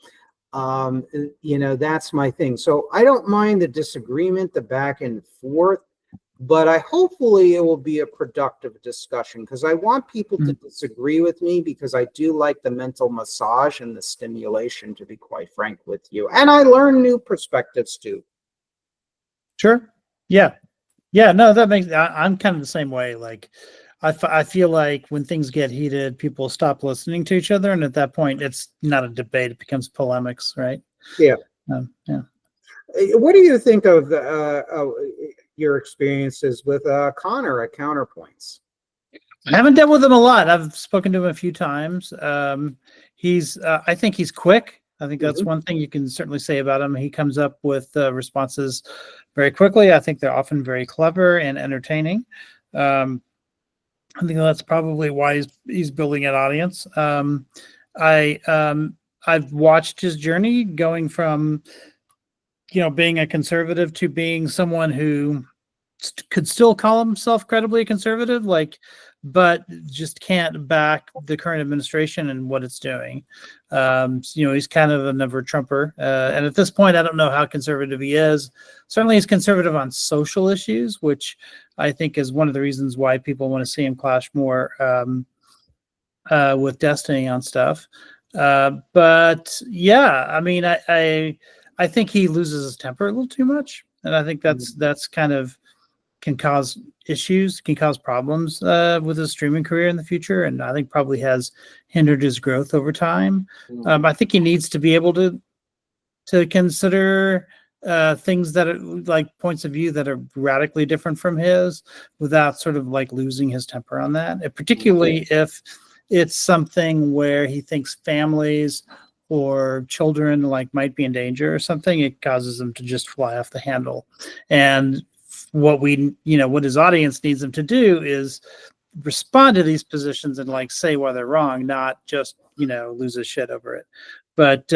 That's my thing. So I don't mind the disagreement, the back and forth, but hopefully it will be a productive discussion because I want people to disagree with me because I do like the mental massage and the stimulation, to be quite frank with you. And I learn new perspectives too. Sure. Yeah. Yeah. No, that makes, I'm kind of the same way. Like, I feel like when things get heated, people stop listening to each other. And at that point, it's not a debate. It becomes polemics, right? Yeah. Yeah. What do you think of your experiences with Connor at Counterpoints? I haven't dealt with him a lot. I've spoken to him a few times. I think he's quick. I think that's one thing you can certainly say about him. He comes up with responses very quickly. I think they're often very clever and entertaining. I think that's probably why he's building an audience. I've watched his journey going from, being a conservative to being someone who could still call himself credibly conservative, but just can't back the current administration and what it's doing. He's kind of a never Trumper. And at this point, I don't know how conservative he is. Certainly he's conservative on social issues, which I think is one of the reasons why people want to see him clash more with Destiny on stuff. But yeah, I mean, I think he loses his temper a little too much. And I think that's kind of can cause issues, can cause problems with his streaming career in the future. And I think probably has hindered his growth over time. I think he needs to be able to consider things that are like points of view that are radically different from his without sort of like losing his temper on that. And particularly if it's something where he thinks families or children might be in danger or something, it causes them to just fly off the handle. And what his audience needs him to do is respond to these positions and say why they're wrong, not just, lose his shit over it. But,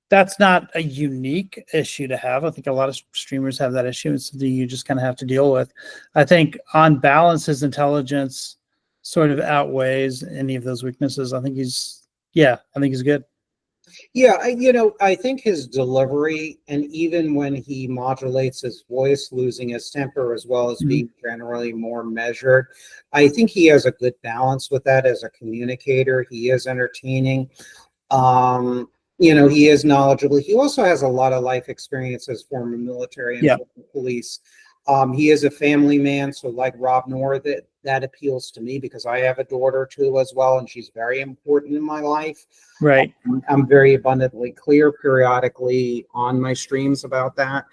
that's not a unique issue to have. I think a lot of streamers have that issue. It's something you just kind of have to deal with. I think on balance, his intelligence sort of outweighs any of those weaknesses. I think he's good. Yeah, I think his delivery, and even when he modulates his voice, losing his temper as well as being generally more measured, I think he has a good balance with that as a communicator. He is entertaining. He is knowledgeable. He also has a lot of life experience as former military and police. He is a family man, so like Rob Noor, that appeals to me because I have a daughter too as well, and she's very important in my life. Right. I'm very abundantly clear periodically on my streams about that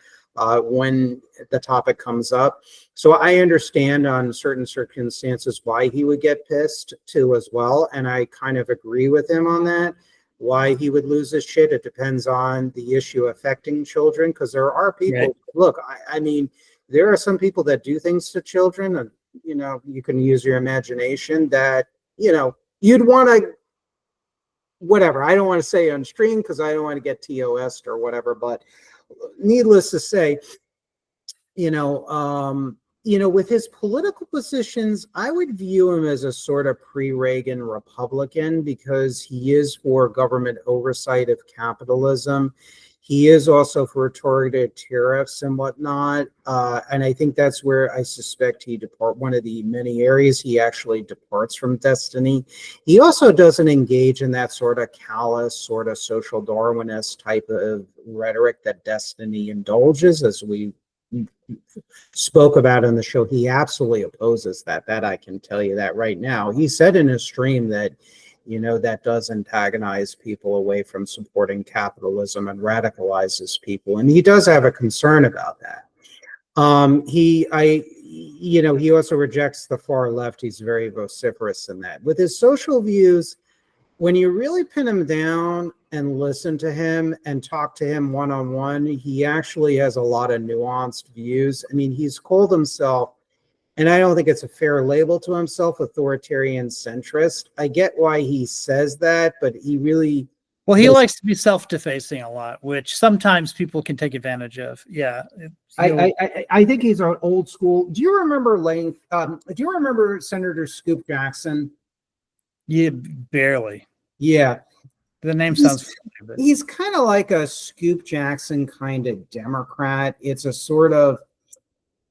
when the topic comes up. So I understand on certain circumstances why he would get pissed too as well, and I kind of agree with him on that. Why he would lose his shit, it depends on the issue affecting children, because there are people, right. Look, I mean, there are some people that do things to children, and you can use your imagination that you'd want to, whatever. I don't want to say on stream because I don't want to get TOS'd or whatever, but needless to say, with his political positions, I would view him as a sort of pre-Reagan Republican because he is for government oversight of capitalism. He is also for targeted tariffs and whatnot. And I think that's where I suspect one of the many areas he actually departs from Destiny. He also doesn't engage in that sort of callous, sort of social Darwinist type of rhetoric that Destiny indulges, as we spoke about on the show. He absolutely opposes that. That I can tell you that right now. He said in his stream that that does antagonize people away from supporting capitalism and radicalizes people. And he does have a concern about that. He also rejects the far left. He's very vociferous in that. With his social views, when you really pin him down and listen to him and talk to him one-on-one, he actually has a lot of nuanced views. I mean, he's called himself, and I don't think it's a fair label to himself, authoritarian centrist. I get why he says that, but he really... Well, he likes to be self-defacing a lot, which sometimes people can take advantage of. Yeah. I think he's an old school. Do you remember do you remember Senator Scoop Jackson? Yeah, barely. Yeah. The name sounds familiar, but he's kind of like a Scoop Jackson kind of Democrat. It's a sort of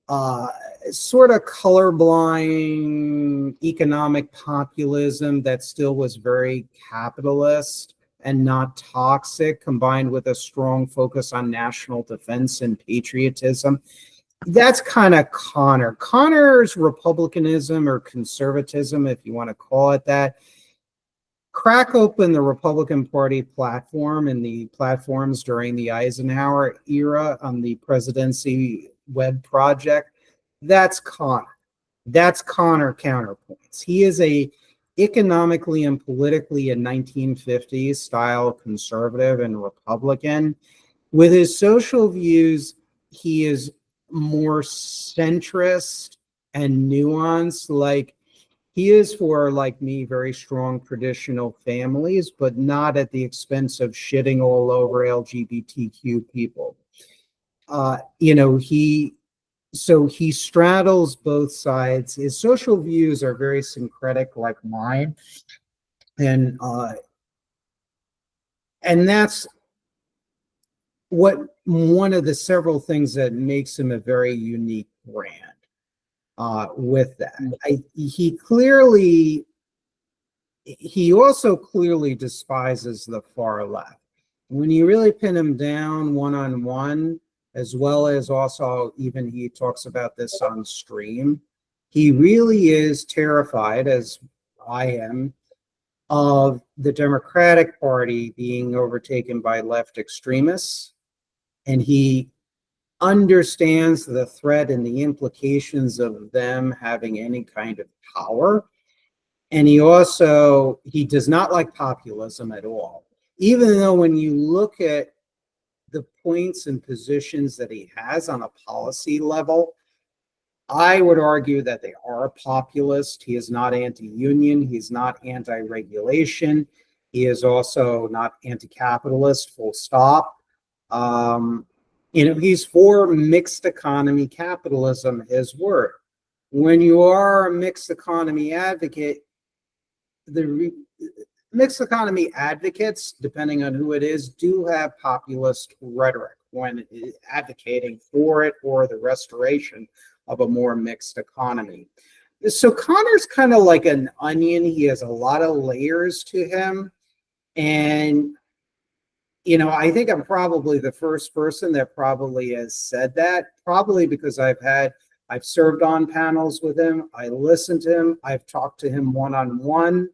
colorblind economic populism that still was very capitalist and not toxic, combined with a strong focus on national defense and patriotism. That's kind of Connor. Connor's republicanism or conservatism, if you want to call it that, crack open the Republican Party platform and the platforms during the Eisenhower era on the presidency web project. That's Connor. That's Connor counterpoints. He is a economically and politically a 1950s style conservative and Republican. With his social views, he is more centrist and nuanced. Like, he is for, like me, very strong traditional families, but not at the expense of shitting all over LGBTQ people. So he straddles both sides. His social views are very syncretic, like mine, and that's one of the several things that makes him a very unique brand. With that, he also clearly despises the far left. When you really pin him down one-on-one, as well as also even he talks about this on stream, he really is terrified, as I am, of the Democratic Party being overtaken by left extremists. And he understands the threat and the implications of them having any kind of power. And he does not like populism at all. Even though when you look at the points and positions that he has on a policy level, I would argue that they are populist. He is not anti-union. He's not anti-regulation. He is also not anti-capitalist, full stop. He's for mixed economy capitalism, his word. When you are a mixed economy advocate, mixed economy advocates, depending on who it is, do have populist rhetoric when advocating for it or the restoration of a more mixed economy. So Connor's kind of like an onion. He has a lot of layers to him. And, I think I'm probably the first person that probably has said that, probably because I've served on panels with him. I listened to him. I've talked to him one-on-one.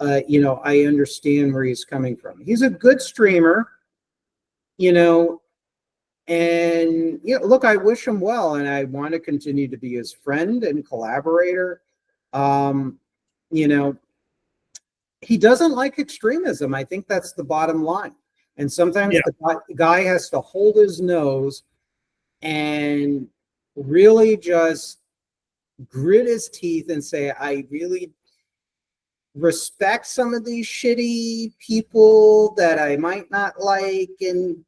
I understand where he's coming from. He's a good streamer, and look, I wish him well, and I want to continue to be his friend and collaborator. He doesn't like extremism. I think that's the bottom line. And sometimes the guy has to hold his nose and really just grit his teeth and say, I really respect some of these shitty people that I might not like, and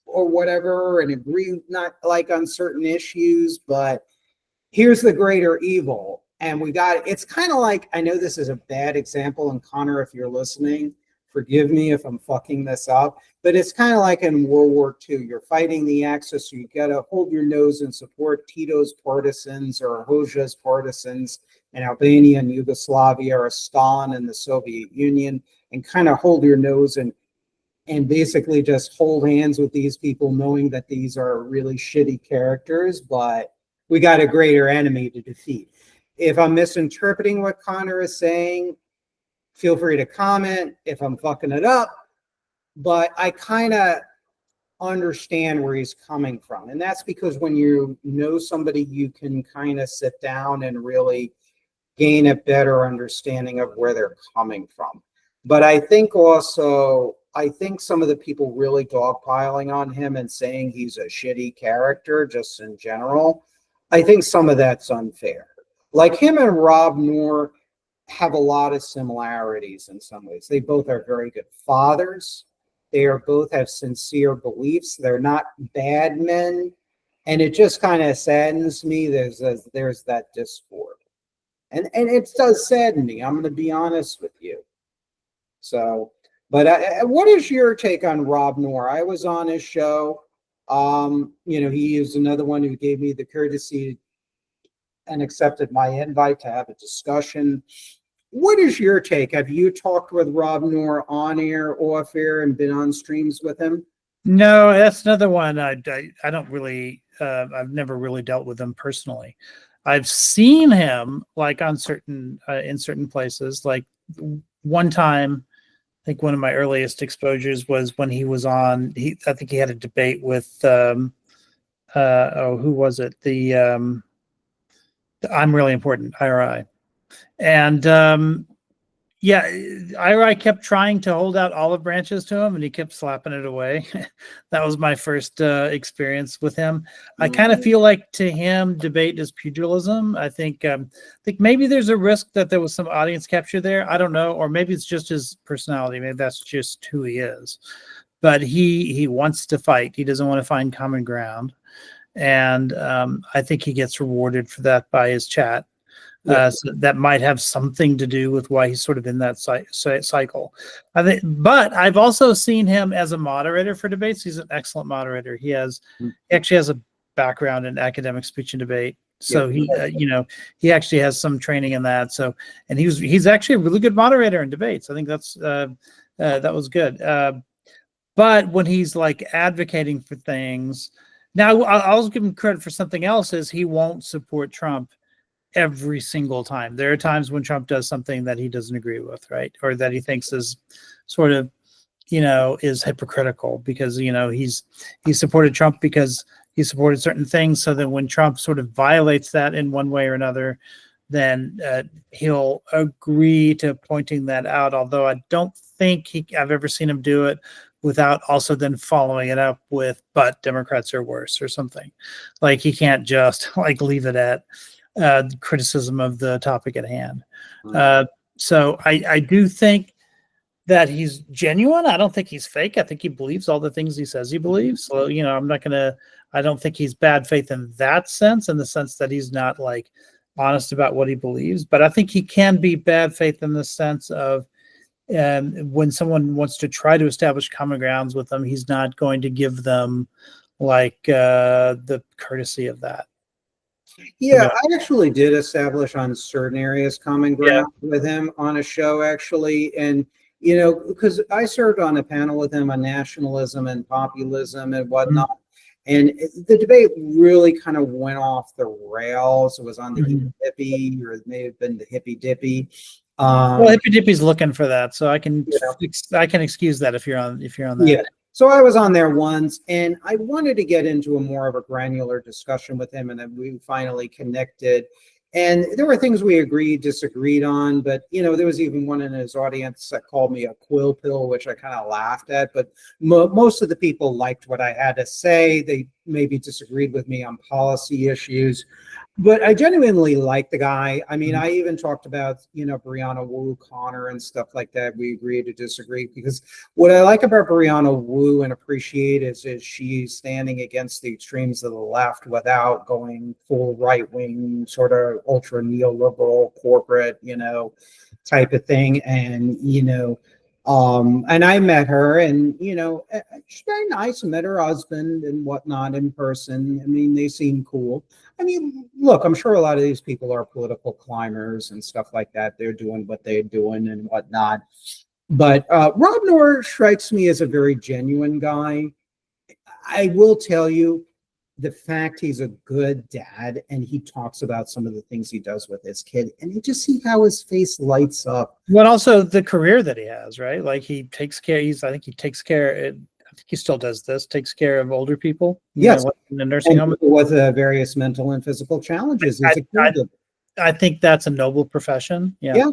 or whatever, and agree not like on certain issues, but here's the greater evil. And it's kind of like, I know this is a bad example, and Connor, if you're listening, forgive me if I'm fucking this up, but it's kind of like in World War II. You're fighting the Axis, so you got to hold your nose and support Tito's partisans or Hoxha's partisans in Albania and Yugoslavia, or Stalin and the Soviet Union, and kind of hold your nose and basically just hold hands with these people, knowing that these are really shitty characters, but we got a greater enemy to defeat. If I'm misinterpreting what Connor is saying, feel free to comment if I'm fucking it up, but I kind of understand where he's coming from. And that's because when you know somebody, you can kind of sit down and really gain a better understanding of where they're coming from. But I think also, I think some of the people really dogpiling on him and saying he's a shitty character just in general, I think some of that's unfair. Like him and Rob Noor have a lot of similarities in some ways. They both are very good fathers. They are both have sincere beliefs. They're not bad men. And it just kind of saddens me. There's that discord. And it does sadden me. I'm going to be honest with you. So, but what is your take on Rob Noor? I was on his show. He is another one who gave me the courtesy and accepted my invite to have a discussion. What is your take? Have you talked with Rob Noor on air, off air, and been on streams with him? No, that's another one. I don't really. I've never really dealt with him personally. I've seen him like on certain in certain places. Like one time, I think one of my earliest exposures was when he was on. I think he had a debate with. Who was it? The I'm Really Important, IRI. And IRI kept trying to hold out olive branches to him, and he kept slapping it away. That was my first experience with him. I kind of feel like to him, debate is pugilism. I think maybe there's a risk that there was some audience capture there. I don't know, or maybe it's just his personality. Maybe that's just who he is. But he wants to fight. He doesn't want to find common ground, and I think he gets rewarded for that by his chat. So that might have something to do with why he's sort of in that cycle. I think, but I've also seen him as a moderator for debates. He's an excellent moderator. He actually has a background in academic speech and debate. So he actually has some training in that. So, and he's actually a really good moderator in debates. I think that was good. But when he's like advocating for things, now I'll give him credit for something else, is he won't support Trump every single time. There are times when Trump does something that he doesn't agree with, right? Or that he thinks is sort of, is hypocritical, because, he supported Trump because he supported certain things. So that when Trump sort of violates that in one way or another, then he'll agree to pointing that out. Although I don't think I've ever seen him do it without also then following it up with, but Democrats are worse or something. Like he can't just like leave it at criticism of the topic at hand. So I do think that he's genuine. I don't think he's fake. I think he believes all the things he says he believes. So, I don't think he's bad faith in that sense, in the sense that he's not like honest about what he believes. But I think he can be bad faith in the sense of when someone wants to try to establish common grounds with them, he's not going to give them like the courtessy of that. Yeah, I actually did establish on certain areas common ground with him on a show, actually. And, because I served on a panel with him on nationalism and populism and whatnot. And the debate really kind of went off the rails. It was on the hippie, or it may have been the hippy dippy. Well, hippy dippy's looking for that, so I can excuse that if you're on that. Yeah. So I was on there once, and I wanted to get into a more of a granular discussion with him, and then we finally connected. And there were things we disagreed on, but there was even one in his audience that called me a quill pill, which I kind of laughed at. But most of the people liked what I had to say. They maybe disagreed with me on policy issues, but I genuinely like the guy. I mean, I even talked about, Brianna Wu Connor and stuff like that. We agreed to disagree, because what I like about Brianna Wu and appreciate is she's standing against the extremes of the left without going full right-wing, sort of ultra neoliberal corporate, type of thing. And, and I met her, and, she's very nice. I met her husband and whatnot in person. I mean, they seem cool. I mean, look, I'm sure a lot of these people are political climbers and stuff like that. They're doing what they're doing and whatnot. But Rob Noor strikes me as a very genuine guy. I will tell you, the fact he's a good dad, and he talks about some of the things he does with his kid, and you just see how his face lights up. But also the career that he has, right? Like he takes care. I think he still does this. Takes care of older people. Yes, in a nursing home with various mental and physical challenges. I think that's a noble profession. Yeah.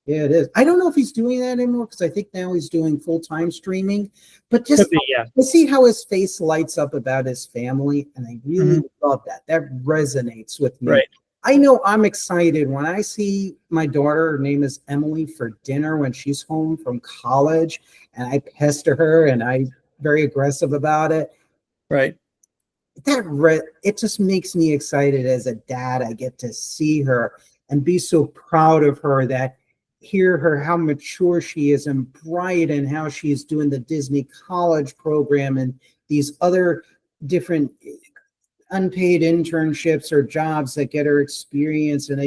Yeah, it is. I don't know if he's doing that anymore because I think now he's doing full-time streaming. But just Could be, yeah. to see how his face lights up about his family, and I really love that. That resonates with me. Right. I know I'm excited when I see my daughter, her name is Emily, for dinner when she's home from college, and I pester her and I'm very aggressive about it. Right. It just makes me excited as a dad. I get to see her and be so proud of her, that hear her how mature she is and bright, and how she's doing the Disney college program and these other different unpaid internships or jobs that get her experience. And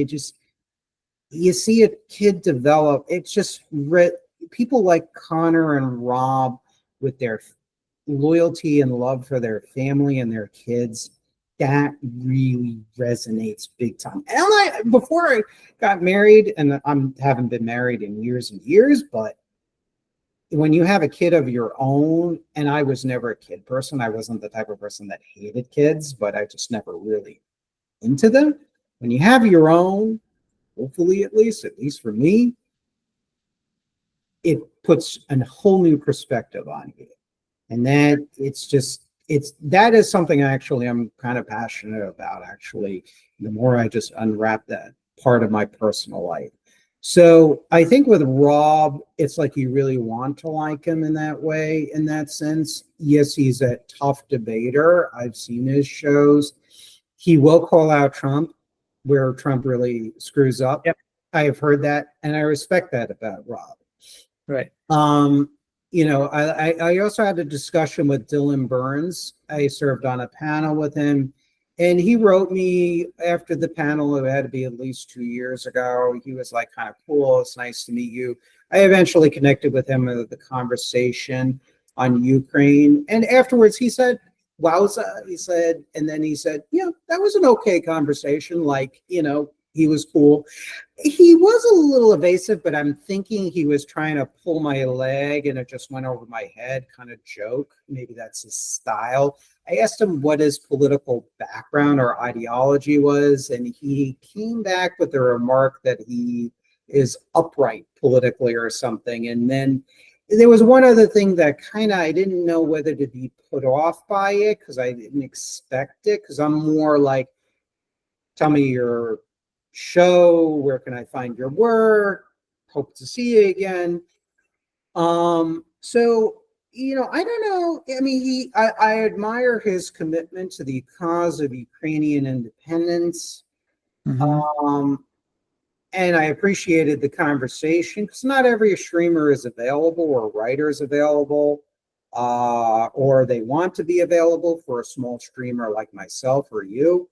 you see a kid develop. It's just people like Connor and Rob, with their loyalty and love for their family and their kids, that really resonates big time. And before I got married, and I haven't been married in years and years, but when you have a kid of your own, and I was never a kid person, I wasn't the type of person that hated kids, but I just never really into them. When you have your own, hopefully at least for me, it puts a whole new perspective on you. And that that is something actually I'm kind of passionate about, actually, the more I just unwrap that part of my personal life. So I think with Rob, it's like you really want to like him in that way, in that sense. Yes, he's a tough debater. I've seen his shows. He will call out Trump where Trump really screws up. Yep. I have heard that, and I respect that about Rob. Right. I also had a discussion with Dylan Burns. I served on a panel with him, and he wrote me after the panel. It had to be at least 2 years ago. He was like, kind of cool. It's nice to meet you. I eventually connected with him with the conversation on Ukraine. And afterwards he said, wowza, he said, and then he said, yeah, that was an okay conversation. Like, he was cool. He was a little evasive, but I'm thinking he was trying to pull my leg and it just went over my head, kind of joke. Maybe that's his style. I asked him what his political background or ideology was, and he came back with the remark that he is upright politically or something. And then there was one other thing that I didn't know whether to be put off by it, because I didn't expect it, because I'm more like, tell me your show, where can I find your work, hope to see you again. So I don't know. I mean, I admire his commitment to the cause of Ukrainian independence. And I appreciated the conversation, because not every streamer is available or writer is available, or they want to be available for a small streamer like myself or you.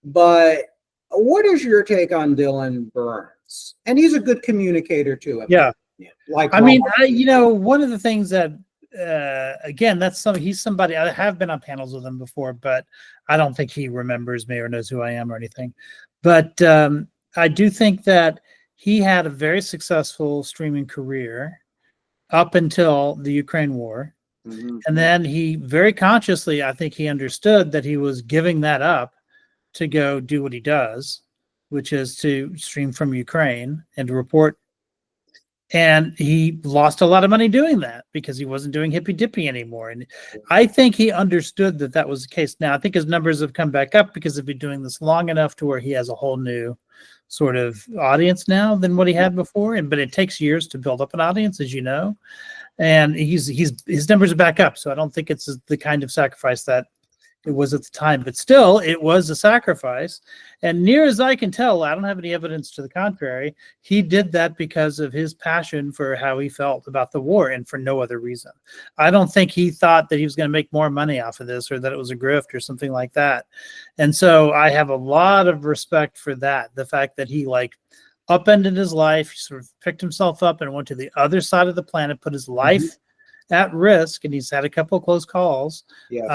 But what is your take on Dylan Burns? And he's a good communicator too. Yeah. Like, I mean, one of the things that, again, he's somebody, I have been on panels with him before, but I don't think he remembers me or knows who I am or anything. But I do think that he had a very successful streaming career up until the Ukraine war. Mm-hmm. And then he very consciously, I think he understood that he was giving that up to go do what he does, which is to stream from Ukraine and to report. And he lost a lot of money doing that because he wasn't doing hippy dippy anymore. And I think he understood that that was the case. Now, I think his numbers have come back up because he's been doing this long enough to where he has a whole new sort of audience now than what he had before. But it takes years to build up an audience, as you know. And his numbers are back up. So I don't think it's the kind of sacrifice that it was at the time, but still it was a sacrifice. And near as I can tell, I don't have any evidence to the contrary, he did that because of his passion for how he felt about the war and for no other reason. I don't think he thought that he was going to make more money off of this or that it was a grift or something like that. And so I have a lot of respect for that. The fact that he upended his life, he sort of picked himself up and went to the other side of the planet, put his life at risk, and he's had a couple of close calls. Yes.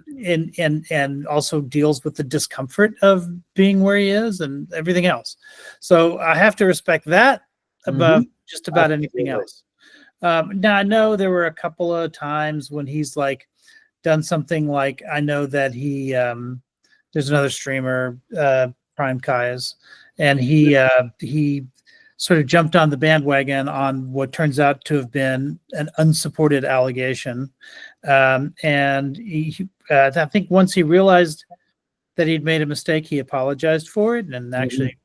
And also deals with the discomfort of being where he is and everything else. So I have to respect that above just about anything else. Now I know there were a couple of times when he's done something I know that he there's another streamer, Prime Kai's, and he sort of jumped on the bandwagon on what turns out to have been an unsupported allegation. And I think once he realized that he'd made a mistake, he apologized for it and actually,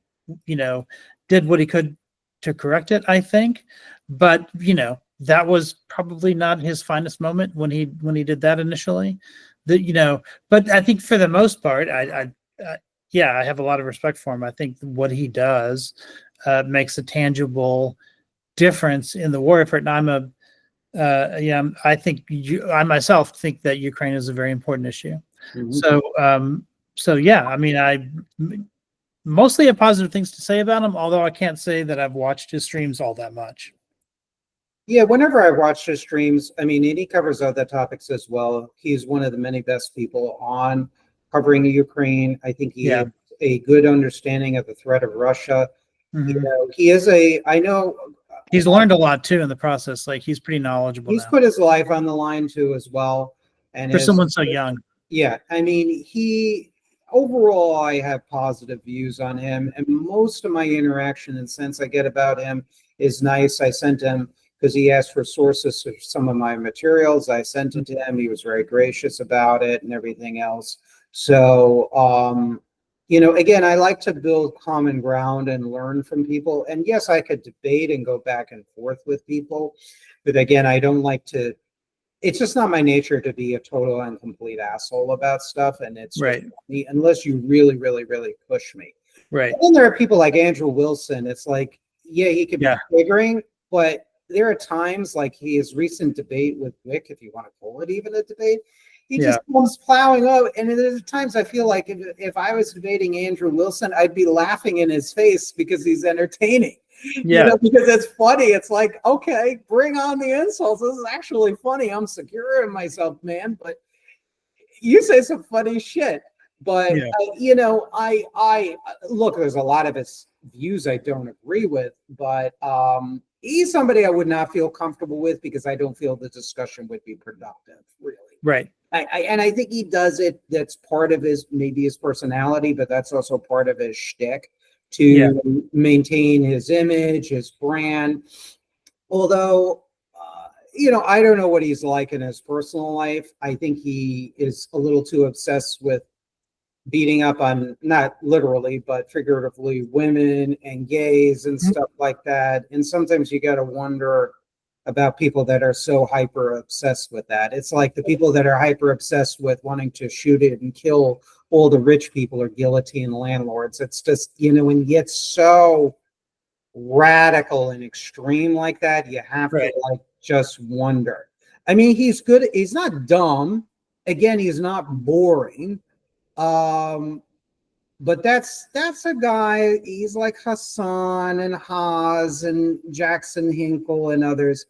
did what he could to correct it, I think. But, that was probably not his finest moment when he did that initially. But I think for the most part, I have a lot of respect for him. I think what he does makes a tangible difference in the war effort. And I myself think that Ukraine is a very important issue. Mhm. I mostly have positive things to say about him, although I can't say that I've watched his streams all that much. Yeah, whenever I watch his streams, and he covers other topics as well. He's one of the many best people on covering Ukraine. I think he has a good understanding of the threat of Russia. Mhm. He is I know He's learned a lot too in the process. Like, he's pretty knowledgeable he's now put his life on the line too as well. And for someone so young. yeah, he overall, I have positive views on him, and most of my interaction and sense I get about him is nice. I sent him because he asked for sources for some of my materials. I sent it to him. He was very gracious about it and everything else. So, again, I like to build common ground and learn from people. And yes, I could debate and go back and forth with people, but again, I don't like to. It's just not my nature to be a total and complete asshole about stuff, and it's Right. just me unless you really, really, really push me. Right. And then there are people like Andrew Wilson. It's like, yeah, he could be triggering, but there are times like his recent debate with Vic, if you want to call it even a debate, he just comes plowing up. And there's times I feel like if I was debating Andrew Wilson, I'd be laughing in his face because he's entertaining. Because it's funny. It's like, okay, bring on the insults. This is actually funny. I'm secure in myself, man. But you say some funny shit. But I look. There's a lot of his views I don't agree with, but he's somebody I would not feel comfortable with because I don't feel the discussion would be productive, really. Right. I think he does it. That's part of maybe his personality, but that's also part of his shtick to maintain his image, his brand. Although, I don't know what he's like in his personal life. I think he is a little too obsessed with beating up on, not literally, but figuratively, women and gays and stuff like that. And sometimes you got to wonder about people that are so hyper obsessed with that. It's like the people that are hyper obsessed with wanting to shoot it and kill all the rich people or guillotine landlords. It's just, when you get so radical and extreme like that, you have to just wonder. He's good. He's not dumb. Again, he's not boring. But that's a guy. He's like Hassan and Haas and Jackson Hinkle and others.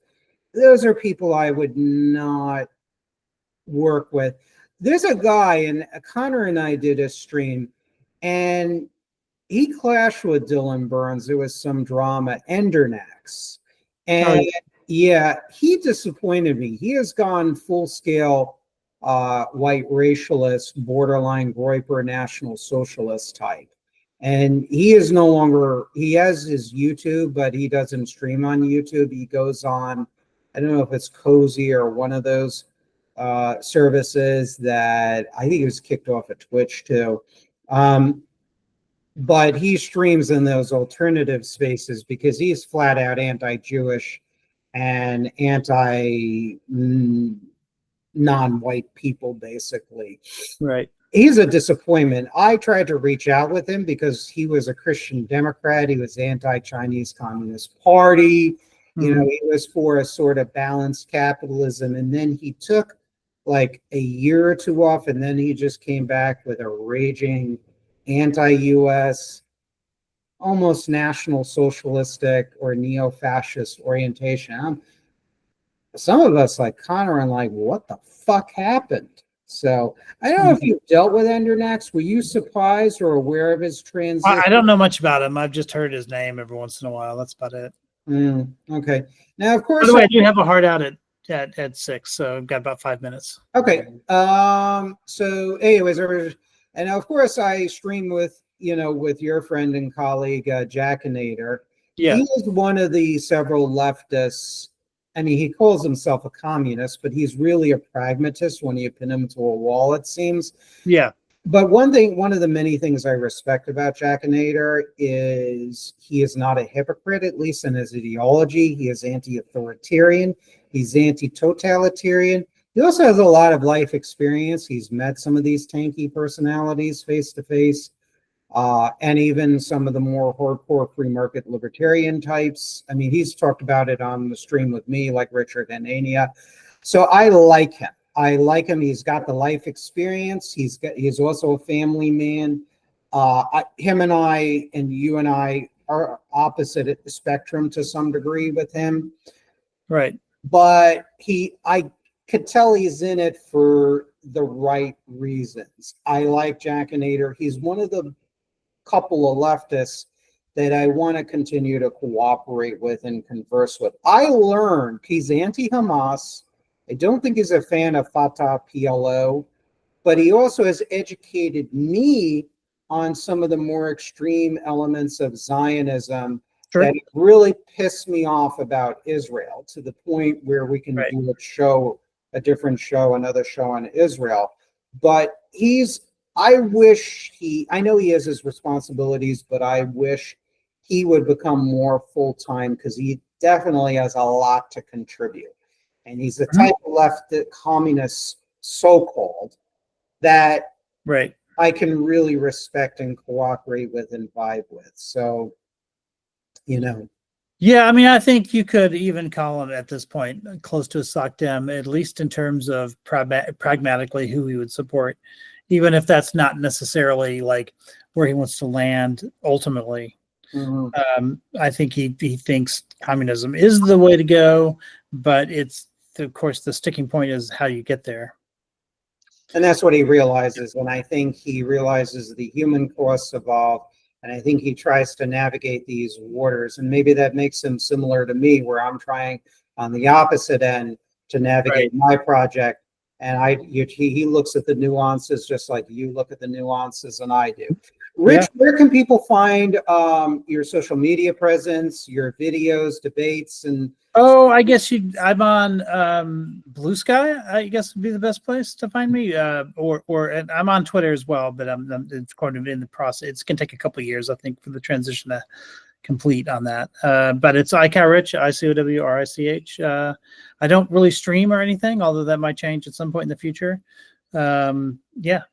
Those are people I would not work with. There's a guy, and Connor and I did a stream, and he clashed with Dylan Burns. There was some drama, Endernax. And he disappointed me. He has gone full scale white racialist, borderline Groyper national socialist type. And he is no longer, he has his YouTube, but he doesn't stream on YouTube. He goes on, I don't know if it's Cozy or one of those services that I think he was kicked off of Twitch too. But he streams in those alternative spaces because he's flat out anti-Jewish and anti non-white people, basically. Right. He's a disappointment. I tried to reach out with him because he was a Christian Democrat. He was anti-Chinese Communist Party. He was for a sort of balanced capitalism. And then he took like a year or two off, and then he just came back with a raging anti-US, almost national socialistic or neo-fascist orientation. Some of us like Connor and like, what the fuck happened? So I don't know if you dealt with Endernax. Were you surprised or aware of his transition? I don't know much about him. I've just heard his name every once in a while. That's about it. Okay. Now, of course, by the way, I do have a hard out at 6, so I've got about 5 minutes. Okay. So anyways, and of course I stream with, with your friend and colleague, Jackinator. Yeah. He is one of the several leftists. I mean, he calls himself a communist, but he's really a pragmatist when you pin him to a wall, it seems. Yeah. But one of the many things I respect about Jackinator is he is not a hypocrite, at least in his ideology. He is anti-authoritarian. He's anti-totalitarian. He also has a lot of life experience. He's met some of these tanky personalities face to face, and even some of the more hardcore free market libertarian types. I mean, he's talked about it on the stream with me, like Richard and Ania. So I like him. He's got the life experience. He's also a family man. Him and I, and you and I, are opposite at the spectrum to some degree with him. Right. But I could tell he's in it for the right reasons. I like Jackinator. He's one of the couple of leftists that I want to continue to cooperate with and converse with. I learned he's anti-Hamas. I don't think he's a fan of Fatah PLO, but he also has educated me on some of the more extreme elements of Zionism that really pissed me off about Israel, to the point where we can do another show on Israel. But I know he has his responsibilities, but I wish he would become more full-time, because he definitely has a lot to contribute. And he's the type of left communist, so-called, that I can really respect and cooperate with and vibe with. So, Yeah, I mean, I think you could even call him at this point close to a sock dem, at least in terms of pragmatically who he would support, even if that's not necessarily like where he wants to land ultimately. I think he thinks communism is the way to go, but of course, the sticking point is how you get there. And that's what he realizes. And I think he realizes the human costs involved. And I think he tries to navigate these waters. And maybe that makes him similar to me, where I'm trying on the opposite end to navigate my project. And he looks at the nuances just like you look at the nuances, and I do. Rich, where can people find your social media presence, your videos, debates, and... Oh, I guess I'm on Blue Sky, I guess would be the best place to find me. And I'm on Twitter as well, but it's kind of in the process. It's going to take a couple of years, I think, for the transition to complete on that. But it's iCowRich, ICOWRICH. I don't really stream or anything, although that might change at some point in the future. Yeah.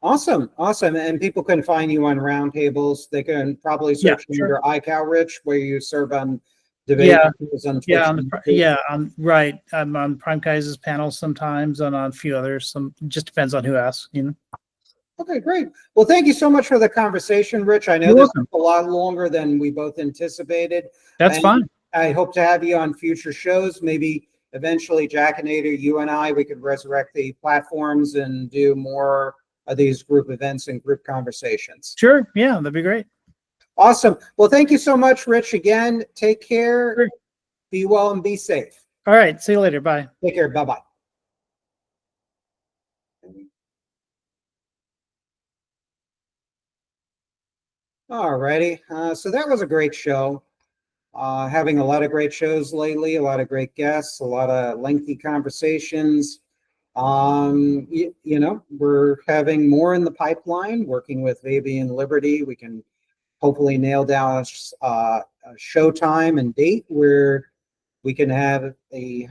Awesome. And people can find you on roundtables. They can probably search under iCowRich, where you serve on debate. On Twitch. Right. I'm on Prime Kaiser's panels sometimes, and on a few others. Just depends on who asks, Okay, great. Well, thank you so much for the conversation, Rich. I know this is a lot longer than we both anticipated. That's fine. I hope to have you on future shows. Maybe eventually, Jackinator, you and I, we could resurrect the platforms and do more of these group events and group conversations. Sure. Yeah, that'd be great. Awesome. Well, thank you so much, Rich. Again, take care. Sure. Be well and be safe. All right. See you later. Bye. Take care. Bye-bye. All righty. So that was a great show. Having a lot of great shows lately, a lot of great guests, a lot of lengthy conversations. We're having more in the pipeline, working with Fabian Liberty. We can hopefully nail down a show time and date where we can have a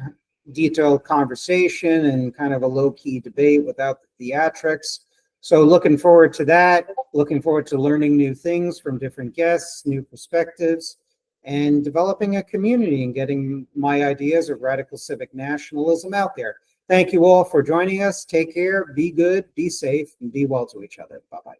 detailed conversation and kind of a low-key debate without the theatrics. So looking forward to that, looking forward to learning new things from different guests, new perspectives, and developing a community and getting my ideas of radical civic nationalism out there. Thank you all for joining us. Take care, be good, be safe, and be well to each other. Bye-bye.